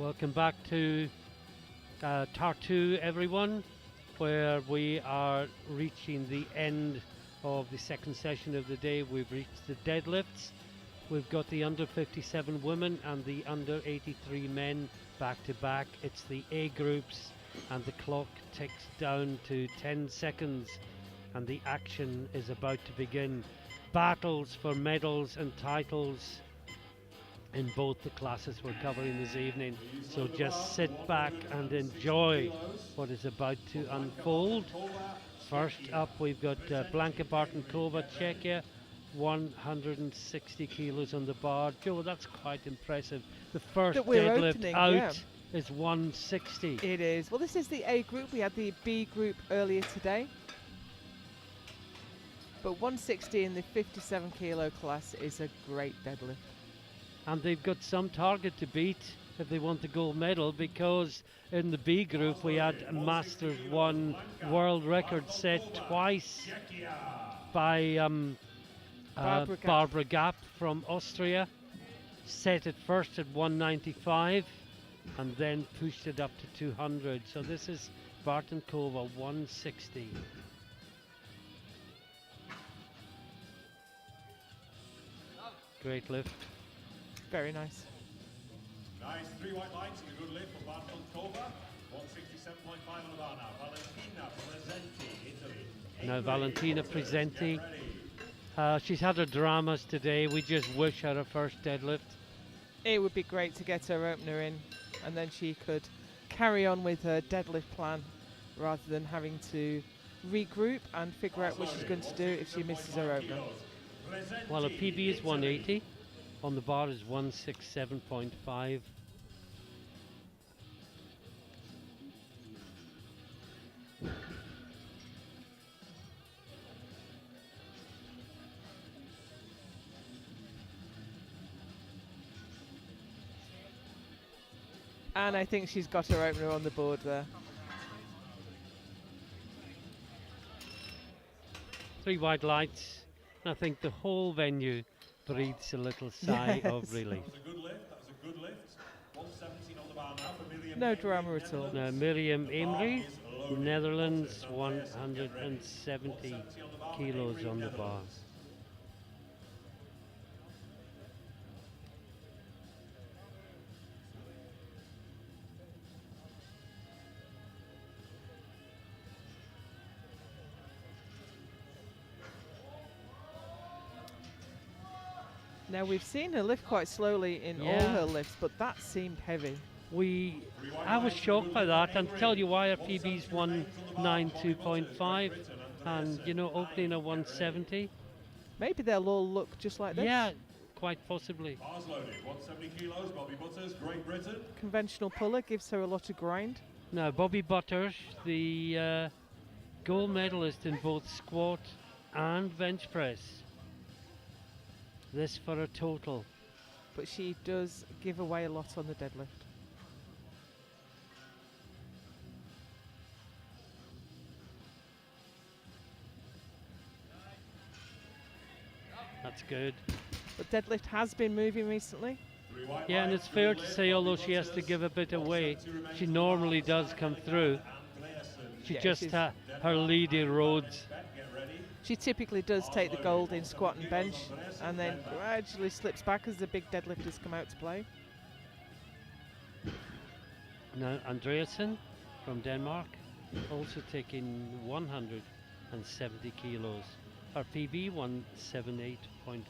Welcome back to Tartu, everyone, where we are reaching the end of the second session of the day. We've reached the deadlifts. We've got the under 57 women and the under 83 men back to back. It's the A groups, and the clock ticks down to 10 seconds, and the action is about to begin. Battles for medals and titles in both the classes we're covering this evening. So just sit back and enjoy what is about to unfold. First up, we've got Blanka Bartonkova, Czechia, 160 kilos on the bar. Joe, that's quite impressive. The first deadlift out is 160. It is. Well, this is the A group. We had the B group earlier today. But 160 in the 57 kilo class is a great deadlift. And they've got some target to beat if they want the gold medal, because in the B group we had a Masters 1 world record set twice by Barbara Gap from Austria. Set it first at 195 and then pushed it up to 200. So this is Bartonkova 160. Great lift. Very nice. Nice 3 white lights and a good lift for Bartonkova. 167.5 on the bar now. Valentina Presenti, Italy. Now Valentina Presenti. She's had her dramas today. We just wish her a first deadlift. It would be great to get her opener in, and then she could carry on with her deadlift plan rather than having to regroup and figure out what she's going to do if she misses her opener. Well, a PB is 180. On the bar is 167.5. And I think she's got her opener on the board there. 3 white lights. I think the whole venue breathes a little sigh of relief. That was a good lift. That was a good lift. 117 on the bar now for Miriam. No drama at all. Now Miriam Emery, Netherlands, 170 kilos on the bar. Now we've seen her lift quite slowly in all her lifts, but that seemed heavy. I was shocked by that, and tell you why. Our PB's 192.5, and you know, opening a 170. Maybe they'll all look just like this. Yeah, quite possibly. Bars loaded. 170 kilos. Bobby Butters, Great Britain. Conventional puller gives her a lot of grind. Now Bobby Butters, the gold medalist in both squat and bench press. This for a total. But she does give away a lot on the deadlift. That's good. But deadlift has been moving recently. Yeah, and it's fair to say, although she has to give a bit away, she normally does come through. She just her lead erodes. She typically does take the gold in squat and bench, and then gradually slips back as the big deadlifters come out to play. Now Andreasen from Denmark, also taking 170 kilos. Her PB 178.5.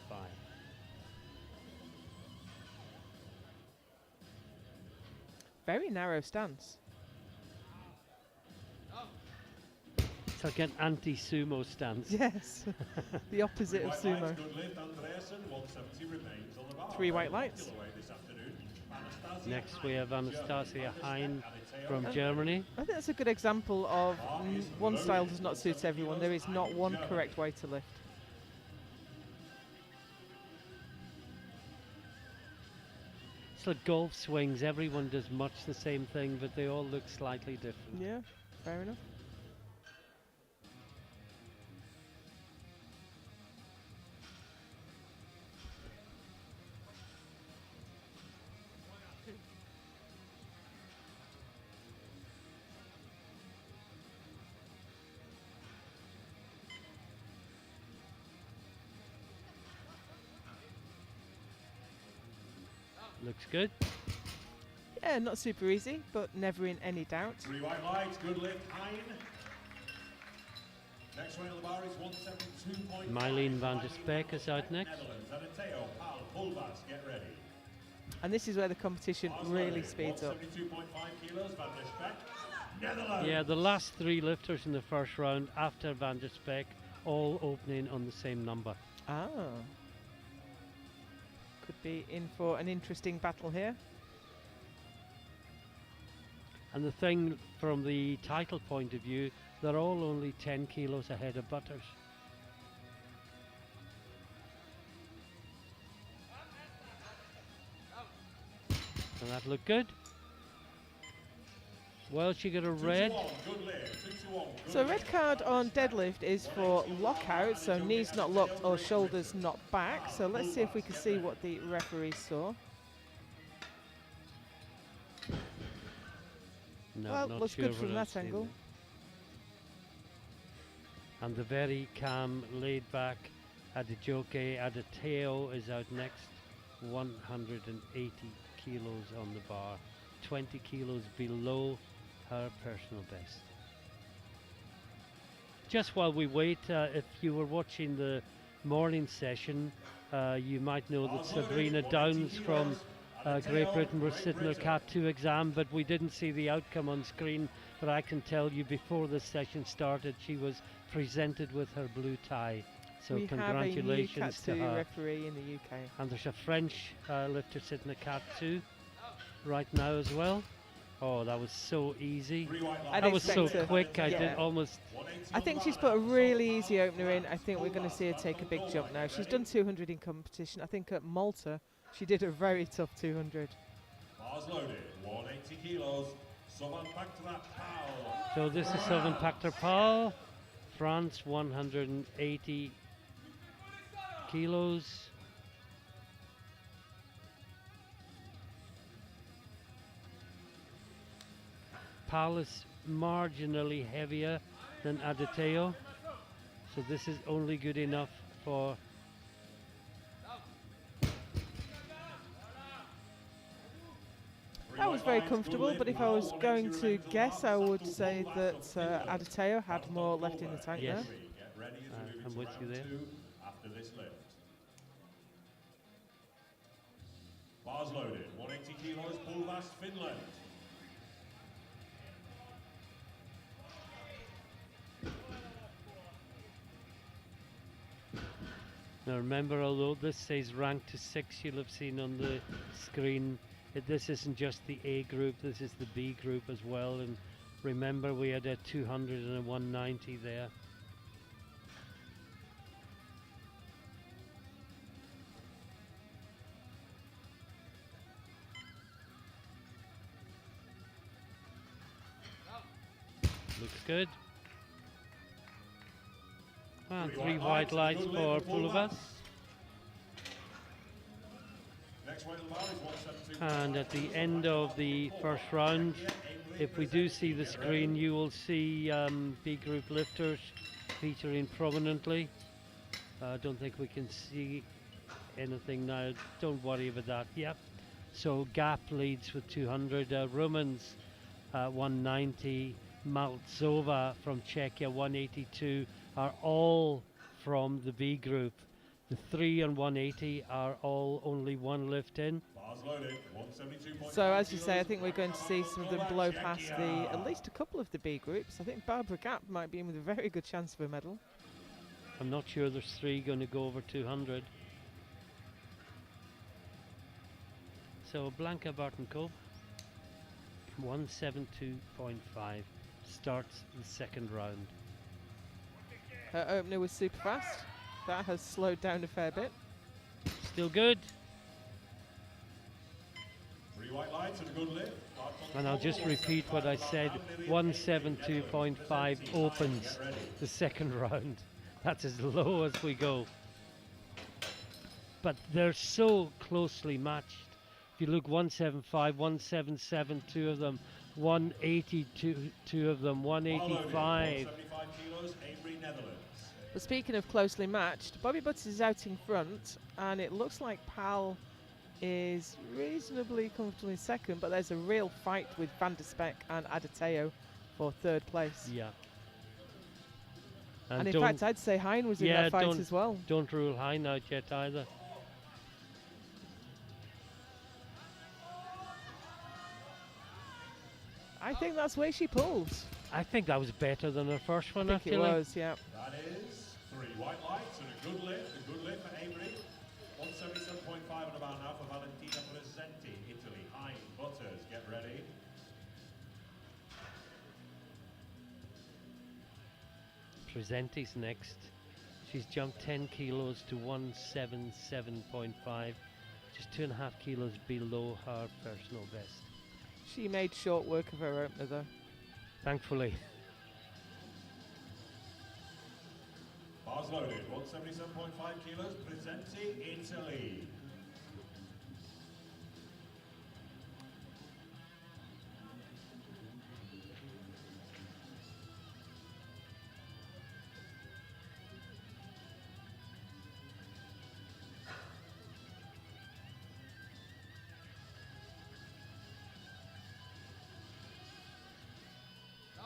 Very narrow stance. It's like an anti-sumo stance. Yes, the opposite of sumo. 3 white lights. Next we have Anastasia Hein from Germany. I think that's a good example of one style does not suit everyone. There is not one correct way to lift. It's like golf swings. Everyone does much the same thing, but they all look slightly different. Yeah, fair enough. Looks good. Yeah, not super easy, but never in any doubt. 3 white lights, good lift, Hein. Next one on the bar is 172.5. Mylene van der Spek is out next. Netherlands, Adeteo, Pal, Pulvas, get ready. And this is where the competition really speeds up. 172.5 kilos, Van der Spek, Netherlands. Yeah, the last 3 lifters in the first round after van der Spek all opening on the same number. Ah. Could be in for an interesting battle here. And the thing from the title point of view, they're all only 10 kilos ahead of Butters. And that looked good. Well, she got a red. So red card on deadlift is for lockout, so knees not locked or shoulders not back. So let's see if we can see what the referee saw. No, Well, not looks sure good from what I've that seen angle. there. And the very calm, laid back Adejoke Adeteo is out next. 180 kilos on the bar. 20 kilos below her personal best. Just while we wait, if you were watching the morning session, you might know that Sabrina Downs from Great Britain was sitting her Cat 2 exam, but we didn't see the outcome on screen. But I can tell you before the session started, she was presented with her blue tie. So we congratulations have a to new Cat 2 her. referee in the UK. And there's a French lifter sitting at Cat 2 right now as well. Oh, that was so easy. I'd That was so expect her- quick, I yeah. did almost... I think she's put a really easy opener in. I think we're going to see her take a big jump now. She's done 200 in competition. I think at Malta she did a very tough 200. Bars loaded, 180 kilos. Someone back to that pal. So this is Sylvain Pactor-Pal, France, 180 kilos. Pal is marginally heavier than Adeteo, so this is only good enough for... That was very comfortable, but if I was going to guess, I would say that Adeteo had more left in the tank Yes. there. Get ready as we move I'm into with you round there. 2 after this lift. Bars loaded, 180 kilos, Pulvas, Finland. Now remember, although this says rank to 6, you'll have seen on the screen, this isn't just the A group, this is the B group as well. And remember, we had a 200 and a 190 there. Looks good. And 3 white lights for Pulvas. Next weight on the bar is 172. And at the end of the first round, if we do see the screen, you will see B group lifters featuring prominently. I don't think we can see anything now. Don't worry about that. Yep. So Gap leads with 200. Romans 190. Maltsova from Czechia 182 are all from the B group. The 3 and 180 are all only one lift in. Bars loaded, 172.5 So as you say, I kilos. think we're going to see some of them blow past at least a couple of the B groups. I think Barbara Gap might be in with a very good chance of a medal. I'm not sure there's 3 going to go over 200. So Blanca Barton-Cove 172.5 starts the second round. Her opener was super fast. That has slowed down a fair bit. Still good. 3 white lights and a good lift. And I'll just repeat what I said. 172.5 opens the second round. That's as low as we go. But they're so closely matched. If you look, 175, 177, 2 of them, 182, 2 of them, 185. 175 kilos, Avery, Netherlands. But speaking of closely matched, Bobby Butters is out in front, and it looks like Pal is reasonably comfortably second, but there's a real fight with Van der Speck and Adateo for third place. Yeah. And in don't- fact, I'd say Hein was in Yeah, that fight don't- as well. Don't rule Hein out yet either. I think that's where she pulls. I think that was better than her first one, I think it actually. was, yeah. That is 3 white lights and a good lift for Avery. 177.5 and about now for Valentina Presenti, Italy. Hein Butters, get ready. Presenti's next. She's jumped 10 kilos to 177.5, just 2.5 kilos below her personal best. She made short work of her opener, though. Thankfully. Bars loaded, 177.5 kilos, Presenti, Italy.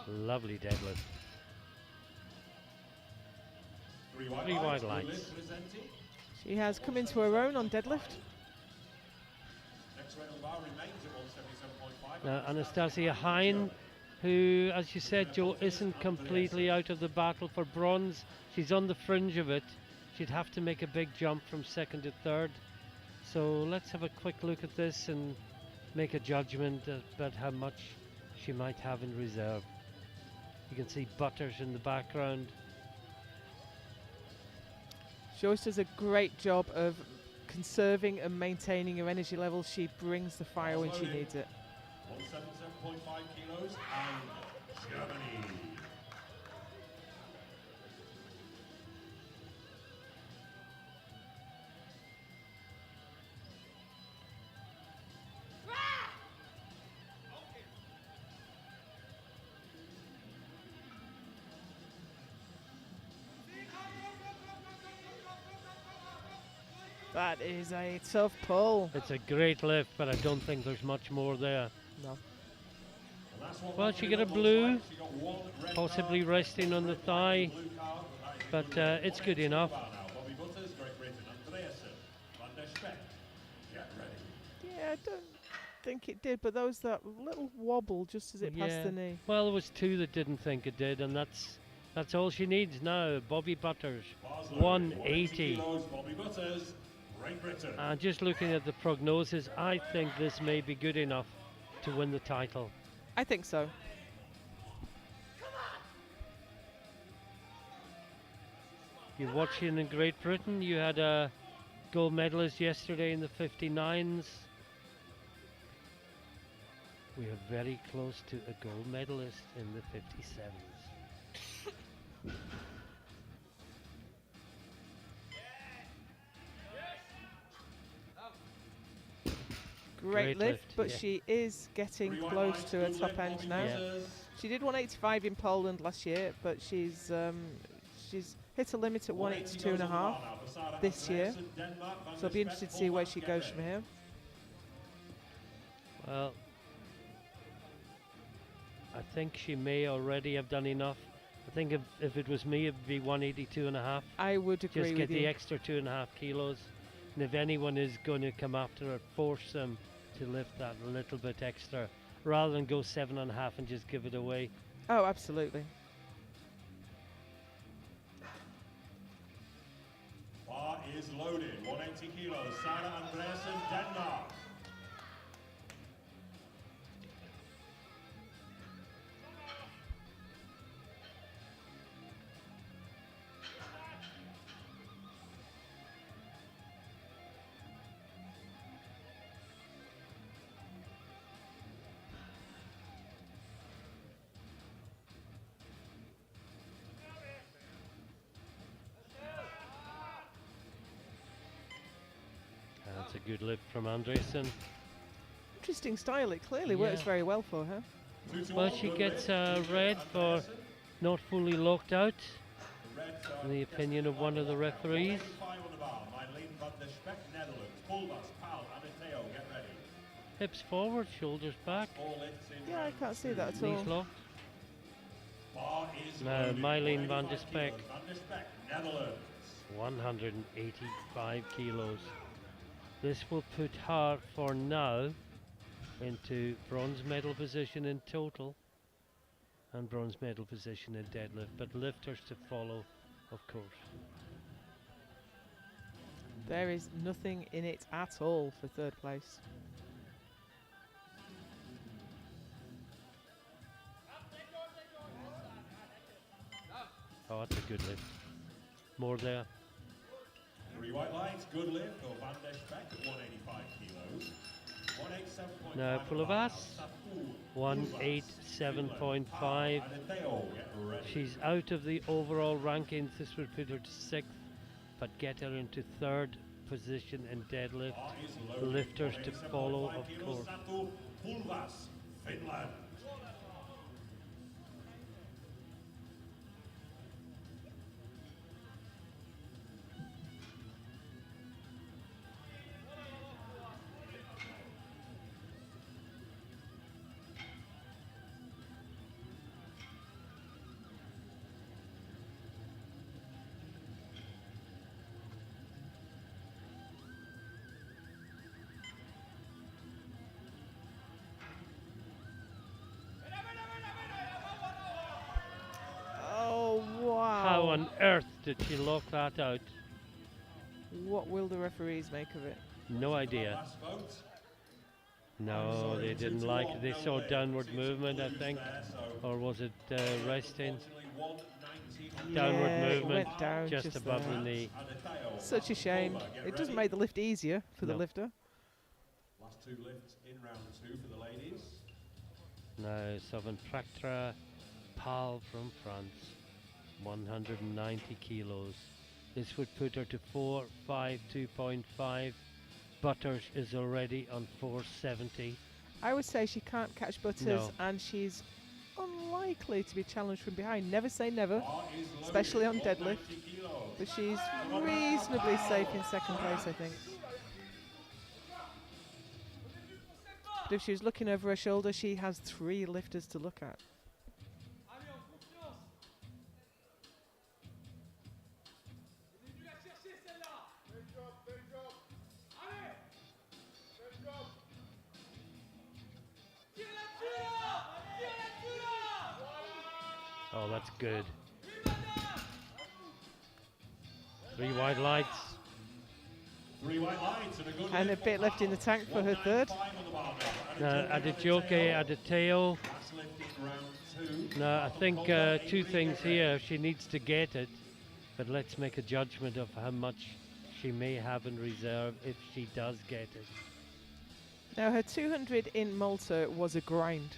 Lovely deadlift. 3 white Three lights, wide good lights. lift, Presenti. She has come into her own on deadlift. Next weight on the bar remains at 177.5. Now, Anastasia Hein, who, as you said, Joe, isn't completely out of the battle for bronze. She's on the fringe of it. She'd have to make a big jump from second to third. So let's have a quick look at this and make a judgment about how much she might have in reserve. You can see Butters in the background. She always does a great job of conserving and maintaining her energy levels. She brings the fire when she needs it. 177.5 kilos and Germany. That is a tough pull. It's a great lift, but I don't think there's much more there. No. Well, she got a blue, possibly resting on the thigh, but it's good enough. Bobby Butters, Great Britain, Andreasen, Van der Speck, get ready. Yeah, I don't think it did, but there was that little wobble just as it passed the knee. Well, there was two that didn't think it did, and that's all she needs now. Bobby Butters, Bars loaded, 180. kilos, Bobby Butters, Great Britain. And just looking at the prognosis, I think this may be good enough to win the title. I think so. You're watching in Great Britain. You had a gold medalist yesterday in the 59s. We are very close to a gold medalist in the 57s. Great lift, but yeah. she is getting 3 white close lights, to her good top lift, end Bobby now. Butters. She did 185 in Poland last year, but she's hit a limit at 182 and a half this year. So I'll be interested to see where she goes from here. Well, I think she may already have done enough. I think if it was me, it'd be 182 and a half. I would agree Just get with the you. extra 2.5 kilos. And if anyone is going to come after her, force them to lift that a little bit extra, rather than go 7.5 and just give it away. Oh, absolutely. Bar is loaded, 180 kilos, Sarah Andreasen, Denmark. That's a good lift from Andresen. Interesting style. It clearly works Yeah. very well for her. 2 to Well, 1, she good gets lift, red for Andreasen. not fully locked out, Red, in the opinion of one of the referees. 185 on the bar, Marleen van der Speck, Netherlands. Pulvas, Pal, Amateo, Hips forward, shoulders back, Four lifts in Yeah, I round can't see two. that at knees all. locked. Bar is Now, loaded. Mylene 185 van der Spek. kilos. Van der Spek, Netherlands. 185 kilos. This will put her for now into bronze medal position in total and bronze medal position in deadlift, but lifters to follow, of course. There is nothing in it at all for third place. Oh, that's a good lift. More there. 3 white lights, good lift for Van der Spek at 185 kilos. 187.5 Now, for Pulavas, Saful. 187.5. Adeteo, get ready. She's out of the overall rankings. This would put her to 6th, but get her into 3rd position in deadlift. Bar is loaded. Lifters to 187.5 follow, of kilos, course. Satu Pulvas, Finland. Oh, wow. How on earth did she lock that out? What will the referees make of it? No idea. Last vote. No, Sorry, they 2 didn't to like 1, it. They no saw way. downward Seems movement, I blues think. there, so Or was it resting? unfortunately 190 Downward Yeah, it movement, went down just above there. the knee. Adeteo, Such a shame. Pulva, get It doesn't ready. make the lift easier for the No. lifter. Last 2 lifts in round 2 for the ladies. Now, Southern Practra, Pal from France, 190 kilos. This would put her to 452.5. Butters is already on 470. I would say she can't catch Butters, No. and she's unlikely to be challenged from behind. Never say never, Bar is loaded, especially on deadlift. 190 kilos. But she's reasonably safe in second place, I think. But if she was looking over her shoulder, she has 3 lifters to look at. Oh, that's good. 3 wide lights. 3 white lights and a good And a lift bit for left in the Pal. tank for her third. 195 on the barbell. Now, Adeteo, Adeteo. Last lift in round 2. Now, I think Pulva, 2 Avery, things get ready. here. She needs to get it, but let's make a judgment of how much she may have in reserve if she does get it. Now, her 200 in Malta was a grind.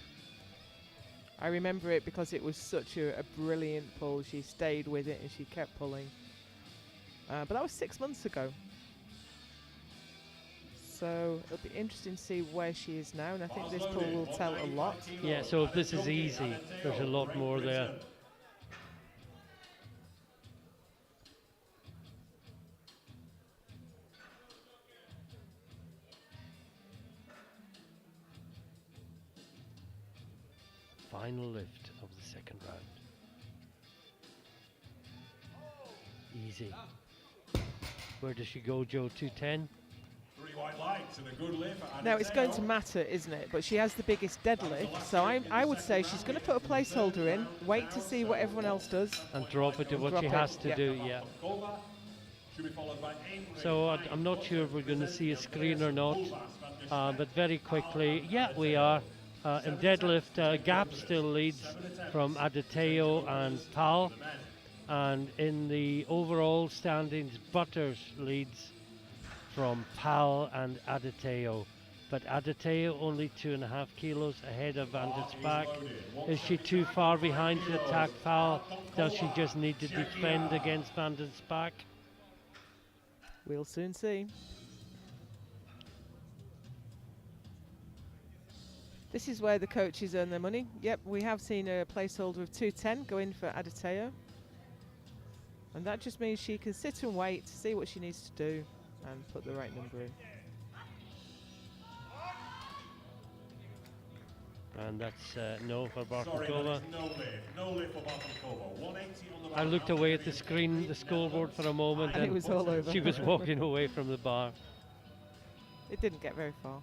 I remember it because it was such a brilliant pull. She stayed with it and she kept pulling. But that was 6 months ago. So it'll be interesting to see where she is now, and I think this pull will tell a lot. Yeah, so if this is easy, there's a lot more there. Final lift of the second round. Easy. Where does she go, Joe? 210? 3 white lights and a good lift. for Now it's going to Adeteo. matter, isn't it? But she has the biggest deadlift, so I would say she's going to put a placeholder in, wait to see what everyone else does. And drop it to what Drop she it, has to yeah. do, yeah. Pulva should be followed by Avery. So I'm not sure if we're going to see a screen or not, but very quickly, yeah, we are. In deadlift, Gap still leads from Adeteo and Pal, and in the overall standings, Butters leads from Pal and Adeteo. But Adeteo only 2.5 kilos ahead of Van der Spek. Is she too far behind to attack Pal? Does she just need to defend against Van der Spek? We'll soon see. This is where the coaches earn their money. Yep, we have seen a placeholder of 210 go in for Adeteo. And that just means she can sit and wait, see what she needs to do, and put the right number in. And that's no for Sorry, Bartnikova. that is no lift for Bartnikova. 180 on the bar. I looked away at the screen, the scoreboard for a moment, And it was all over. she was walking away from the bar. It didn't get very far.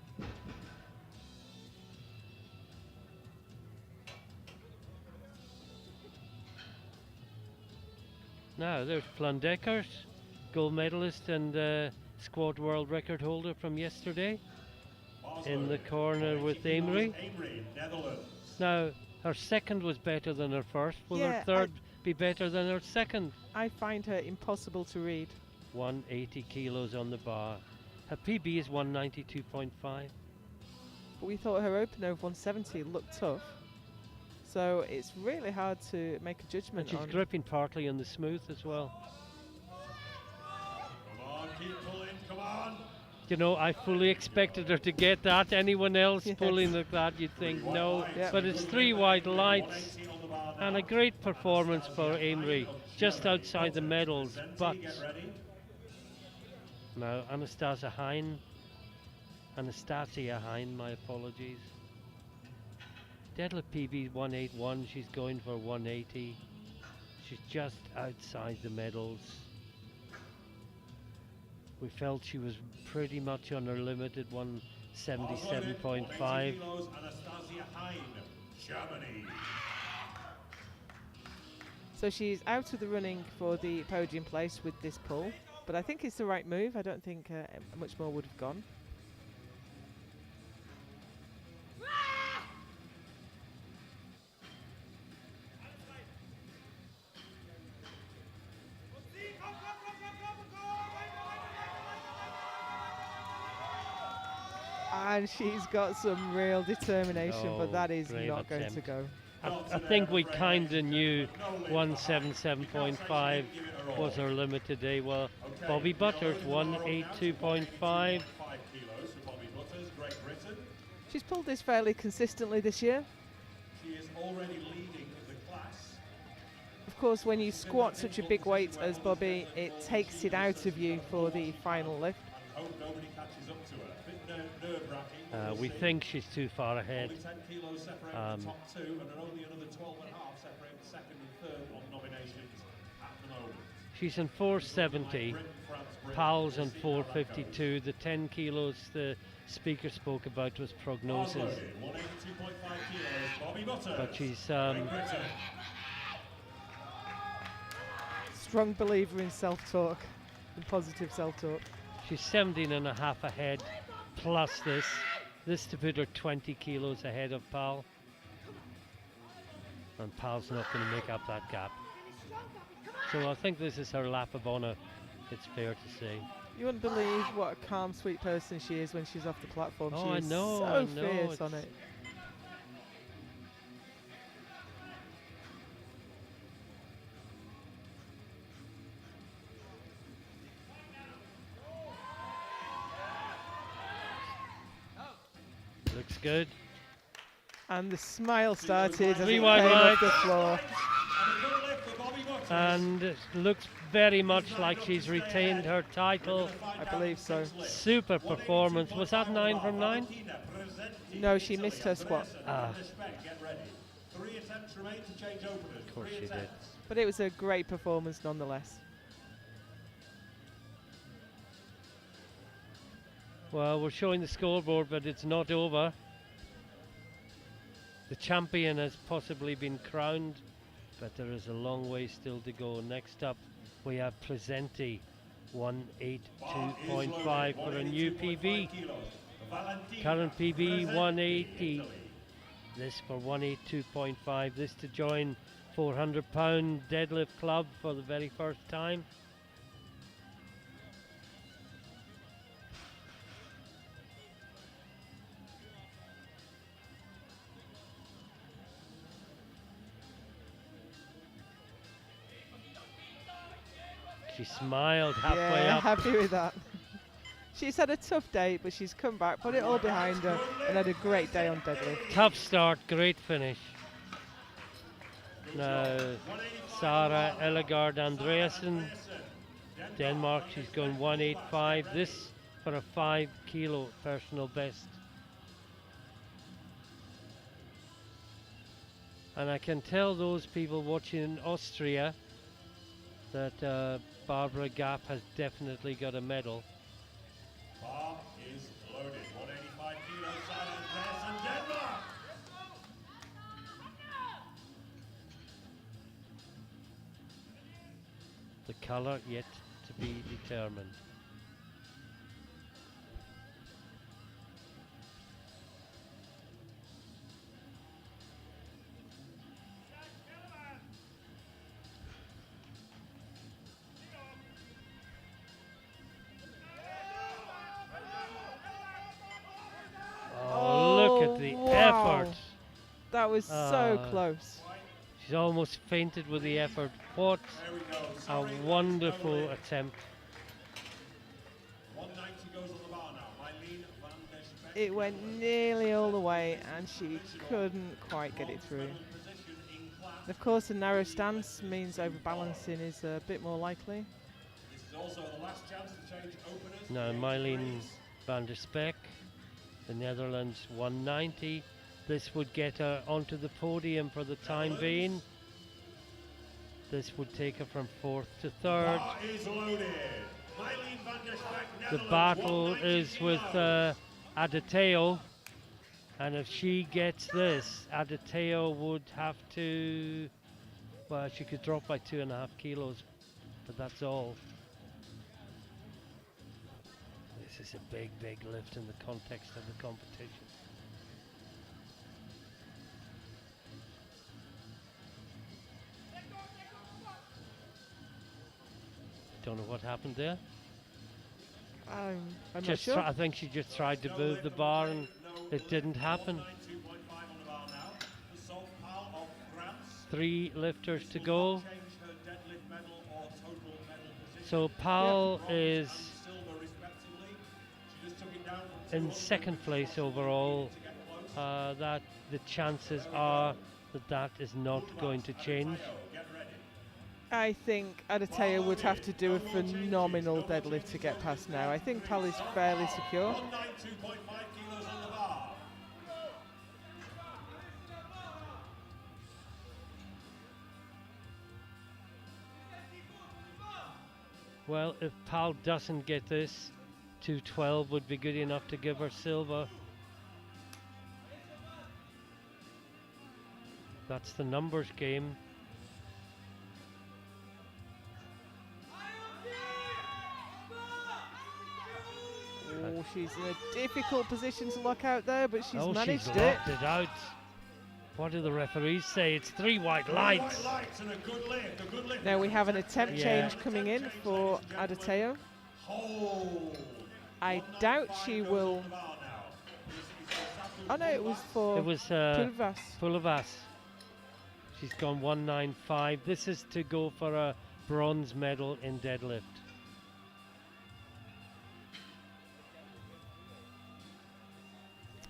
Now there's Plandeckers, gold medalist and squad world record holder from yesterday, in the corner with Amory. Netherlands. Now her second was better than her first. Will Yeah, her third be better than her second? I find her impossible to read. 180 kilos on the bar. Her PB is 192.5. But we thought her opener of 170 looked tough. So it's really hard to make a And judgment she's on. gripping partly on the smooth as well. Come on, keep pulling, come on. You know, I fully expected her to get that. Anyone else Yes. pulling like that, you'd think no. Yeah. But it's 3 white lights 180 on the bar now. and a great performance for Amory, just outside the medals. But Get ready. now Anastasia Hein, my apologies. Deadlift PB 181, she's going for 180. She's just outside the medals. We felt she was pretty much on her limit at 177.5. 180 kilos, Anastasia Hein, Germany. So she's out of the running for the podium place with this pull. But I think it's the right move. I don't think much more would have gone. And she's got some real determination, Oh, but that is brave not going to attempt. go. I think we kind of knew 177.5 was her limit today. Well, Bobby Butters 182.5. 5 kilos for Bobby Butters, Great Britain. She's pulled this fairly consistently this year. She is already leading the class. Of course, when you squat such a big weight as Bobby, it takes it out of you for the final lift. Hope nobody catches up to her. A bit nerve-wracking. We think she's too far ahead. Only 10 kilos separate the top two, and then only another 12 and a half separate the second and third on nominations at the moment. She's in 470. Britain, France, Britain. Powell's on 452. The 10 kilos the speaker spoke about was prognosis. 182.5 kilos, Bobby Butters. But she's Great Britain. Strong believer in self-talk, in positive self-talk. she's 17 and a half ahead plus this to put her 20 kilos ahead of Powell. And Powell's not going to make up that gap. So I think this is her lap of honour, it's fair to say. You wouldn't believe what a calm, sweet person she is when she's off the platform. Oh, she I is know, so I know, fierce on it's- it. Looks good. And the smile started as Three it wide came off lights. the floor. And a good lift for Bobby Butters. And it looks very much like she's retained her title. I believe so. Super performance. Was that 9 from 9? No, she missed her squat. Ah, Get ready. 3 attempts remain to change openers. of course Three she did. attempts. But it was a great performance nonetheless. Well, we're showing the scoreboard, but it's not over. The champion has possibly been crowned, but there is a long way still to go. Next up, we have Presenti, 182.5 for a new PB. Current PB 180. This for 182.5. This to join 400-pound deadlift club for the very first time. She smiled halfway Yeah, up. happy with that. She's had a tough day, but she's come back, put it all behind her, and had a great day on deadlift. Tough start, great finish. Now, Sarah Ellegard Andreasen, Denmark, she's going 185. This for a 5 kilo personal best. And I can tell those people watching in Austria that Barbara Gap has definitely got a medal. Bar is loaded. 185 kilos, Simon Pearson, Denmark. The colour yet to be determined. Oh, look at the wow. effort. That was so Ah. close. She's almost fainted with the effort. What There we go. a Sorry, wonderful no lid. attempt. 190 goes on the bar now. Mylene van der Speck. It went nearly all the way and she couldn't quite get it through. Position in class. And of course, a narrow stance means overbalancing is a bit more likely. This is also the last chance to change openers. Now Mylene van der Speck, the Netherlands 190. This would get her onto the podium for the time being. This would take her from 4th to 3rd. Bar is loaded. Mylene van der Speck, The Netherlands, battle 190 is with kilos. Adateo, and if she gets this, Adateo would have to, well, she could drop by 2.5 kilos, but that's all. This is a big, big lift in the context of the competition. Don't know what happened there. I'm not Just sure. I think she just tried to move the bar and it didn't happen. 192.5 on the bar now. The Salt Pal of France. 3 lifters to Will go. not change her deadlift medal or total medal position. So Pal Bronze is and silver respectively. She just took it down from in 200 second place to overall. get close. That the chances are that that is not going to change. Get ready. I think Adateo would have to do a phenomenal deadlift to get past now. I think Pal is fairly secure. 192.5 kilos on the bar. Well, if Pal doesn't get this, 212 would be good enough to give her silver. That's the numbers game. Oh, she's in a difficult position to lock out there, but she's managed she's it. locked it out. What do the referees say? It's 3 white lights. White lights and a good lift, a good lift. Now we have an attempt Yeah. change coming in for Adateo. Hold. I doubt she 190 will. goes on the bar now. This is for Oh no, it was for It was Pulvas. Pulavas. She's gone 195. This is to go for a bronze medal in deadlift.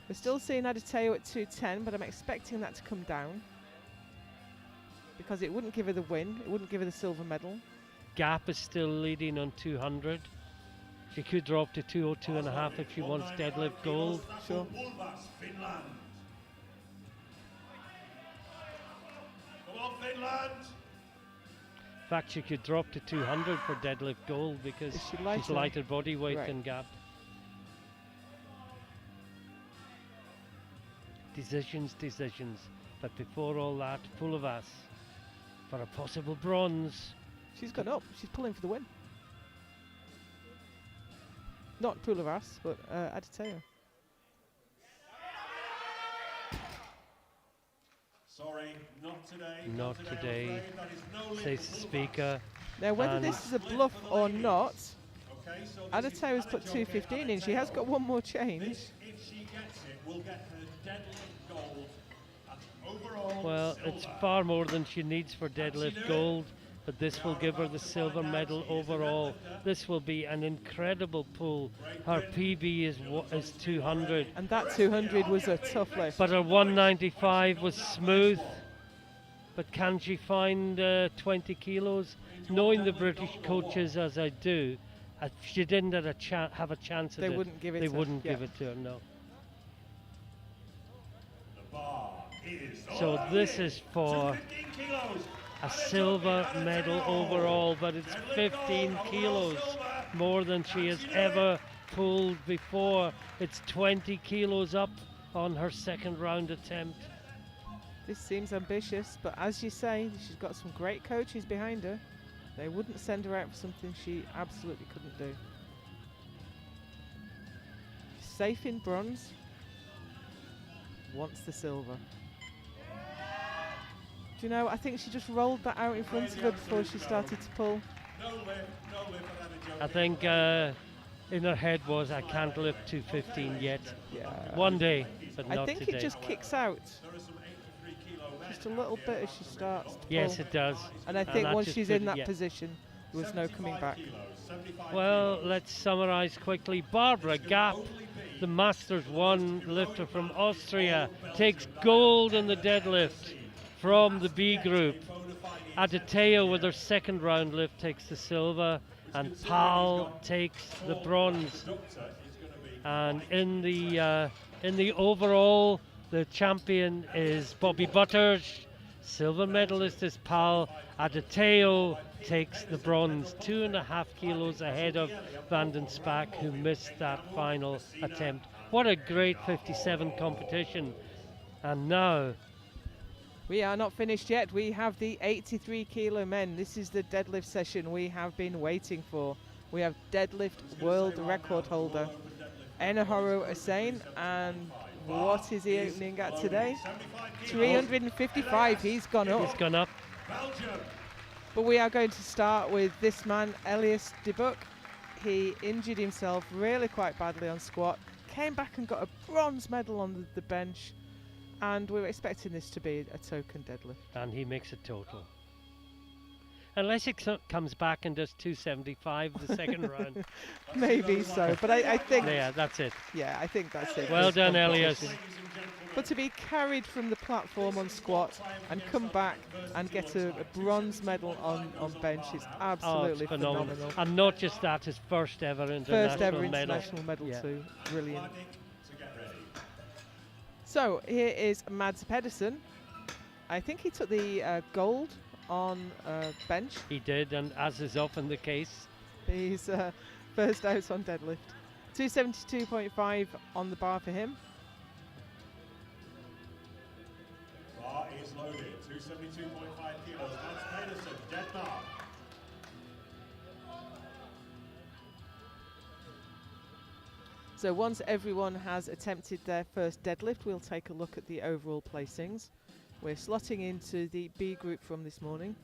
We're still seeing Adateo at 210, but I'm expecting that to come down because it wouldn't give her the win. It wouldn't give her the silver medal. Gap is still leading on 200. She could drop to 202.5 if she wants deadlift gold. Sure. Pulvas, Finland. Come on, Finland. In fact, she could drop to 200 for deadlift gold because Is she she's lighter? lighter body weight Right. than Gap. Decisions. But before all that, Pulavas for a possible bronze. She's gone up. She's pulling for the win. Not Pulvas, but Adateo. Sorry, not today. Not today, I'm afraid. That is no lift says for the Pulvas. speaker. Now, whether And- this is a bluff or not, Okay, so this is Adateo has put Adateo. 215 in. She has got one more change. This, if she gets it, will get her deadlift gold and overall Well, silver. it's far more than she needs for deadlift gold, but this will give her the silver medal overall. This will be an incredible pull. Her PB is 200, And that 200 was a tough lift. but her 195 was smooth. But can she find 20 kilos? Knowing the British coaches as I do, if she didn't have a chance at They it, wouldn't give it they to her, wouldn't yeah. give it to her, no. The bar So this is for 15 kilos. a silver medal overall, but it's 15 kilos more than she has ever pulled before. It's 20 kilos up on her second round attempt. This seems ambitious, but as you say, she's got some great coaches behind her. They wouldn't send her out for something she absolutely couldn't do. Safe in bronze. Wants the silver. Do you know, I think she just rolled that out in front of her before she started to pull. I think in her head was, I can't lift 215 yet. Yeah. One day, but not I think today. it just kicks out just a little bit as she starts to Yes, pull. it does. And I think that once just she's put in it- that yeah. position, there was no coming back. Well, let's summarise quickly. Barbara Gap, the Masters 1 lifter from Austria, takes gold in the deadlift from the B group. Adateo with her second round lift takes the silver, and Pal takes the bronze. And in the overall, the champion is Bobby Butters. Silver medalist is Pal. Adateo takes the bronze, 2.5 kilos ahead of Van den Spaak, who missed that final attempt. What a great 57 competition. And now, We are not finished yet. We have the 83 kilo men. This is the deadlift session we have been waiting for. We have deadlift world record holder Enahoro Hussein, and what is he opening at today? 355. He's gone up. he's gone up. But we are going to start with this man, Elias de Buc. He injured himself really quite badly on squat, came back and got a bronze medal on the bench, and we were expecting this to be a token deadlift. And he makes it total. Unless he comes back and does 275 the second round. Maybe so, but I think, Yeah, that's it. yeah, I think that's it. Well This done, competition. Elias. But to be carried from the platform on squat and come back and get a bronze medal on bench is Oh, absolutely it's phenomenal. phenomenal. And not just that, his first ever international First ever medal. international medal Yeah. too. Brilliant. So here is Mads Pedersen. I think he took the gold on bench. He did, and as is often the case, He's first out on deadlift. 272.5 on the bar for him. Bar is loaded. 272.5 kilos. Mads Pedersen, Denmark. So once everyone has attempted their first deadlift, we'll take a look at the overall placings. We're slotting into the B group from this morning.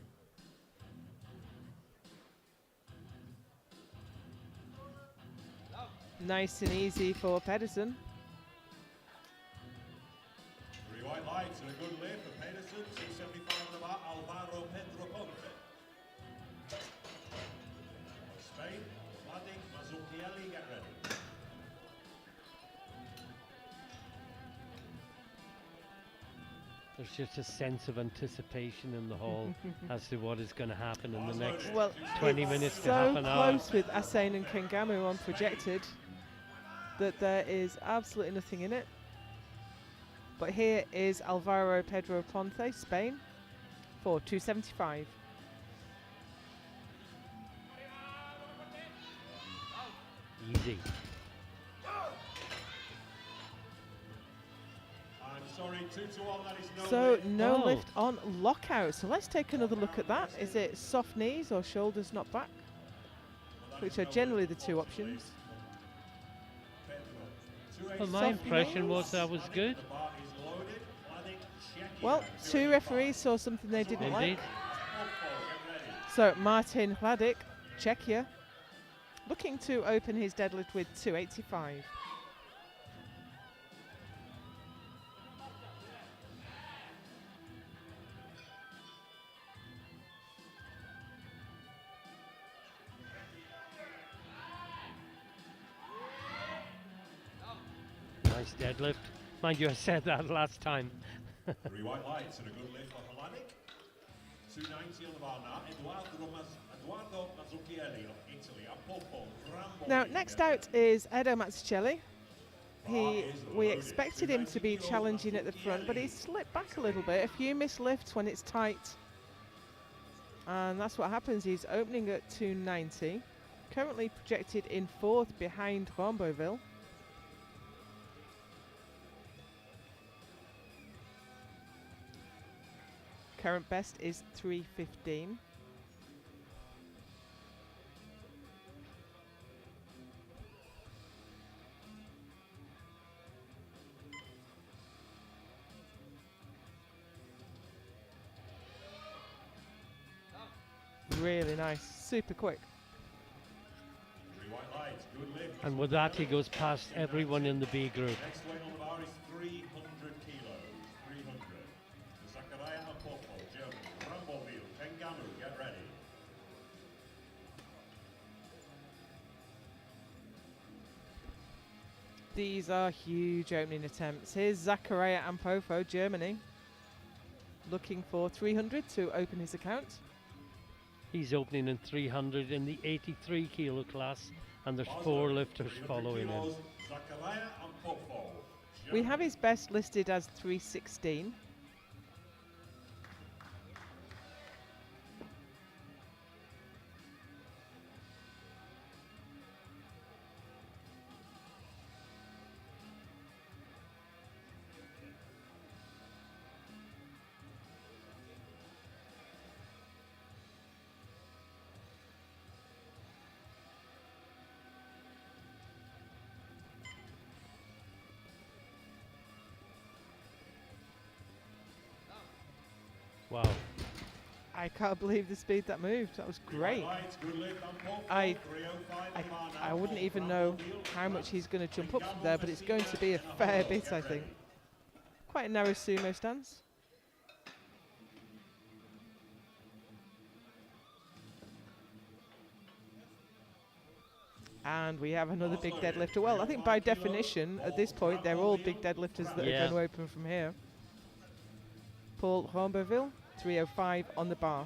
Nice and easy for Pedersen. 3 white lights and a good lift for Pedersen. 275 on the bar. Alvaro Pedro Ponte. Spain, Vladik Mazzucchelli, get ready. there's just a sense of anticipation in the hall as to what is going to happen in the next Well, 20 it's minutes to so half an hour. close with Hussein and Kengamu on projected that there is absolutely nothing in it. But here is Alvaro Pedro Ponte, Spain, for 275. Easy. I'm sorry, 2-1, that is no So lift. no Oh. lift on lockout. So let's take another look at that. Is it soft knees or shoulders not back? Which are generally the two options. Well, my Soft impression was knees. that was good. The bar is loaded. Vladik Shecky. Well, two referees saw something they didn't Indeed. like. Get ready. So Martin Vladik, Czechia, looking to open his deadlift with 285. Nice deadlift. Mind you, I said that last time. 3 white lights and a good lift for Vladik. 290 on the bar now. Eduardo Mazzucchelli of Italy. A popo, Rambo. Now, next out is Edo Mazzucchelli. We expected him to be challenging at the front, but he slipped back a little bit. A few missed lifts when it's tight. And that's what happens. He's opening at 290. Currently projected in 4th behind Rambourville. Current best is 315. Really nice, super quick. And with that, he goes past everyone in the B group. Next weight on the bar is 300 kilos. 300. Zachariah Apopol, Germany. Rambourville, Kengamu, get ready. These are huge opening attempts. Here's Zachariah Ampofo, Germany, looking for 300 to open his account. He's opening in 300 in the 83 kilo class, and there's 4 lifters following him. Zachariah Apopol, We have his best listed as 316. Wow. I can't believe the speed that moved. That was great. I wouldn't even know how much he's going to jump up from there, but it's going to be a fair bit, I think. Quite a narrow sumo stance. And we have another big deadlifter. Well, I think by definition, at this point, they're all big deadlifters that are going to open from here. Paul Rambourville, 305 on the bar.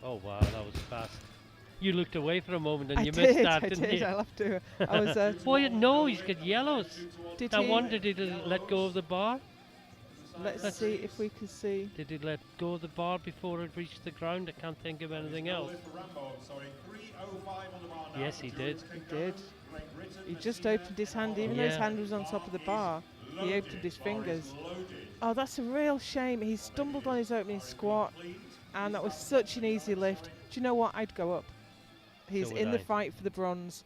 Oh wow, that was fast. You looked away for a moment and I you did, missed that, I didn't did. you? I'll have to. I was. Boy, no, he's got yellows. Did I he? wondered, did he let go of the bar? Let's see if we can see. Did he let go of the bar before it reached the ground? I can't think of anything else. Yes, he did. He did. He just opened his hand, even though his hand was on top of the bar. He opened his fingers. Oh, that's a real shame. He stumbled on his opening squat, and that was such an easy lift. Do you know what? I'd go up. He's in the fight for the bronze.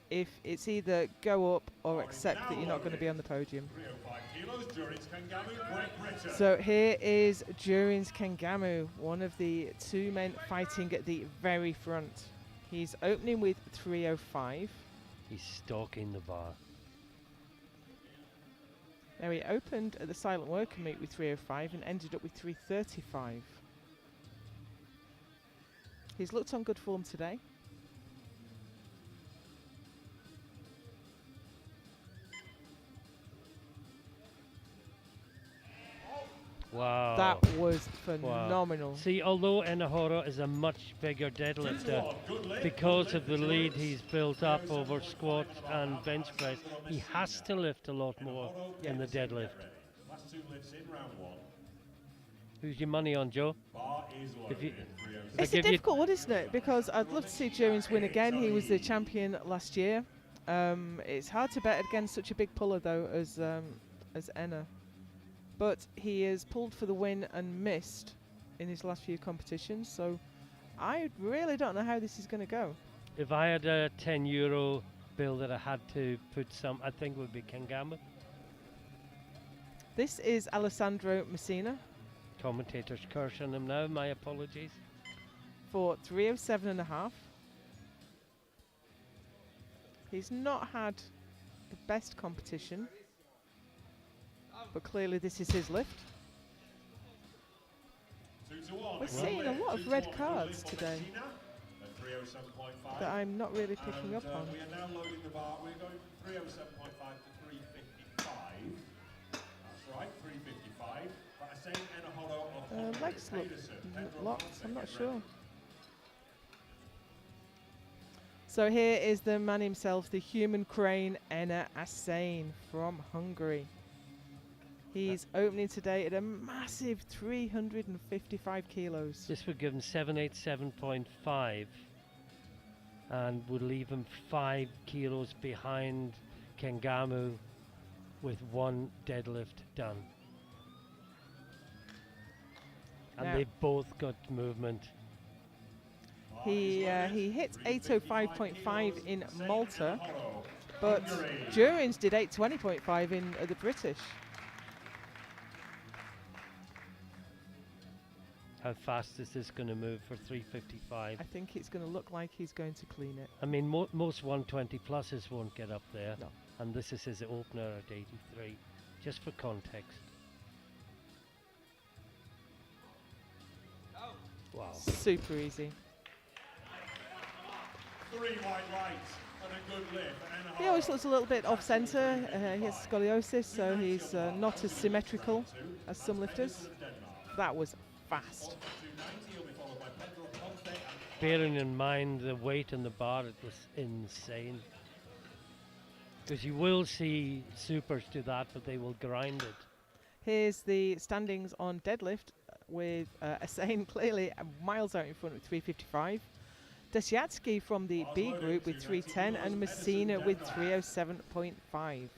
If it's either go up or accept that you're not going to be on the podium. So here is Durins Kengamu, one of the 2 men fighting at the very front. He's opening with 305. He's stalking the bar. Now he opened at the silent worker meet with 305 and ended up with 335. He's looked on good form today. Wow. That was phenomenal. Wow. See, although Enahoro is a much bigger deadlifter, because of the lead he's built up over squat and bench press, he has to lift a lot more in the deadlift. Who's your money on, Joe? It's a difficult one, isn't it? Because I'd love to see Durins win again. He was the champion last year. It's hard to bet against such a big puller, though, as Enna. But he has pulled for the win and missed in his last few competitions. So I really don't know how this is going to go. If I had a €10 bill that I had to put some, I think it would be Kengamu. This is Alessandro Messina. Commentators curse on him now, my apologies. For 307.5. He's not had the best competition, but clearly this is his lift. We're seeing a lot of red cards today. 307.5. that I'm not really picking up on. We are now loading the bar. We're going from 307.5 to 355. That's right, 355. But I say Enahoro of Hungary, Legs look Pedersen, locked, I'm not get sure. ready. So here is the man himself, the human crane, Enna Assain from Hungary. He's opening today at a massive 355 kilos. This would give him 787.5 and would leave him 5 kilos behind Kengamu with one deadlift done. And Now- they've both got movement. He hit 805.5 in Malta, but Durins did 820.5 in the British. How fast is this going to move for 355? I think it's going to look like he's going to clean it. I mean, most 120 pluses won't get up there. No. And this is his opener at 83, just for context. Wow. Super easy. 3 wide rights and a good lift. He always looks a little bit off centre. He has scoliosis, so he's not as symmetrical as some lifters. That was fast. Bearing in mind the weight on the bar, it was insane. Because you will see supers do that, but they will grind it. Here's the standings on deadlift with Assain clearly miles out in front with 355. Desyatsky from the B group with 310 and Messina with 307.5.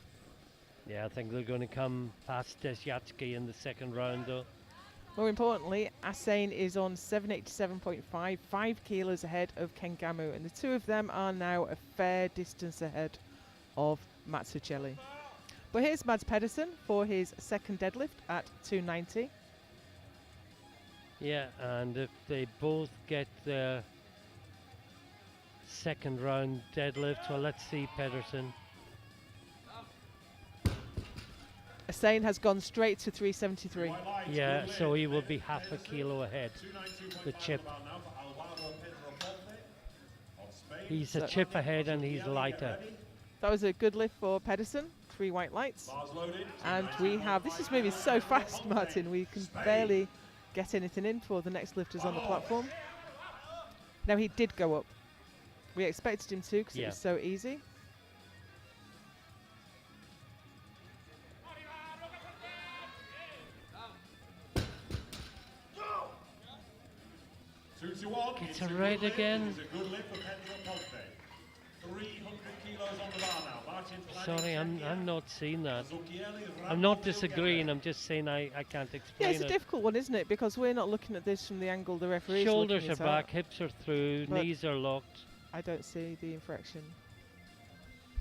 Yeah, I think they're going to come past Desyatsky in the second round, though. More importantly, Assain is on 787.5, 5 kilos ahead of Kengamu, and the two of them are now a fair distance ahead of Mazzucchelli. But here's Mads Pedersen for his second deadlift at 290. Yeah, and if they both get their second round deadlift, well, let's see Pedersen. Assain has gone straight to 373. Yeah, so he will be half a kilo ahead. The chip. He's a chip ahead and he's lighter. That was a good lift for Pedersen, 3 white lights. And we have, this is moving so fast, Martin, we can barely get anything in for the next lifters on the platform. Now he did go up. We expected him to because it was so easy. It's a red again. 300 kilos on the bar now. Martin's Sorry, I'm not seeing that. I'm not disagreeing, I'm just saying I can't Yeah, explain it's a difficult one, isn't it? Because we're not looking at this from the angle the referee is Shoulders looking are at it. back, hips are through, But knees are locked. I don't see the infraction.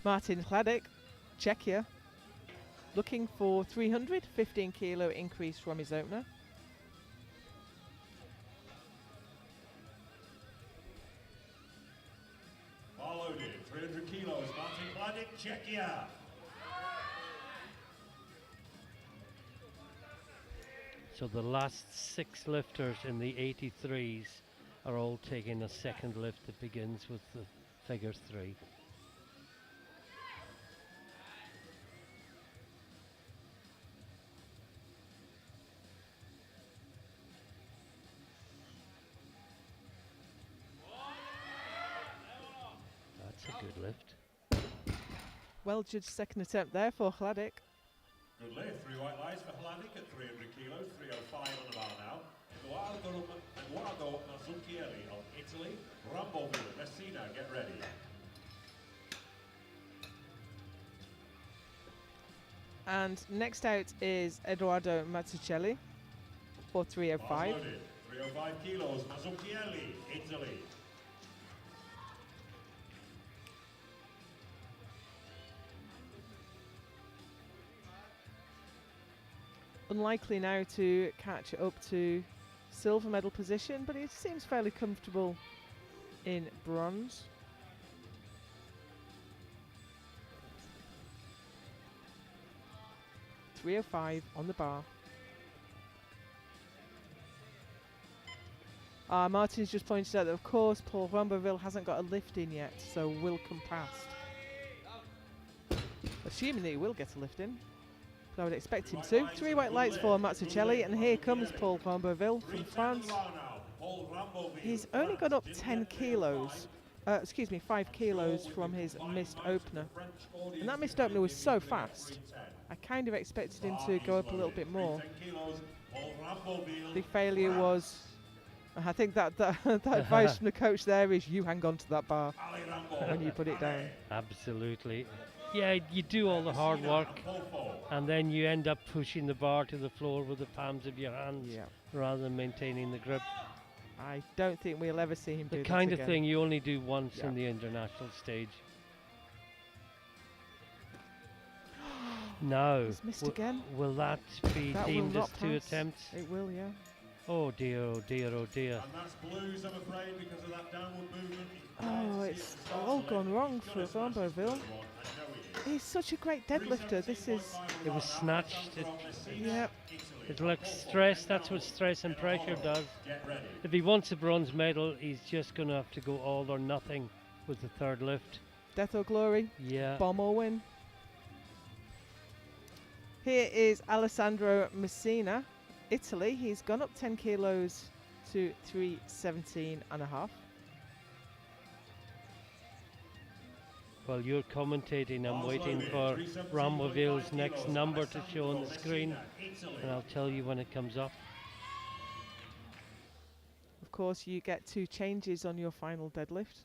Martin Hladek, Czechia, looking for 300, 15 kilo increase from his opener. Bar loaded, 300 kilos. Martin Hladek, Czechia. So the last 6 lifters in the 83s are all taking a second lift that begins with the figure 3. That's a good lift. Well judged second attempt there for Hladek. Good lift, 3 white lights for Hladek at 300 kilos, 305 on the bar now. Eduardo Mazzucchelli of Italy, Ramboville, Messina, get ready. And next out is Eduardo Mazzucchelli for 305. Bars loaded, 305 kilos, Mazzucchelli, Italy. Unlikely now to catch up to silver medal position, but he seems fairly comfortable in bronze. .305 on the bar. Martin's just pointed out that, of course, Paul Ramberville hasn't got a lift in yet, so will come past. Assuming that he will get a lift in. I would expect him to. 3 white lights for Mazzucchelli, and here comes Paul Ramberville from France. He's only gone up 10 kilos. Excuse me, 5 kilos from his missed opener. And that missed opener was so fast. I kind of expected him to go up a little bit more. The failure was, I think that advice from the coach there is you hang on to that bar when you put it down. Absolutely. Yeah, you do all the hard work and then you end up pushing the bar to the floor with the palms of your hands rather than maintaining the grip. I don't think we'll ever see him do The that kind of again. thing you only do once in the international stage. No. He's missed again. Will that be That will deemed as not 2 pass. attempts? It will, yeah. Oh dear, oh dear, oh dear. And that's blues, I'm afraid, because of that downward movement. Oh, it's all gone wrong for Ramberville. He's such a great deadlifter. This is... It was snatched. Yep. It looks stress. That's what stress and pressure does. If he wants a bronze medal, he's just going to have to go all or nothing with the third lift. Death or glory. Yeah. Bomb or win. Here is Alessandro Messina, Italy. He's gone up 10 kilos to 317 and a half. While you're commentating, I'm waiting for Ramberville's next number to show on the screen, and I'll tell you when it comes up. Of course, you get 2 changes on your final deadlift.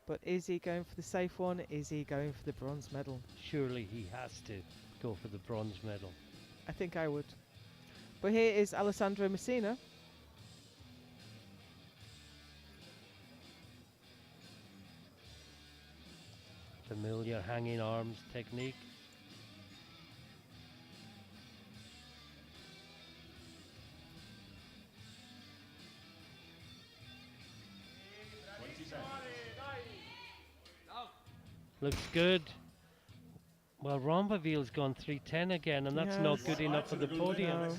But is he going for the safe one? Is he going for the bronze medal? Surely he has to go for the bronze medal. I think I would. But here is Alessandro Messina. Familiar hanging arms technique. Looks good. Well, Ramberville's gone 310 again, and that's not good enough for the podium. No.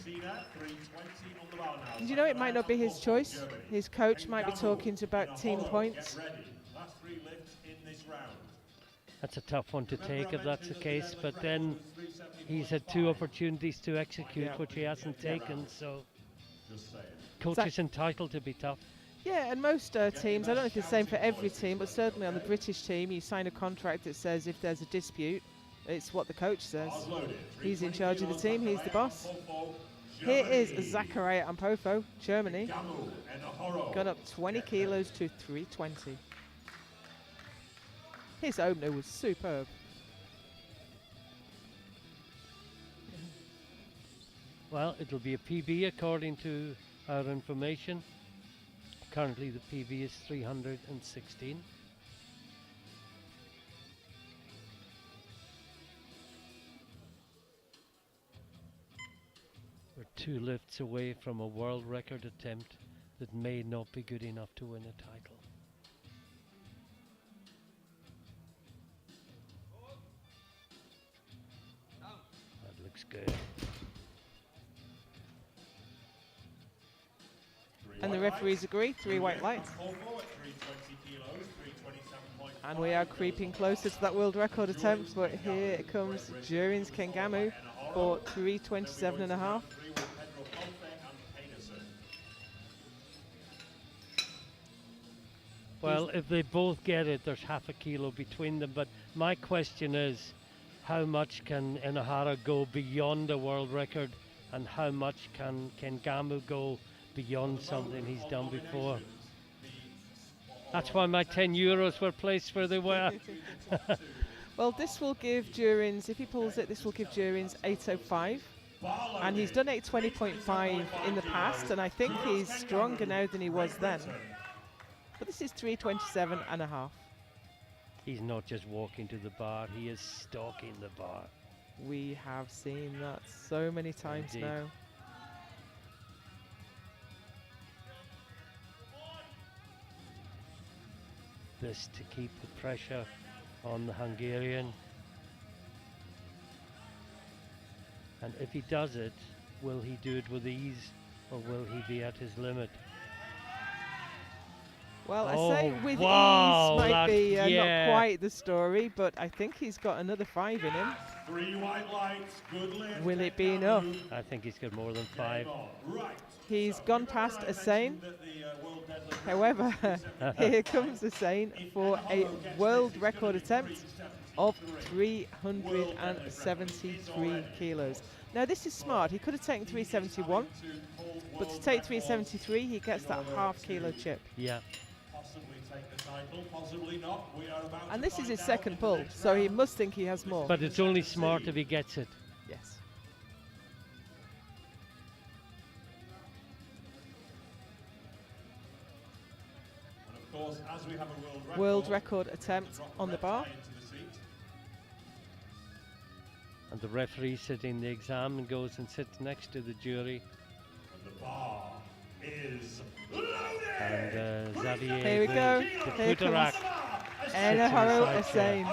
And you know, it might not be his choice. His coach might be talking about team points. That's a tough one to take if that's the case, but then he's had 2 opportunities to execute, which he hasn't taken, so coach is entitled to be tough. Yeah, and most teams, I don't know if it's the same for every team, but certainly on the British team, you sign a contract that says if there's a dispute, it's what the coach says. He's in charge of the team, he's the boss. Here is Zachariah Ampofo, Germany. Gone up 20 kilos to 320. His opener was superb. Well, it'll be a PB according to our information. Currently the PB is 316. We're 2 lifts away from a world record attempt that may not be good enough to win a title. That looks good. And the referees agree, 3 white lights. And we are creeping closer to that world record attempt, but here comes Jurins Kengamu for 327 and a half. Well, if they both get it, there's half a kilo between them, but my question is, how much can Inahara go beyond a world record, and how much can Kengamu go beyond something he's done before? That's why my 10 euros were placed where they were. Well, this will give Jurins, if he pulls it, this will give Jurins 805. And he's done 820.5 in the past, and I think he's stronger now than he was then. But this is 327 and a half. He's not just walking to the bar, he is stalking the bar. We have seen that so many times Indeed. now. This to keep the pressure on the Hungarian. And if he does it, will he do it with ease, or will he be at his limit? Well, I say Oh, with wow, ease might that- be yeah. not quite the story, but I think he's got another 5 in him. 3 white lights, good lift. Will it be Kangaroo. enough? I think he's got more than Game 5. on. Right. He's So, gone remember past I Hussein. mentioned that the, world deadlift However, record here is comes Hussein If for a Enhoro gets world this, it's record gonna be attempt of 373. World deadlift record is 373 already, kilos. of course. Now this is smart. He could have taken He is 371, having to hold but to world take records 373, he gets in that order half kilo to chip. Yeah. Possibly take the title, possibly not. We are about And to this is find his out second in the pull, next so he round. must think he has more. But it's only smart if he gets it. Yes. And of course, as we have a World record attempt drop on the red bar. tie into the seat. And the referee sitting the exam and goes and sits next to the jury. And the bar is loaded. And Xavier, Here we go. the Here Kudarak, comes sits in the Enhoro side chair. Hussein.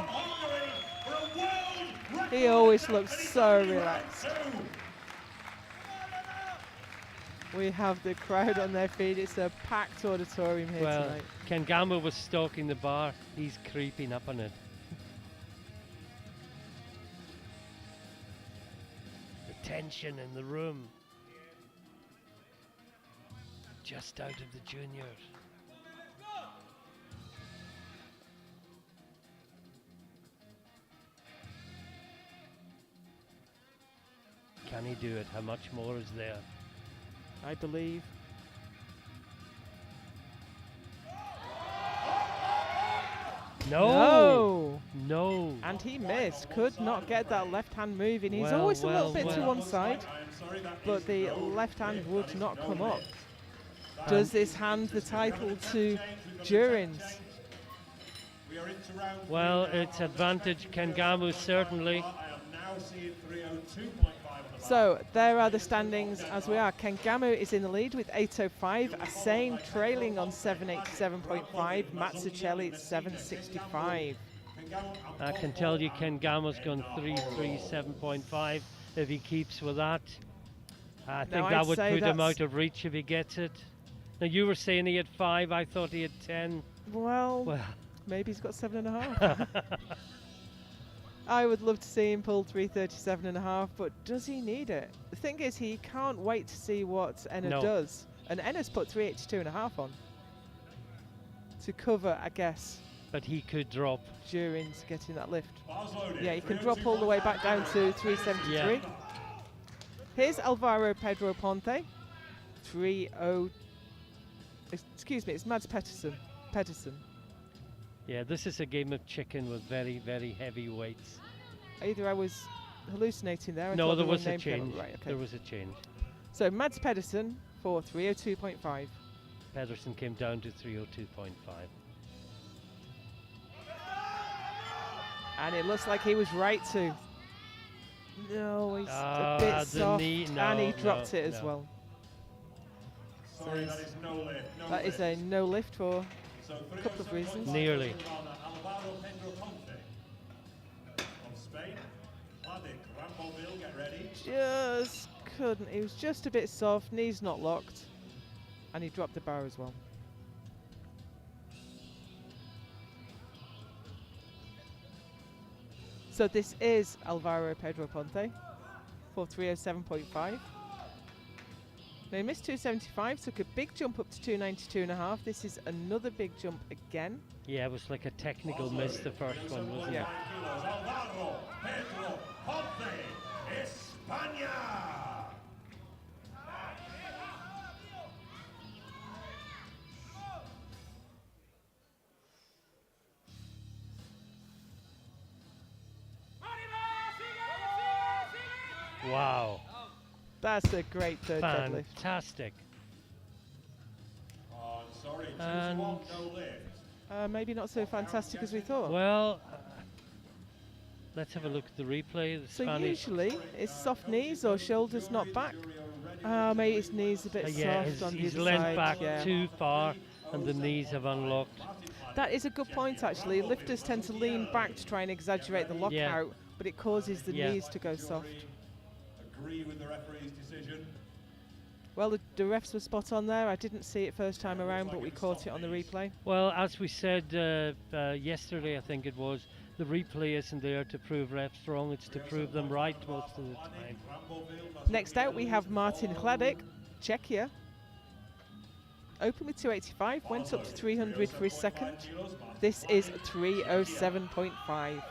He always looks so relaxed. We have the crowd on their feet. It's a packed auditorium here Well, tonight. Kengama was stalking the bar. He's creeping up on it. The tension in the room. Just out of the juniors. Can he do it? How much more is there? I believe. No! No! No! And he missed. Could not get that left hand moving. He's Well, always a little well, bit to well. one side, but the left hand would not come up. Does this hand the title to Durins? Well, it's advantage Kengamu certainly. So there are the standings as we are. Kengamu is in the lead with 805. Hussein trailing on 787.5. Mazzucchelli 765. I can tell you Kengamu's gone 337.5 if he keeps with that. I think I'd that would say put him that's- out of reach if he gets it. Now you were saying he had 5, I thought he had 10. Well, Well, maybe he's got 7.5. I would love to see him pull 337.5, but does he need it? The thing is, he can't wait to see what Enna No. does. And Enna's put 382.5 on to cover, I guess, but he could drop. Durins getting that lift. Yeah, he can drop all the way back down to 373. Yeah. Here's Alvaro Pedro Ponte. 30. Excuse me, it's Mads Pedersen. Yeah, this is a game of chicken with very, very heavy weights. Either I was hallucinating there. I No, thought there the was wrong a name came up. change. Right, okay. There was a change. So Mads Pedersen for 302.5. Pedersen came down to 302.5. And it looks like he was right to. No, he's a bit the soft. knee, And he no, dropped no, it as no. well. Sorry, that is no lift. No That is lift. a no lift for So a couple of reasons. Nearly. Alvaro Pedro Ponte from Spain. Vladik Ramboville, get ready. just couldn't. He was just a bit soft, knees not locked. And he dropped the bar as well. So this is Alvaro Pedro Ponte for 307.5. Now he missed 275, took a big jump up to 292.5. This is another big jump again. Yeah, it was like a technical miss, the first one, wasn't Yeah. it? Kilos, Alvaro Pedro Ponte, España. Wow, That's a great third deadlift. fantastic. Oh, I'm sorry, 2 to And- 1, no lift. Maybe not so fantastic as we thought. Well, let's have a look at the replay. The So Spanish. usually it's soft knees or shoulders not back. Maybe his knees a bit Yeah, soft on the he's other leant side. back yeah. too far and the knees have unlocked. That is a good point actually. Lifters tend to lean back to try and exaggerate the lockout, but it causes the Yeah. knees to go soft. Agree with the referee's decision. Well, the refs were spot on there. I didn't see it first time around, but we caught it on the replay. Well, as we said yesterday, I think it was, the replay isn't there to prove refs wrong, it's to prove them right most of the time. Next out, we have Martin Hladik, Czechia. Open with 285, went up to 300 for his second. This is 307.5.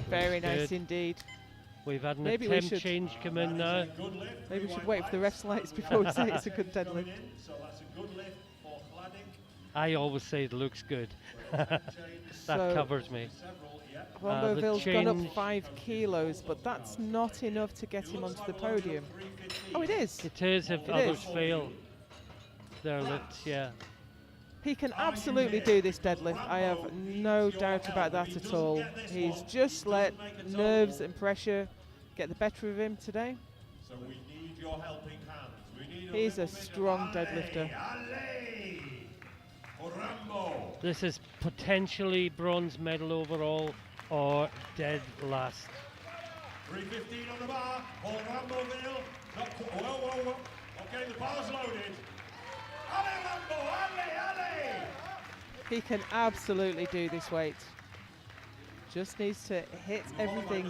Very nice Good. indeed. We've had an Maybe we attempt should- change come in now. Maybe we should wait for the ref's lights before we say it's a good deadlift. So that's a good lift for Hladik. I always say it looks good. That So- covers me. Several, yeah. Romboville's gone up change- 5 kilos, but that's not enough to get him onto the podium. 315. Oh, it is. It is if It others is. fail their lifts, yeah. He can absolutely do this deadlift. I have no doubt about that at all. He's just let nerves and pressure get the better of him today. So we need your helping hands. We need He's a little bit of strong alley, deadlifter. alley for Rambo. This is potentially bronze medal overall or dead last. 315 on the bar for Ramboville. Whoa, whoa, whoa. Okay, the bar's loaded. Alley, Rambo, alley, alley. He can absolutely do this weight. Just needs to hit everything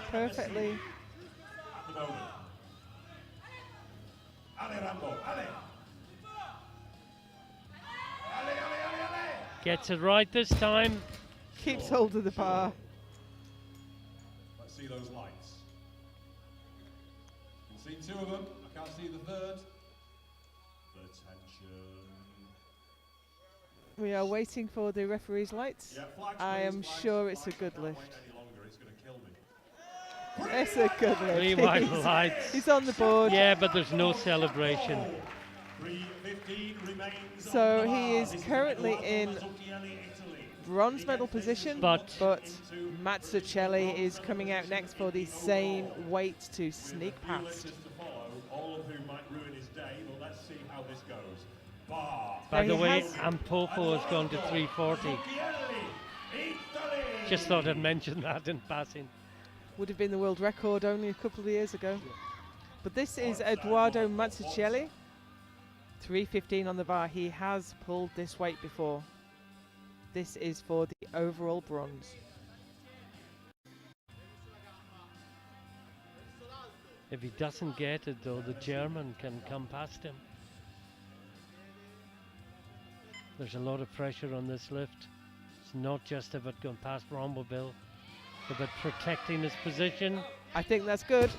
perfectly. At the moment. Alley, Rambo, alley. Alley, alley, alley, alley. Gets it right this time. Keeps hold of the bar. Let's see those lights. I've seen 2 of them. I can't see the third. Attention. We are waiting for the referee's lights. Yeah, flags, I please, am flags, sure it's a flags. good I can't lift. wait any longer. It's going to kill me. It's a good Three lift. white He's- lights. He's on the board. Yeah, but there's no celebration. 3:15 remains So on the he bar. is This currently Eduardo in Mazzucchelli, Italy. Bronze medal position, But- but Mazzucchelli is coming out next for the same weight to sneak Few past. lifters to follow, all of whom might ruin his day, but let's see how this goes. Bar. By Now the he way, has- Ampofo has gone to 340. Mazzucchelli, Italy. Just thought I'd mention that in passing. Would have been the world record only a couple of years ago. But this is Eduardo Mazzucchelli. 315 on the bar. He has pulled this weight before. This is for the overall bronze. If he doesn't get it though, the German can come past him. There's a lot of pressure on this lift. It's not just about going past Romboville, it's about protecting his position. I think that's good.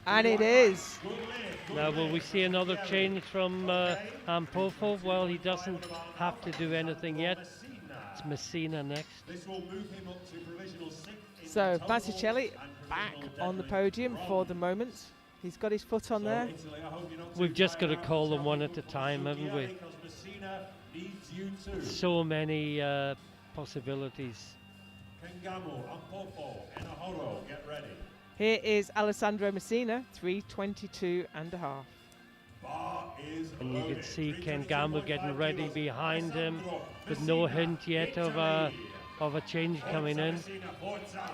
And it is. Now, will we see another change from Ampofo? Well, he doesn't have to do anything yet. It's Messina next. This will move him up to provisional 6th in So the total Mazzucchelli and back provisional on the deadlift podium for the bronze. moment. He's got his foot on So there. Italy, I hope you're not We've too just got to tired call out. them one Tell at a me time, haven't we? because Messina needs you too. So many possibilities. Kengamu, Ampofo, Enahoro, get ready. Here is Alessandro Messina, 322 and a half. Bar is And you can loaded. see 322.5 Kengama getting ready kilos. behind him Alessandro with no Messina, hint yet Italy. of a change coming in. Messina, Forza.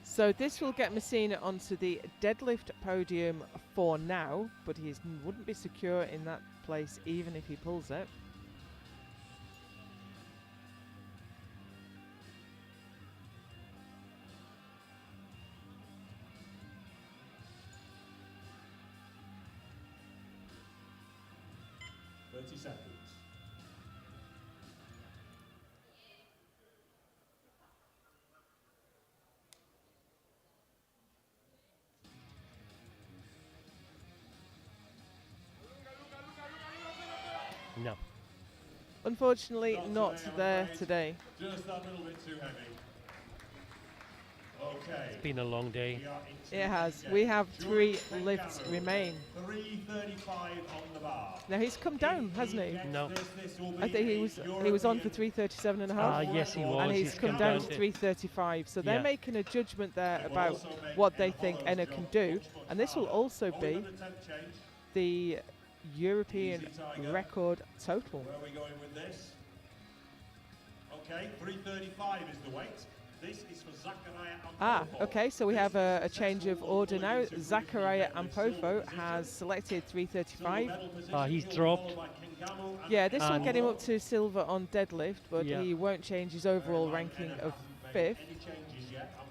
So this will get Messina onto the deadlift podium for now, but he wouldn't be secure in that place even if he pulls it. Seconds. No. Unfortunately, not there today. Just that little bit too heavy. It's been a long day. It has. We have 3 lifts remain. 3:35 on the bar. Now he's come down, hasn't he? No. I think he was on for 3:37 and a half. Yes, he was. And he's come down to 3:35. So they're Yeah. making a judgment there about what they think Enna can do. And this will also be the European record total. Where are we going with this? Okay, 3:35 is the weight. This is for Zachariah Ampofo. Okay, so we have a change of order now. Zachariah Ampofo has selected 3:35. He's dropped. Yeah, this will get him up to silver on deadlift, but he won't change his overall ranking of 5th.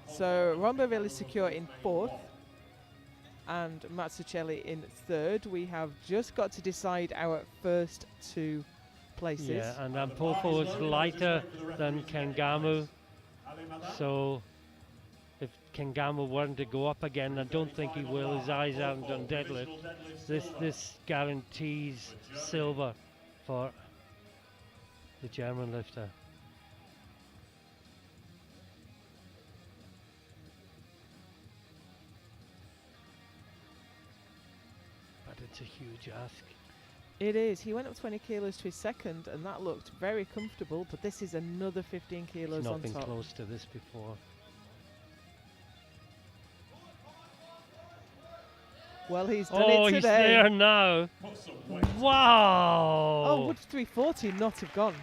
So Romboville is secure in 4th and Mazzucchelli in 3rd. We have just got to decide our first 2 places. Yeah, and Ampofo is lighter than Kengamu. So if Kengamu weren't to go up again, I don't think he will. His eyes aren't on deadlift. This guarantees silver for the German lifter. But it's a huge ask. It is. He went up 20 kilos to his second, and that looked very comfortable, but this is another 15 kilos He's on not been top. close to this before. Well, he's done it today. He's there now. Wow. Oh, would 340 not have gone?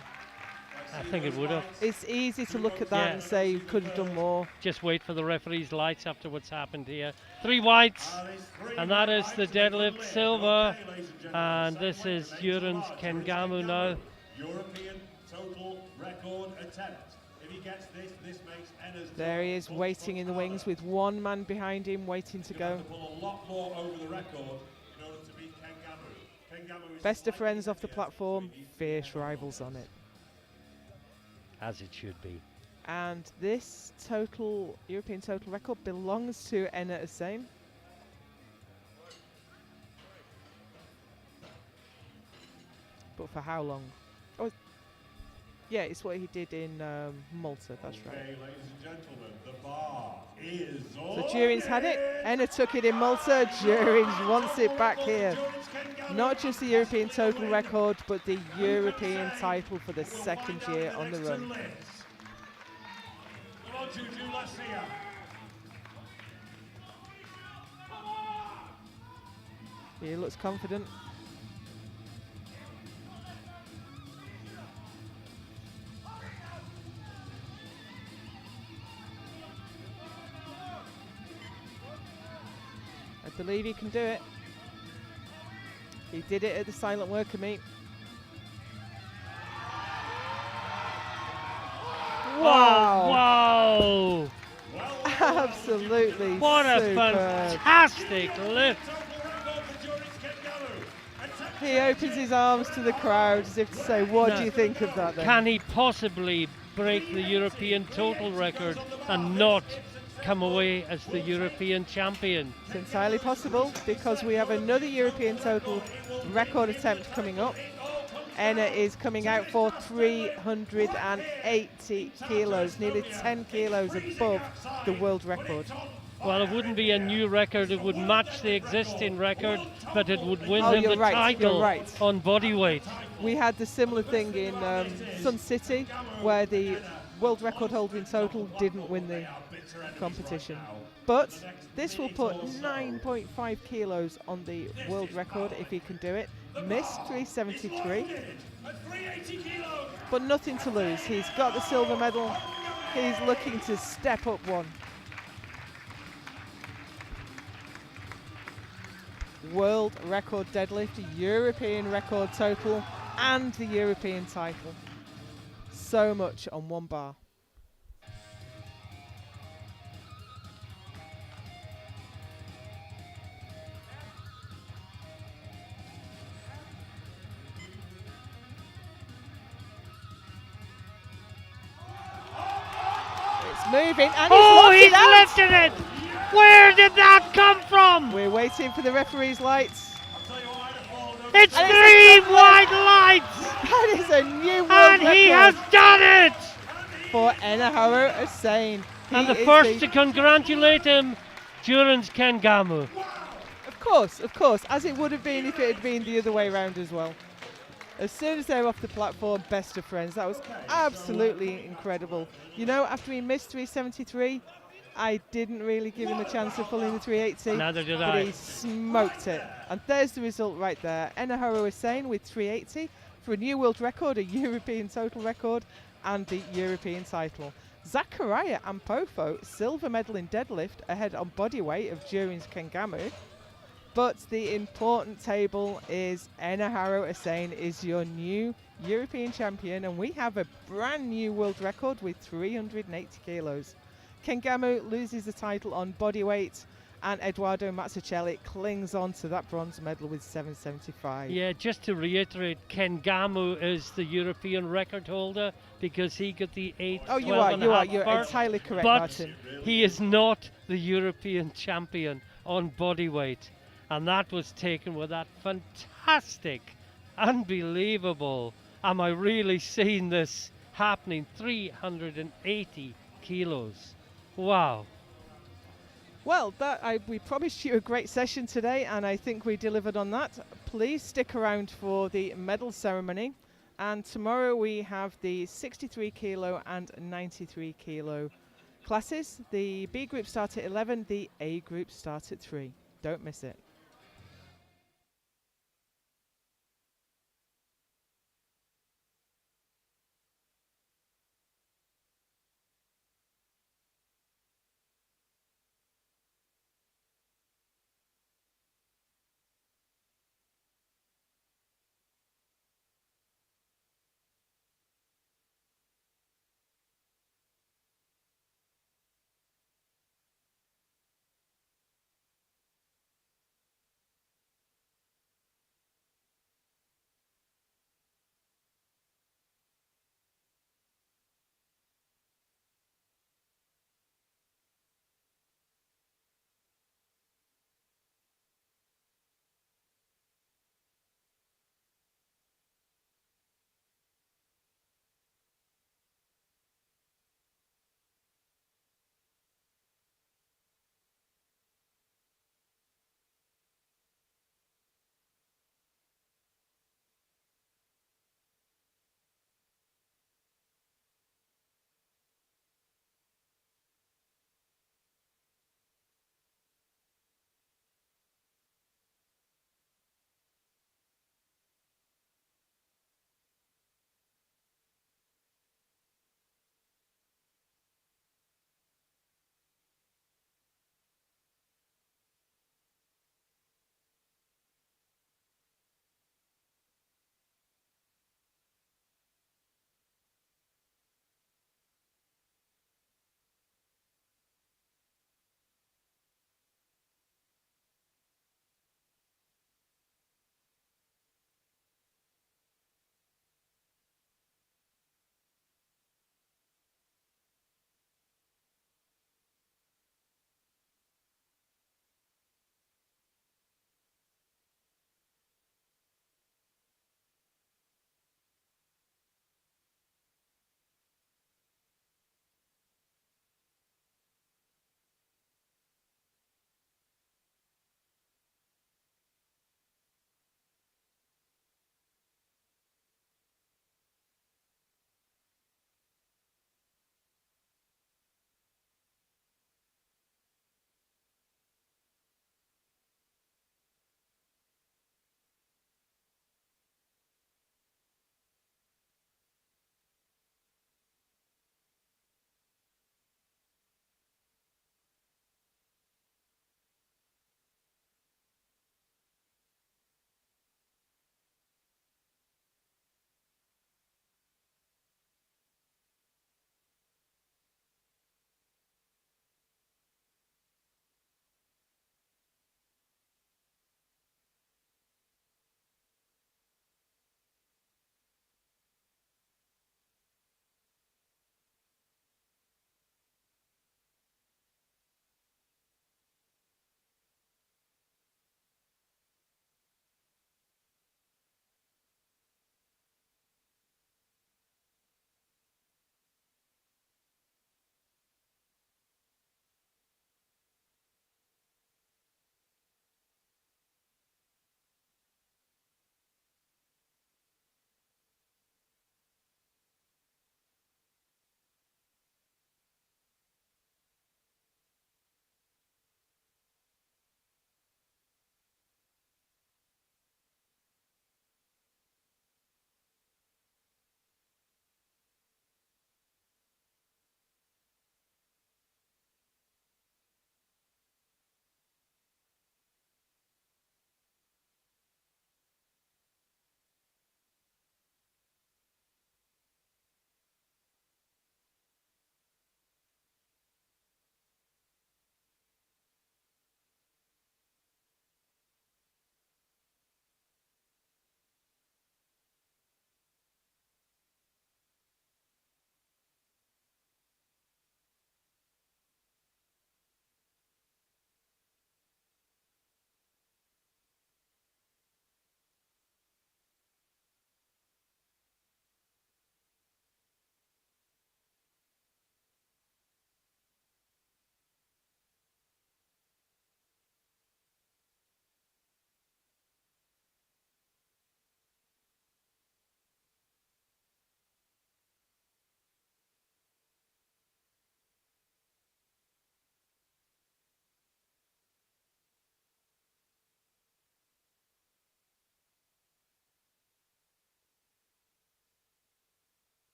I think it would have. It's easy to look at that and say you could have done more. Just wait for the referee's lights after what's happened here. 3 whites, and that is the deadlift silver. And this is Juren's Kengamu now. European total record attempt. If he gets this, this makes Enna's. There he is, waiting in the wings with 1 man behind him, waiting to go. Pull a lot more over the record in order to beat Kengamu. Best of friends off the platform, fierce rivals on it. As it should be. And this total European total record belongs to Enna Hussein. But for how long? Oh, yeah, it's what he did in Malta. That's right. Okay, ladies and gentlemen, the bar is So Juren's had it. Enna took it in Malta. Juren's wants it back here. Not just the European total record, but the European title for the 2nd year on the run. Come on, Juju, let's see ya. He looks confident. I believe he can do it. He did it at the silent worker meet. Wow! Absolutely What a superb. fantastic lift! He opens his arms to the crowd as if to say, what do you think of that then? Can he possibly break the European total record and not come away as the European champion? It's entirely possible because we have another European total record attempt coming up. Enna is coming out for 380 kilos, nearly 10 kilos above the world record. Well, it wouldn't be a new record, it would match the existing record, but it would win him the you're title right. on body weight. We had the similar thing in Sun City, where the world record holder in total didn't win the competition. But this will put 9.5 kilos on the world record if he can do it. Missed 373, but nothing to lose. He's got the silver medal. He's looking to step up one. World record deadlift, European record total, and the European title. So much on one bar. It's moving, and He's lifted it! Where did that come from? We're waiting for the referee's lights. It's And 3 white lights! That is a new world And record. he has done it! for Enaharu Hussain. And He the is first to congratulate him, Durance Kengamu. Of course, as it would have been if it had been the other way around as well. As soon as they were off the platform, best of friends. That was absolutely incredible. You know, after he missed 373, I didn't really give him a chance of pulling the 380. Neither did but I. he smoked it. And there's the result right there. Enaharu Hussain with 380 for a new world record, a European total record, and the European title. Zachariah Ampofo, silver medal in deadlift, ahead on bodyweight of Durance Kengamu. But the important table is Enaharu Hussain is your new European champion, and we have a brand new world record with 380 kilos. Kengamu loses the title on bodyweight, and Eduardo Mazzucchelli clings on to that bronze medal with 775. Yeah, just to reiterate, Kengamu is the European record holder because he got the 8. Oh, you're entirely correct, but Martin. he is not the European champion on bodyweight. And that was taken with that fantastic, unbelievable, am I really seeing this happening, 380 kilos. Wow. Well, we promised you a great session today, and I think we delivered on that. Please stick around for the medal ceremony. And tomorrow we have the 63 kilo and 93 kilo classes. The B group start at 11, the A group start at 3. Don't miss it.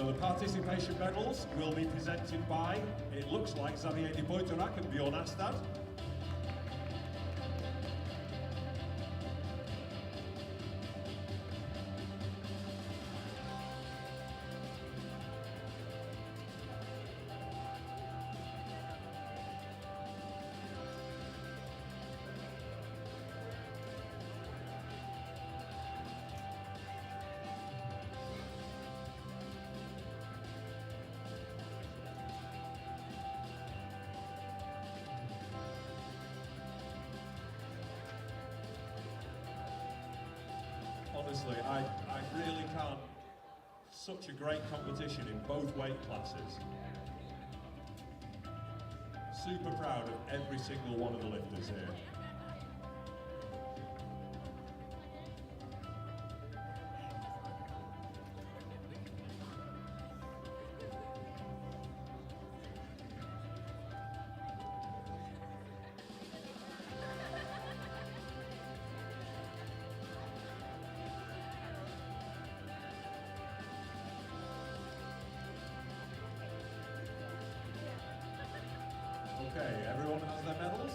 So the participation medals will be presented by, it looks like Xavier de Boiterac and Bjorn Astad. Honestly, I really can't. Such a great competition in both weight classes. Super proud of every single one of the lifters here. Okay, everyone has their medals?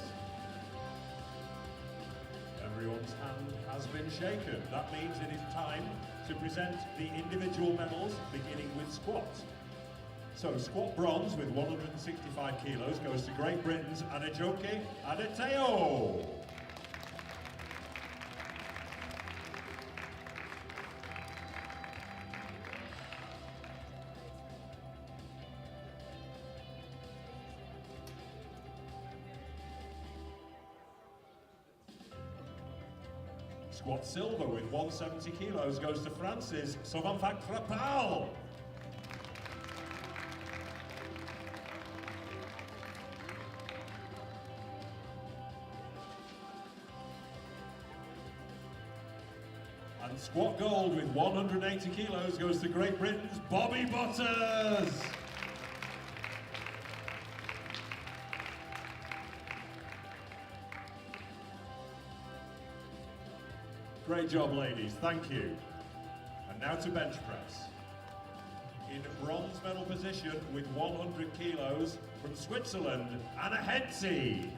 Everyone's hand has been shaken. That means it is time to present the individual medals, beginning with squat. So squat bronze with 165 kilos goes to Great Britain's Anajoke Adeteo. Squat silver with 170 kilos goes to France's Sovanfak Trapal. And squat gold with 180 kilos goes to Great Britain's Bobby Butters. Great job, ladies, thank you. And now to bench press. In bronze medal position with 100 kilos from Switzerland, Anna Hetzi.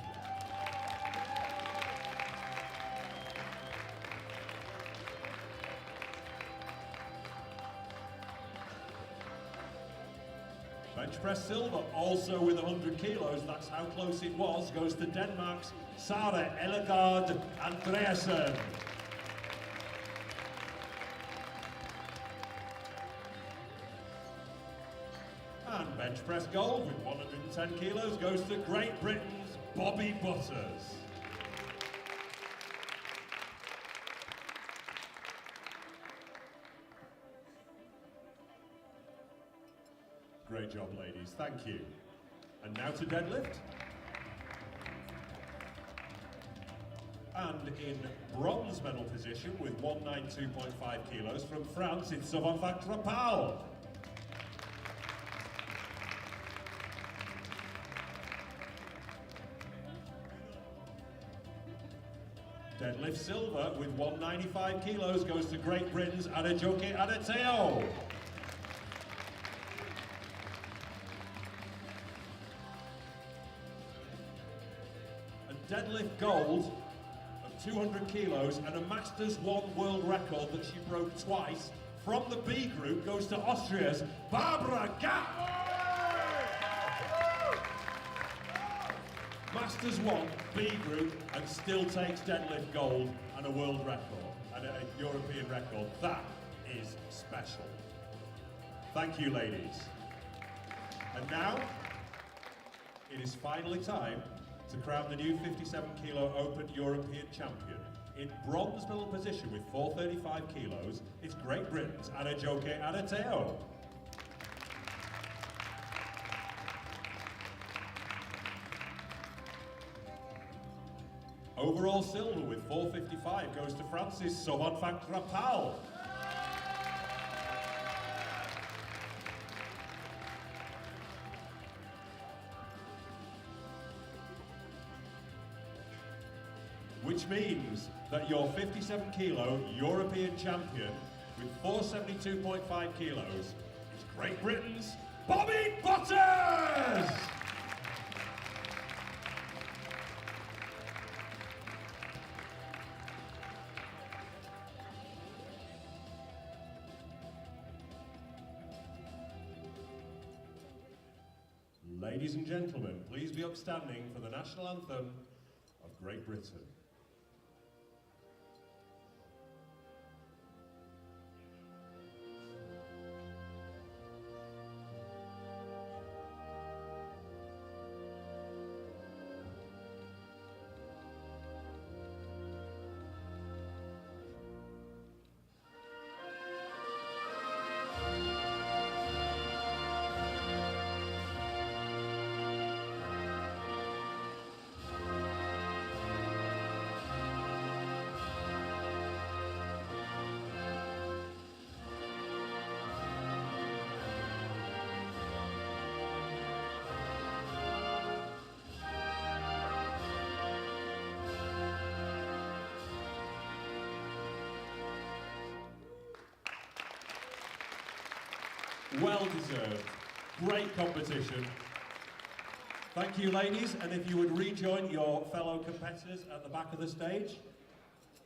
Bench press silver, also with 100 kilos, that's how close it was, goes to Denmark's Sara Ellegaard Andreasen. And bench press gold with 110 kilos goes to Great Britain's Bobby Butters. Great job, ladies, thank you. And now to deadlift. And in bronze medal position with 192.5 kilos from France, it's Sovanfak Trapal. Deadlift silver with 195 kilos goes to Great Britain's Anajoke Adeteo. And deadlift gold of 200 kilos and a Masters 1 world record that she broke twice from the B group goes to Austria's Barbara Gapp. Masters 1, B group, and still takes deadlift gold and a world record, and a European record. That is special. Thank you, ladies. And now, it is finally time to crown the new 57 kilo Open European champion. In bronze medal position with 435 kilos, it's Great Britain's Anajoke Adeteo. Overall silver with 455 goes to France's Sovanfak Trapal. Which means that your 57 kilo European champion with 472.5 kilos is Great Britain's Bobby Butters! Ladies and gentlemen, please be upstanding for the national anthem of Great Britain. Well deserved. Great competition. Thank you, ladies, and if you would rejoin your fellow competitors at the back of the stage.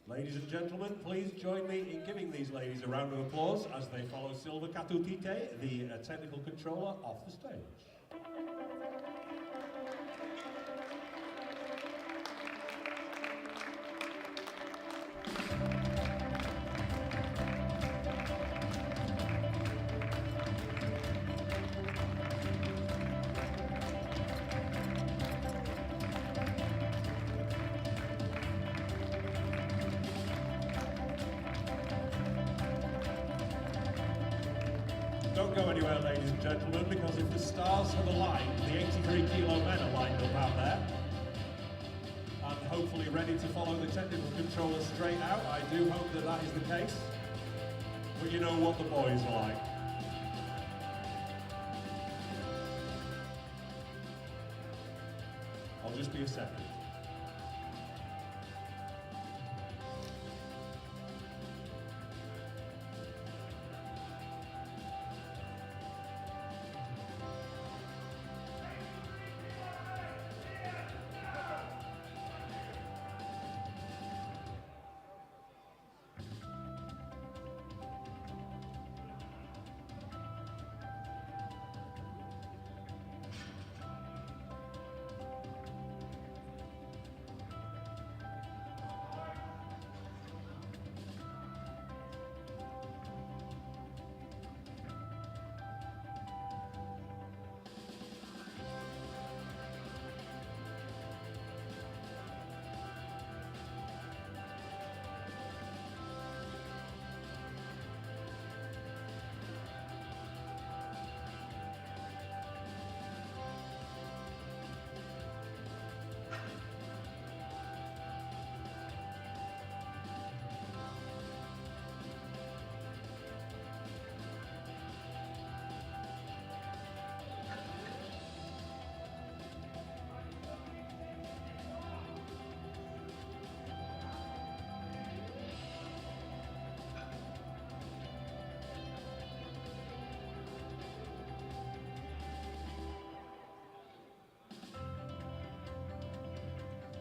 Ladies and gentlemen, please join me in giving these ladies a round of applause as they follow Silva Katutite, the technical controller, off the stage. Don't go anywhere, ladies and gentlemen, because if the stars have aligned, the 83 kilo men are lined up out there and hopefully ready to follow the technical controller straight out. I do hope that that is the case, but you know what the boys are like. I'll just be a second.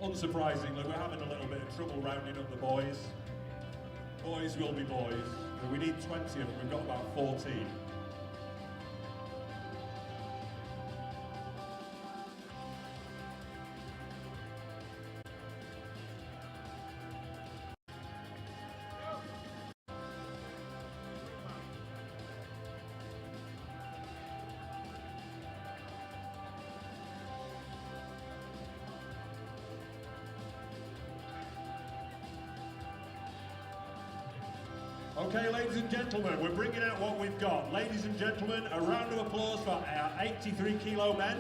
Unsurprisingly, we're having a little bit of trouble rounding up the boys. Boys will be boys. We need 20 of them, we've got about 14. Okay, ladies and gentlemen, we're bringing out what we've got. Ladies and gentlemen, a round of applause for our 83 kilo men.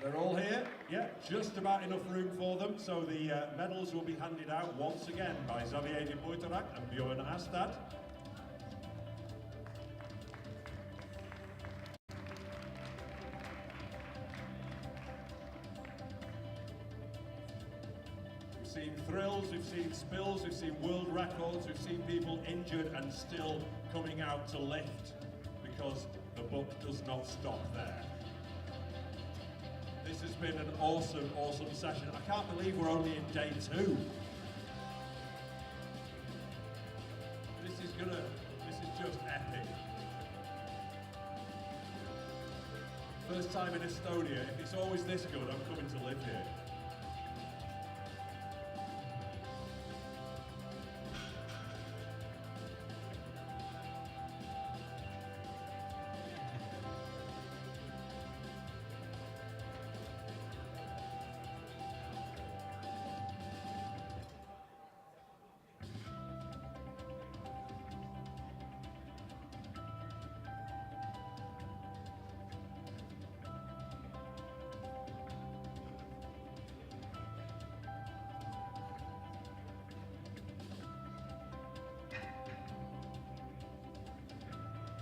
They're all here, yeah, just about enough room for them. So the medals will be handed out once again by Xavier de Buiterac and Bjorn Astad. We've seen thrills, we've seen spills, we've seen world records, we've seen people injured and still coming out to lift because the book does not stop there. This has been an awesome, awesome session. I can't believe we're only in day 2. This is just epic. First time in Estonia. If it's always this good, I'm coming to live here.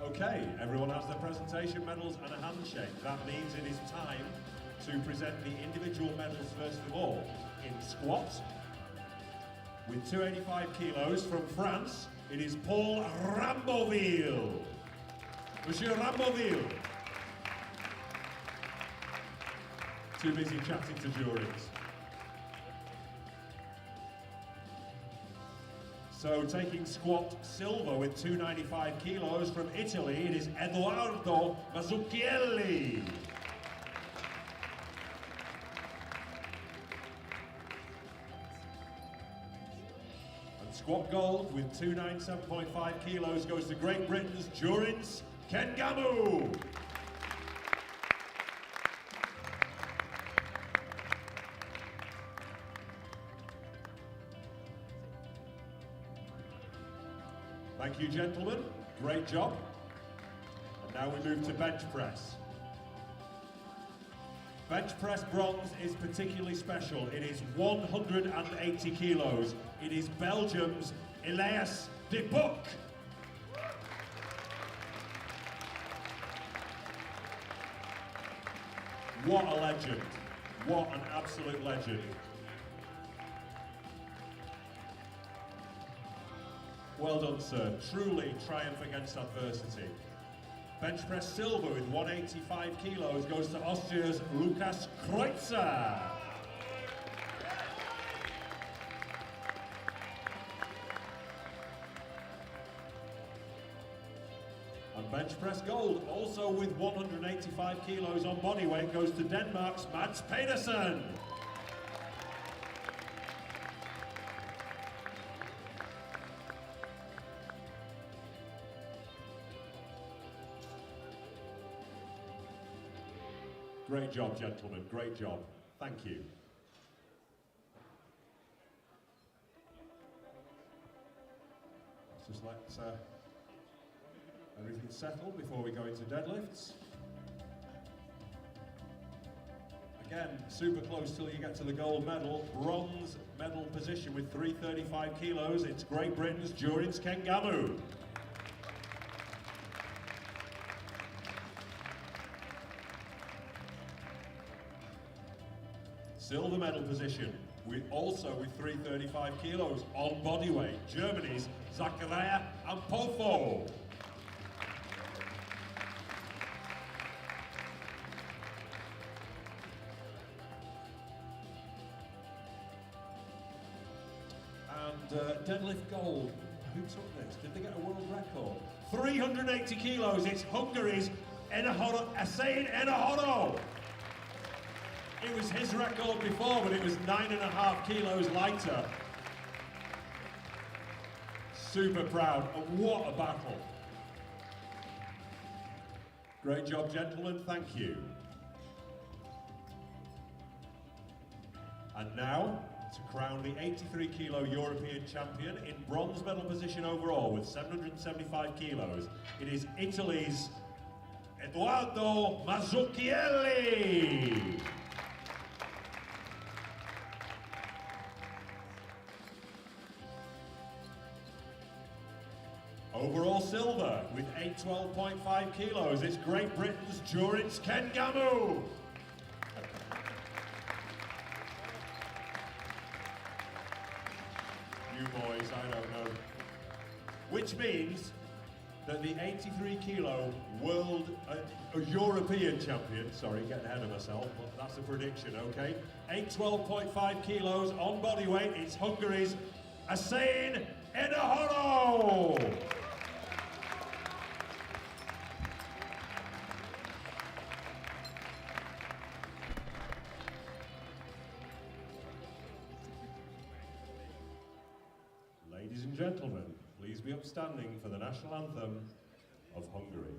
Okay, everyone has their presentation medals and a handshake. That means it is time to present the individual medals first of all. In squat, with 285 kilos from France, it is Paul Ramboville. Monsieur Ramboville. Too busy chatting to juries. So taking squat silver with 295 kilos from Italy, it is Edoardo Mazzucchelli. And squat gold with 297.5 kilos goes to Great Britain's Durins Kengamu. Thank you, gentlemen. Great job. And now we move to bench press. Bench press bronze is particularly special. It is 180 kilos. It is Belgium's Elias de Boek. What a legend. What an absolute legend. Well done, sir. Truly triumph against adversity. Bench press silver with 185 kilos goes to Austria's Lukas Kreutzer. And bench press gold, also with 185 kilos on body weight, goes to Denmark's Mads Pedersen. Great job, gentlemen, great job. Thank you. Let's just let everything settle before we go into deadlifts. Again, super close till you get to the gold medal. Bronze medal position with 335 kilos. It's Great Britain's Durins Kengamu. Silver medal position, also with 335 kilos on body weight, Germany's Zachariah Ampofo. And deadlift gold, who took this? Did they get a world record? 380 kilos, it's Hungary's Asane Enahoro. It was his record before, but it was 9.5 kilos lighter. Super proud, and what a battle. Great job, gentlemen, thank you. And now, to crown the 83 kilo European champion in bronze medal position overall with 775 kilos, it is Italy's Edoardo Mazzucchelli. silver with 812.5 kilos. It's Great Britain's Durance Kengamu. You boys, I don't know. Which means that the 83 kilo world, European champion, sorry, getting ahead of myself, but that's a prediction, okay? 812.5 kilos on body weight, it's Hungary's Hüseyin Enahoro. Ladies and gentlemen, please be upstanding for the national anthem of Hungary.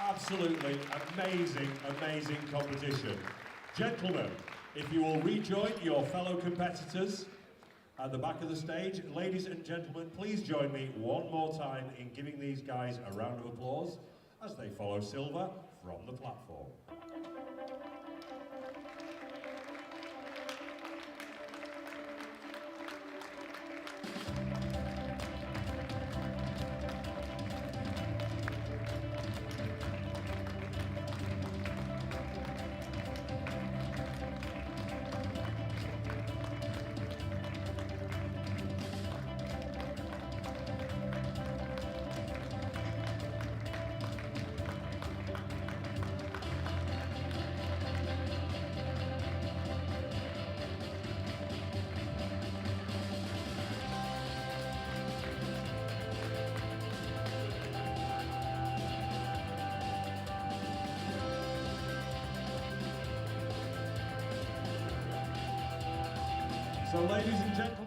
Absolutely amazing, amazing competition. Gentlemen, if you will rejoin your fellow competitors at the back of the stage. Ladies and gentlemen, please join me one more time in giving these guys a round of applause as they follow silver from the platform. So ladies and gentlemen,